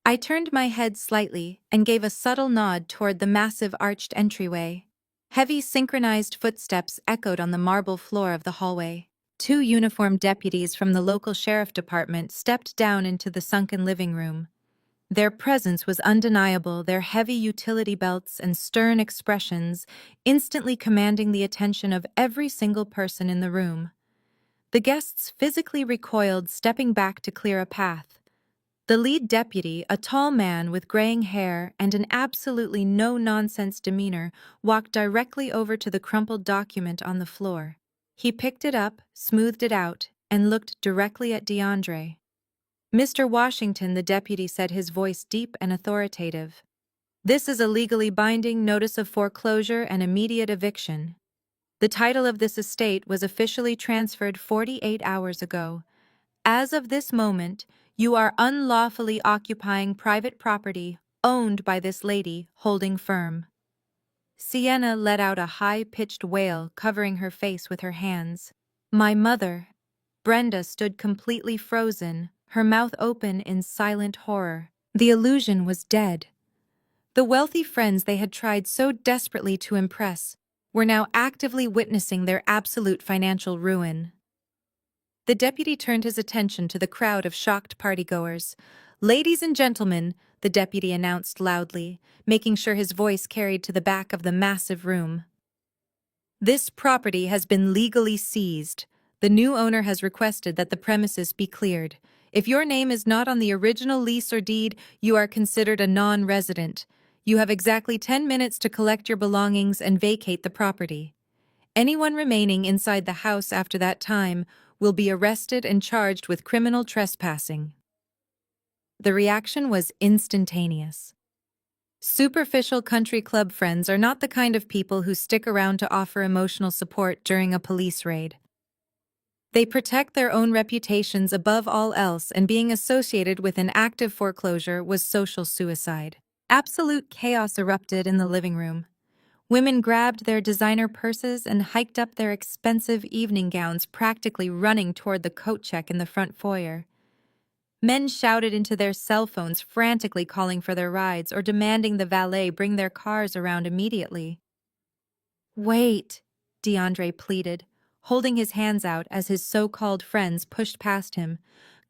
I turned my head slightly and gave a subtle nod toward the massive arched entryway. Heavy synchronized footsteps echoed on the marble floor of the hallway. Two uniformed deputies from the local sheriff department stepped down into the sunken living room. Their presence was undeniable, their heavy utility belts and stern expressions instantly commanding the attention of every single person in the room. The guests physically recoiled, stepping back to clear a path. The lead deputy, a tall man with graying hair and an absolutely no-nonsense demeanor, walked directly over to the crumpled document on the floor. He picked it up, smoothed it out, and looked directly at DeAndre. "Mr. Washington," the deputy said, his voice deep and authoritative. "This is a legally binding notice of foreclosure and immediate eviction. The title of this estate was officially transferred 48 hours ago. As of this moment, you are unlawfully occupying private property owned by this lady holding firm." Sienna let out a high-pitched wail, covering her face with her hands. My mother, Brenda, stood completely frozen, her mouth open in silent horror. The illusion was dead. The wealthy friends they had tried so desperately to impress were now actively witnessing their absolute financial ruin. The deputy turned his attention to the crowd of shocked partygoers. "Ladies and gentlemen," the deputy announced loudly, making sure his voice carried to the back of the massive room. "This property has been legally seized. The new owner has requested that the premises be cleared. If your name is not on the original lease or deed, you are considered a non-resident. You have exactly 10 minutes to collect your belongings and vacate the property. Anyone remaining inside the house after that time will be arrested and charged with criminal trespassing." The reaction was instantaneous. Superficial country club friends are not the kind of people who stick around to offer emotional support during a police raid. They protect their own reputations above all else, and being associated with an active foreclosure was social suicide. Absolute chaos erupted in the living room. Women grabbed their designer purses and hiked up their expensive evening gowns, practically running toward the coat check in the front foyer. Men shouted into their cell phones, frantically calling for their rides or demanding the valet bring their cars around immediately. "Wait," DeAndre pleaded, holding his hands out as his so-called friends pushed past him.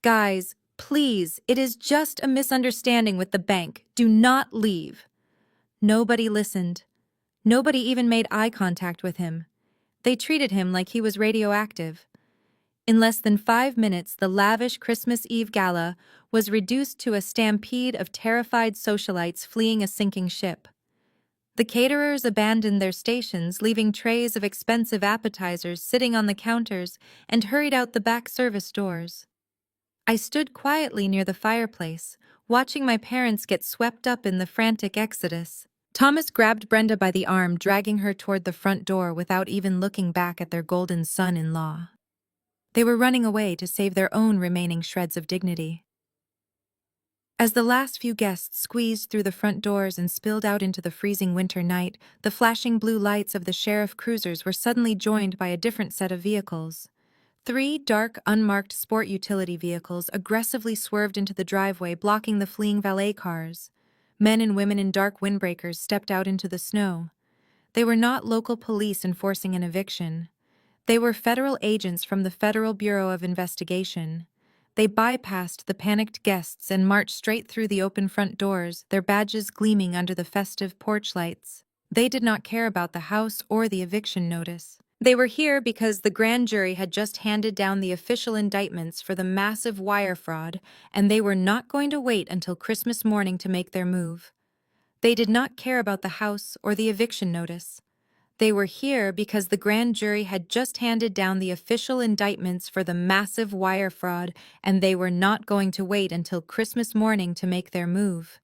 "Guys, please, it is just a misunderstanding with the bank. Do not leave." Nobody listened. Nobody even made eye contact with him. They treated him like he was radioactive. In less than 5 minutes, the lavish Christmas Eve gala was reduced to a stampede of terrified socialites fleeing a sinking ship. The caterers abandoned their stations, leaving trays of expensive appetizers sitting on the counters, and hurried out the back service doors. I stood quietly near the fireplace, watching my parents get swept up in the frantic exodus. Thomas grabbed Brenda by the arm, dragging her toward the front door without even looking back at their golden son-in-law. They were running away to save their own remaining shreds of dignity. As the last few guests squeezed through the front doors and spilled out into the freezing winter night, the flashing blue lights of the sheriff cruisers were suddenly joined by a different set of vehicles. Three dark, unmarked sport utility vehicles aggressively swerved into the driveway, blocking the fleeing valet cars. Men and women in dark windbreakers stepped out into the snow. They were not local police enforcing an eviction. They were federal agents from the Federal Bureau of Investigation. They bypassed the panicked guests and marched straight through the open front doors, their badges gleaming under the festive porch lights. They did not care about the house or the eviction notice. They were here because the grand jury had just handed down the official indictments for the massive wire fraud, and they were not going to wait until Christmas morning to make their move. They did not care about the house or the eviction notice. They were here because the grand jury had just handed down the official indictments for the massive wire fraud, and they were not going to wait until Christmas morning to make their move.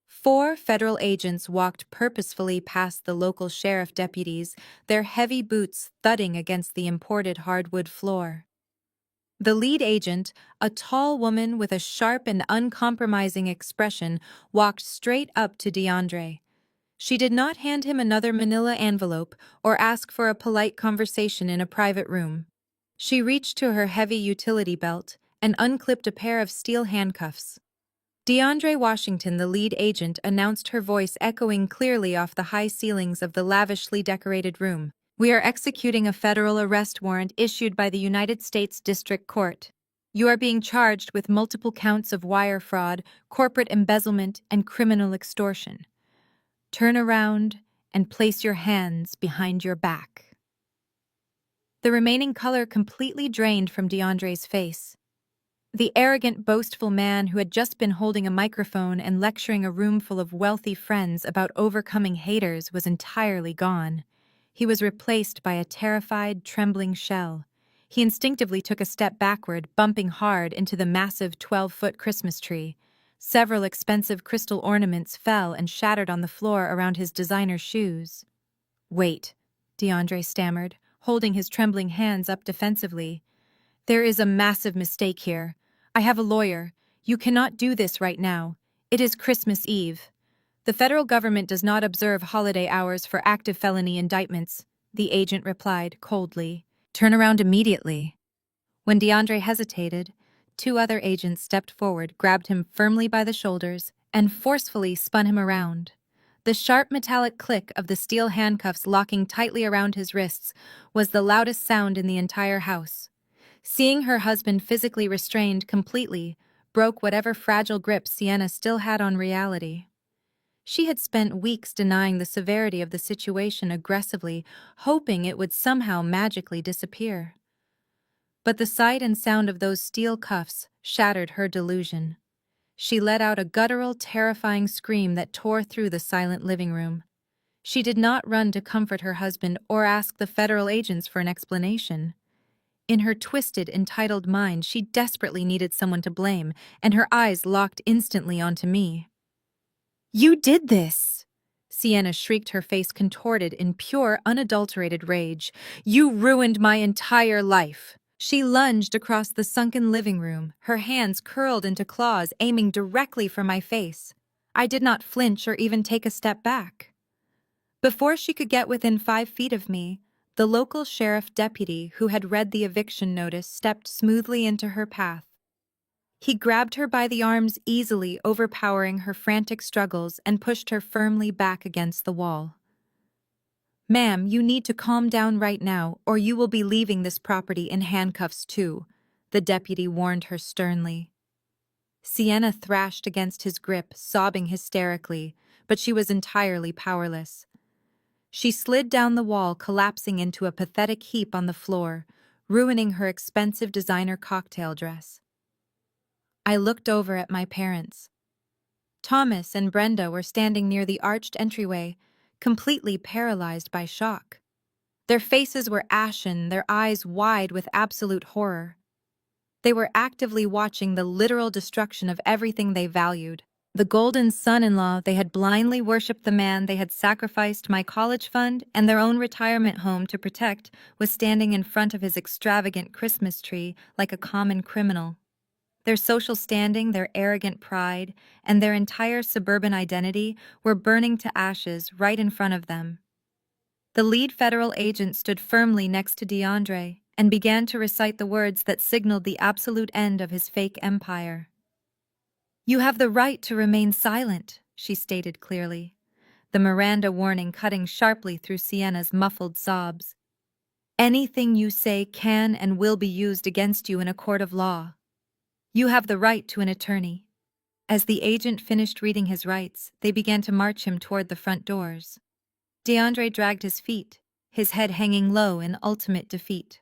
4 federal agents walked purposefully past the local sheriff deputies, their heavy boots thudding against the imported hardwood floor. The lead agent, a tall woman with a sharp and uncompromising expression, walked straight up to DeAndre. She did not hand him another manila envelope or ask for a polite conversation in a private room. She reached to her heavy utility belt and unclipped a pair of steel handcuffs. DeAndre Washington, the lead agent, announced, her voice echoing clearly off the high ceilings of the lavishly decorated room. "We are executing a federal arrest warrant issued by the United States District Court. You are being charged with multiple counts of wire fraud, corporate embezzlement, and criminal extortion. Turn around and place your hands behind your back." The remaining color completely drained from DeAndre's face. The arrogant, boastful man who had just been holding a microphone and lecturing a room full of wealthy friends about overcoming haters was entirely gone. He was replaced by a terrified, trembling shell. He instinctively took a step backward, bumping hard into the massive 12-foot Christmas tree. Several expensive crystal ornaments fell and shattered on the floor around his designer shoes. "Wait," DeAndre stammered, holding his trembling hands up defensively. "There is a massive mistake here. I have a lawyer. You cannot do this right now. It is Christmas Eve. The federal government does not observe holiday hours for active felony indictments," the agent replied coldly. "Turn around immediately." When DeAndre hesitated, 2 other agents stepped forward, grabbed him firmly by the shoulders, and forcefully spun him around. The sharp metallic click of the steel handcuffs locking tightly around his wrists was the loudest sound in the entire house. Seeing her husband physically restrained completely broke whatever fragile grip Sienna still had on reality. She had spent weeks denying the severity of the situation aggressively, hoping it would somehow magically disappear. But the sight and sound of those steel cuffs shattered her delusion. She let out a guttural, terrifying scream that tore through the silent living room. She did not run to comfort her husband or ask the federal agents for an explanation. In her twisted, entitled mind, she desperately needed someone to blame, and her eyes locked instantly onto me. "You did this!" Sienna shrieked, her face contorted in pure, unadulterated rage. "You ruined my entire life!" She lunged across the sunken living room, her hands curled into claws aiming directly for my face. I did not flinch or even take a step back. Before she could get within 5 feet of me, the local sheriff deputy who had read the eviction notice stepped smoothly into her path. He grabbed her by the arms, easily overpowering her frantic struggles, and pushed her firmly back against the wall. "Ma'am, you need to calm down right now, or you will be leaving this property in handcuffs too," the deputy warned her sternly. Sienna thrashed against his grip, sobbing hysterically, but she was entirely powerless. She slid down the wall, collapsing into a pathetic heap on the floor, ruining her expensive designer cocktail dress. I looked over at my parents. Thomas and Brenda were standing near the arched entryway, completely paralyzed by shock. Their faces were ashen, their eyes wide with absolute horror. They were actively watching the literal destruction of everything they valued. The golden son-in-law they had blindly worshipped, the man they had sacrificed my college fund and their own retirement home to protect, was standing in front of his extravagant Christmas tree like a common criminal. Their social standing, their arrogant pride, and their entire suburban identity were burning to ashes right in front of them. The lead federal agent stood firmly next to DeAndre and began to recite the words that signaled the absolute end of his fake empire. "You have the right to remain silent," she stated clearly, the Miranda warning cutting sharply through Sienna's muffled sobs. "Anything you say can and will be used against you in a court of law. You have the right to an attorney." As the agent finished reading his rights, they began to march him toward the front doors. DeAndre dragged his feet, his head hanging low in ultimate defeat.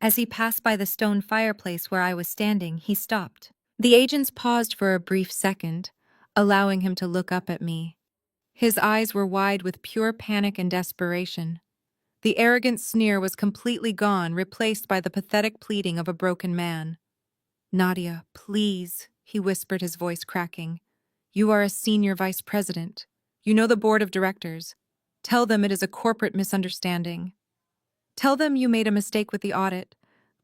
As he passed by the stone fireplace where I was standing, he stopped. The agents paused for a brief second, allowing him to look up at me. His eyes were wide with pure panic and desperation. The arrogant sneer was completely gone, replaced by the pathetic pleading of a broken man. "Nadia, please," he whispered, his voice cracking. "You are a senior vice president. You know the board of directors. Tell them it is a corporate misunderstanding. Tell them you made a mistake with the audit.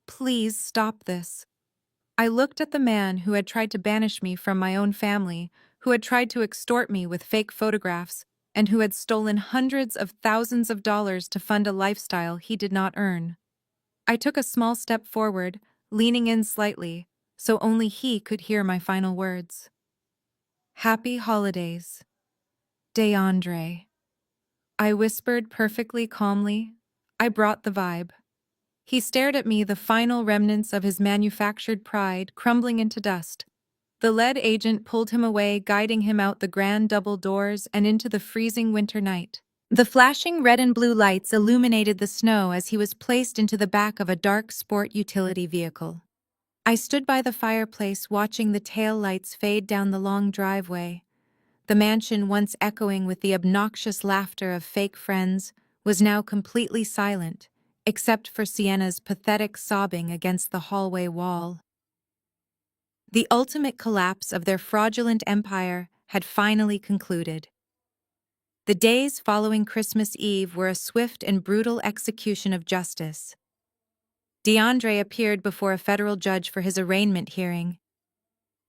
Please stop this." I looked at the man who had tried to banish me from my own family, who had tried to extort me with fake photographs, and who had stolen hundreds of thousands of dollars to fund a lifestyle he did not earn. I took a small step forward, leaning in slightly, so only he could hear my final words. "Happy holidays, DeAndre." I whispered perfectly calmly. I brought the vibe. He stared at me, the final remnants of his manufactured pride crumbling into dust. The lead agent pulled him away, guiding him out the grand double doors and into the freezing winter night. The flashing red and blue lights illuminated the snow as he was placed into the back of a dark sport utility vehicle. I stood by the fireplace watching the tail lights fade down the long driveway. The mansion, once echoing with the obnoxious laughter of fake friends, was now completely silent, except for Sienna's pathetic sobbing against the hallway wall. The ultimate collapse of their fraudulent empire had finally concluded. The days following Christmas Eve were a swift and brutal execution of justice. DeAndre appeared before a federal judge for his arraignment hearing.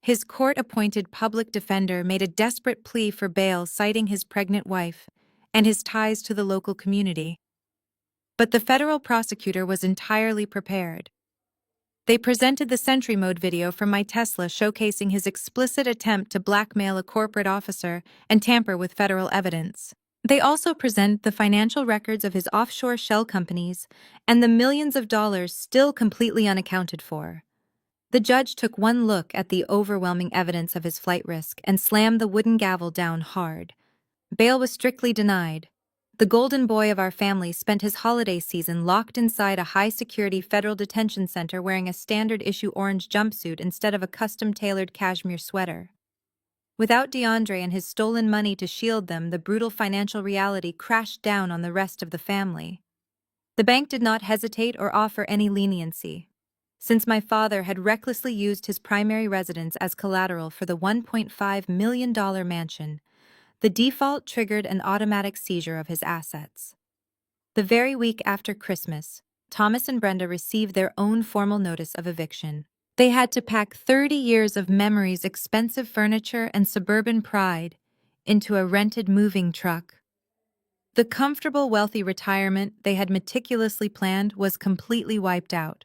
His court-appointed public defender made a desperate plea for bail, citing his pregnant wife and his ties to the local community. But the federal prosecutor was entirely prepared. They presented the Sentry Mode video from my Tesla showcasing his explicit attempt to blackmail a corporate officer and tamper with federal evidence. They also present the financial records of his offshore shell companies and the millions of dollars still completely unaccounted for. The judge took one look at the overwhelming evidence of his flight risk and slammed the wooden gavel down hard. Bail was strictly denied. The golden boy of our family spent his holiday season locked inside a high-security federal detention center wearing a standard-issue orange jumpsuit instead of a custom-tailored cashmere sweater. Without DeAndre and his stolen money to shield them, the brutal financial reality crashed down on the rest of the family. The bank did not hesitate or offer any leniency. Since my father had recklessly used his primary residence as collateral for the $1.5 million mansion, the default triggered an automatic seizure of his assets. The very week after Christmas, Thomas and Brenda received their own formal notice of eviction. They had to pack 30 years of memories, expensive furniture, and suburban pride into a rented moving truck. The comfortable, wealthy retirement they had meticulously planned was completely wiped out.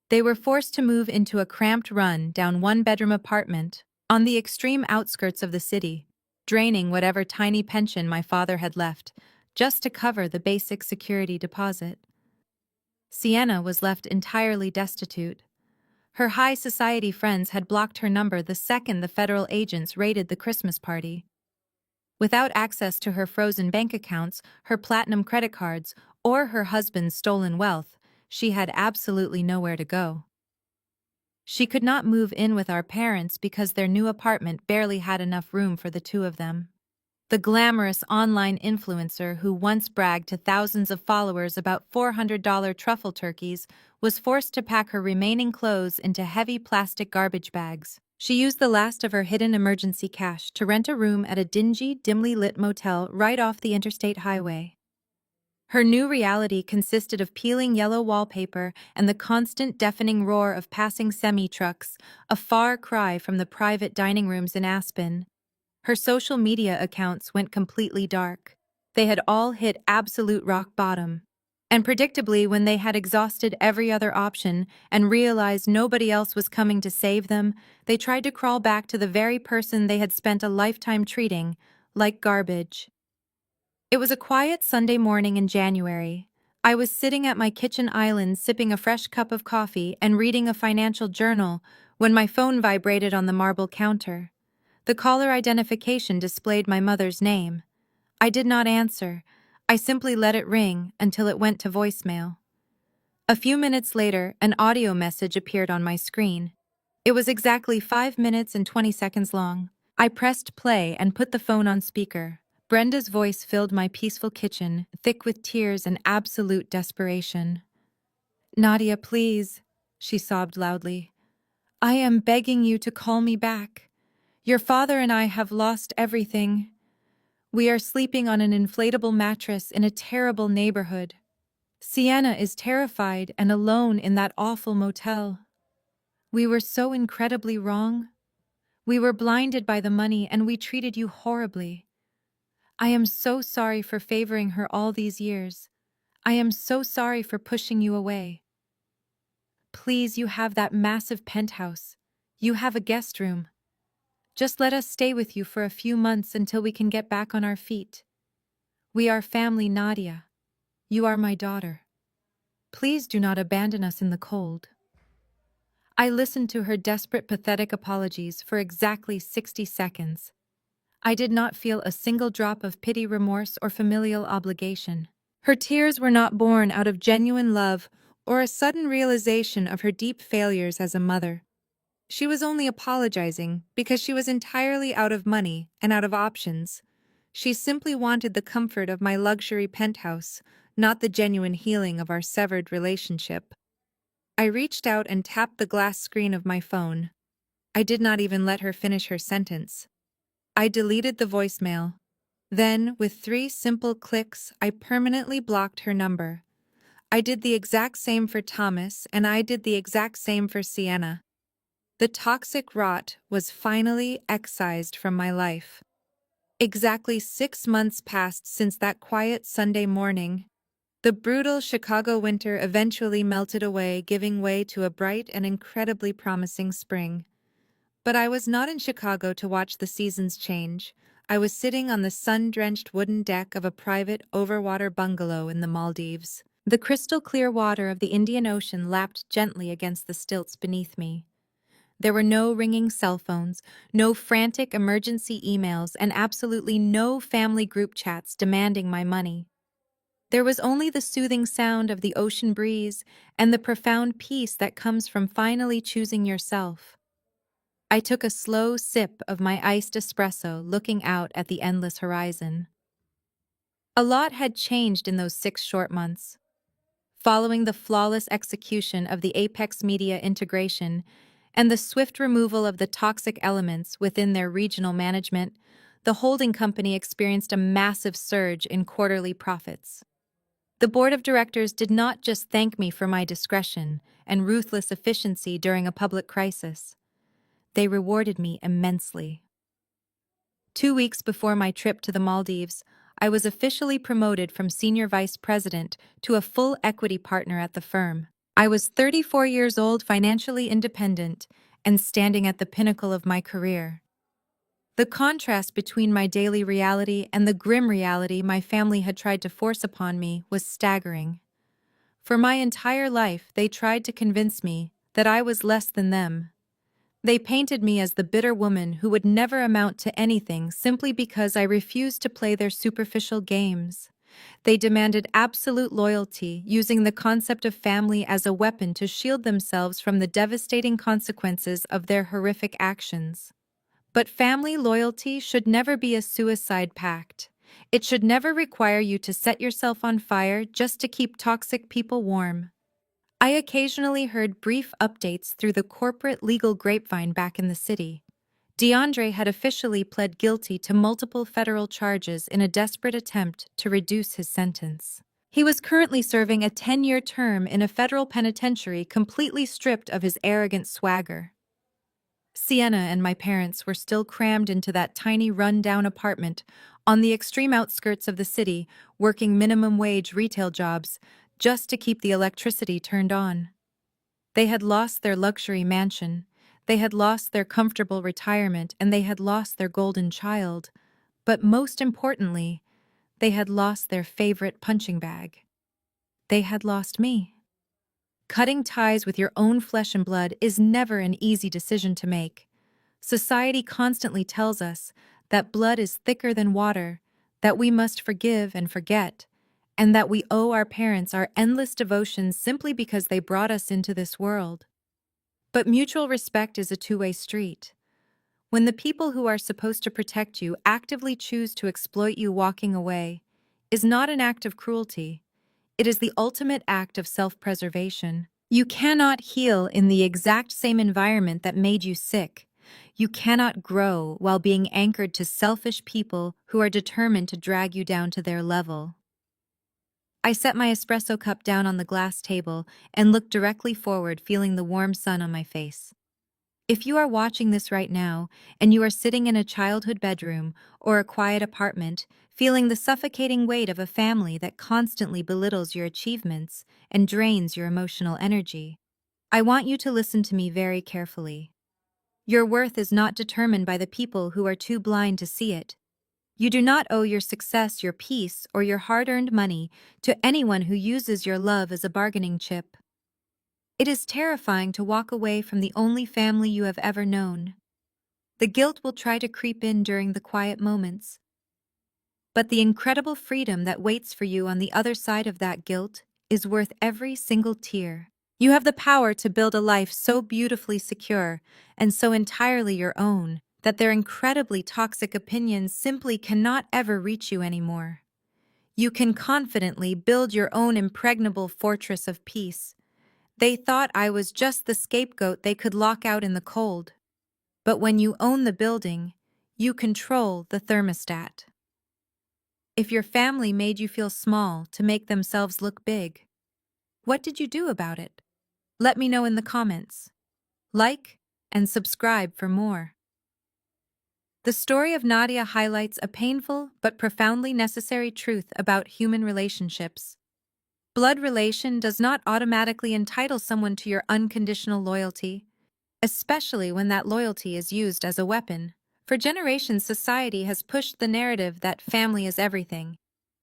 They were forced to move into a cramped run-down one-bedroom apartment on the extreme outskirts of the city, draining whatever tiny pension my father had left just to cover the basic security deposit. Sienna was left entirely destitute. Her high society friends had blocked her number the second the federal agents raided the Christmas party. Without access to her frozen bank accounts, her platinum credit cards, or her husband's stolen wealth, she had absolutely nowhere to go. She could not move in with our parents because their new apartment barely had enough room for the two of them. The glamorous online influencer who once bragged to thousands of followers about $400 truffle turkeys was forced to pack her remaining clothes into heavy plastic garbage bags. She used the last of her hidden emergency cash to rent a room at a dingy, dimly lit motel right off the interstate highway. Her new reality consisted of peeling yellow wallpaper and the constant deafening roar of passing semi-trucks, a far cry from the private dining rooms in Aspen. Her social media accounts went completely dark. They had all hit absolute rock bottom. And predictably, when they had exhausted every other option and realized nobody else was coming to save them, they tried to crawl back to the very person they had spent a lifetime treating like garbage. It was a quiet Sunday morning in January. I was sitting at my kitchen island sipping a fresh cup of coffee and reading a financial journal when my phone vibrated on the marble counter. The caller identification displayed my mother's name. I did not answer. I simply let it ring until it went to voicemail. A few minutes later, an audio message appeared on my screen. It was exactly 5 minutes and 20 seconds long. I pressed play and put the phone on speaker. Brenda's voice filled my peaceful kitchen, thick with tears and absolute desperation. "Nadia, please," she sobbed loudly. "I am begging you to call me back. Your father and I have lost everything. We are sleeping on an inflatable mattress in a terrible neighborhood. Sienna is terrified and alone in that awful motel. We were so incredibly wrong. We were blinded by the money and we treated you horribly. I am so sorry for favoring her all these years. I am so sorry for pushing you away. Please, you have that massive penthouse. You have a guest room. Just let us stay with you for a few months until we can get back on our feet. We are family, Nadia. You are my daughter. Please do not abandon us in the cold." I listened to her desperate, pathetic apologies for exactly 60 seconds. I did not feel a single drop of pity, remorse, or familial obligation. Her tears were not born out of genuine love or a sudden realization of her deep failures as a mother. She was only apologizing because she was entirely out of money and out of options. She simply wanted the comfort of my luxury penthouse, not the genuine healing of our severed relationship. I reached out and tapped the glass screen of my phone. I did not even let her finish her sentence. I deleted the voicemail. Then, with 3 simple clicks, I permanently blocked her number. I did the exact same for Thomas, and I did the exact same for Sienna. The toxic rot was finally excised from my life. Exactly 6 months passed since that quiet Sunday morning. The brutal Chicago winter eventually melted away, giving way to a bright and incredibly promising spring. But I was not in Chicago to watch the seasons change. I was sitting on the sun-drenched wooden deck of a private overwater bungalow in the Maldives. The crystal-clear water of the Indian Ocean lapped gently against the stilts beneath me. There were no ringing cell phones, no frantic emergency emails, and absolutely no family group chats demanding my money. There was only the soothing sound of the ocean breeze and the profound peace that comes from finally choosing yourself. I took a slow sip of my iced espresso, looking out at the endless horizon. A lot had changed in those 6 short months. Following the flawless execution of the Apex Media integration and the swift removal of the toxic elements within their regional management, the holding company experienced a massive surge in quarterly profits. The board of directors did not just thank me for my discretion and ruthless efficiency during a public crisis. They rewarded me immensely. 2 weeks before my trip to the Maldives, I was officially promoted from senior vice president to a full equity partner at the firm. I was 34 years old, financially independent, and standing at the pinnacle of my career. The contrast between my daily reality and the grim reality my family had tried to force upon me was staggering. For my entire life, they tried to convince me that I was less than them. They painted me as the bitter woman who would never amount to anything simply because I refused to play their superficial games. They demanded absolute loyalty, using the concept of family as a weapon to shield themselves from the devastating consequences of their horrific actions. But family loyalty should never be a suicide pact. It should never require you to set yourself on fire just to keep toxic people warm. I occasionally heard brief updates through the corporate legal grapevine back in the city. DeAndre had officially pled guilty to multiple federal charges in a desperate attempt to reduce his sentence. He was currently serving a 10-year term in a federal penitentiary, completely stripped of his arrogant swagger. Sienna and my parents were still crammed into that tiny run-down apartment on the extreme outskirts of the city, working minimum-wage retail jobs just to keep the electricity turned on. They had lost their luxury mansion, they had lost their comfortable retirement, and they had lost their golden child. But most importantly, they had lost their favorite punching bag. They had lost me. Cutting ties with your own flesh and blood is never an easy decision to make. Society constantly tells us that blood is thicker than water, that we must forgive and forget, and that we owe our parents our endless devotion simply because they brought us into this world. But mutual respect is a two-way street. When the people who are supposed to protect you actively choose to exploit you, walking away is not an act of cruelty. It is the ultimate act of self-preservation. You cannot heal in the exact same environment that made you sick. You cannot grow while being anchored to selfish people who are determined to drag you down to their level. I set my espresso cup down on the glass table and looked directly forward, feeling the warm sun on my face. If you are watching this right now, and you are sitting in a childhood bedroom or a quiet apartment, feeling the suffocating weight of a family that constantly belittles your achievements and drains your emotional energy, I want you to listen to me very carefully. Your worth is not determined by the people who are too blind to see it. You do not owe your success, your peace, or your hard-earned money to anyone who uses your love as a bargaining chip. It is terrifying to walk away from the only family you have ever known. The guilt will try to creep in during the quiet moments. But the incredible freedom that waits for you on the other side of that guilt is worth every single tear. You have the power to build a life so beautifully secure and so entirely your own that their incredibly toxic opinions simply cannot ever reach you anymore. You can confidently build your own impregnable fortress of peace. They thought I was just the scapegoat they could lock out in the cold. But when you own the building, you control the thermostat. If your family made you feel small to make themselves look big, what did you do about it? Let me know in the comments. Like and subscribe for more. The story of Nadia highlights a painful but profoundly necessary truth about human relationships. Blood relation does not automatically entitle someone to your unconditional loyalty, especially when that loyalty is used as a weapon. For generations, society has pushed the narrative that family is everything,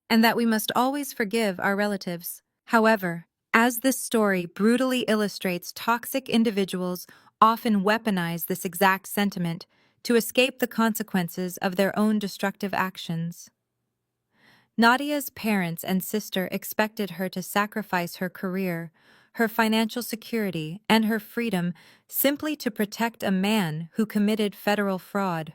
and that we must always forgive our relatives. However, as this story brutally illustrates, toxic individuals often weaponize this exact sentiment to escape the consequences of their own destructive actions. Nadia's parents and sister expected her to sacrifice her career, her financial security, and her freedom simply to protect a man who committed federal fraud.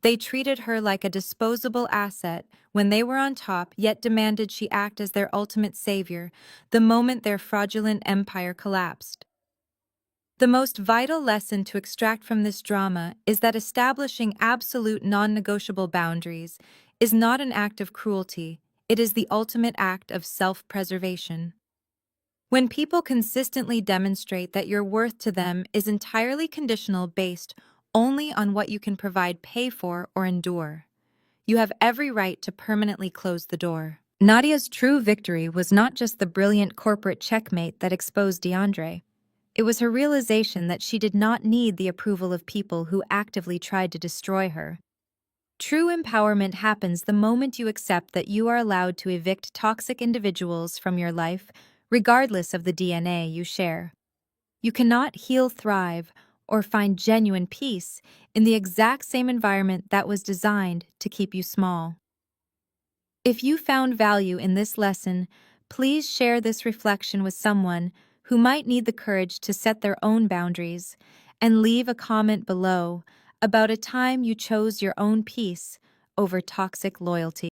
They treated her like a disposable asset when they were on top, yet demanded she act as their ultimate savior the moment their fraudulent empire collapsed. The most vital lesson to extract from this drama is that establishing absolute non-negotiable boundaries is not an act of cruelty, it is the ultimate act of self-preservation. When people consistently demonstrate that your worth to them is entirely conditional based only on what you can provide, pay for, or endure, you have every right to permanently close the door. Nadia's true victory was not just the brilliant corporate checkmate that exposed DeAndre. It was her realization that she did not need the approval of people who actively tried to destroy her. True empowerment happens the moment you accept that you are allowed to evict toxic individuals from your life, regardless of the DNA you share. You cannot heal, thrive, or find genuine peace in the exact same environment that was designed to keep you small. If you found value in this lesson, please share this reflection with someone who might need the courage to set their own boundaries, and leave a comment below about a time you chose your own peace over toxic loyalty.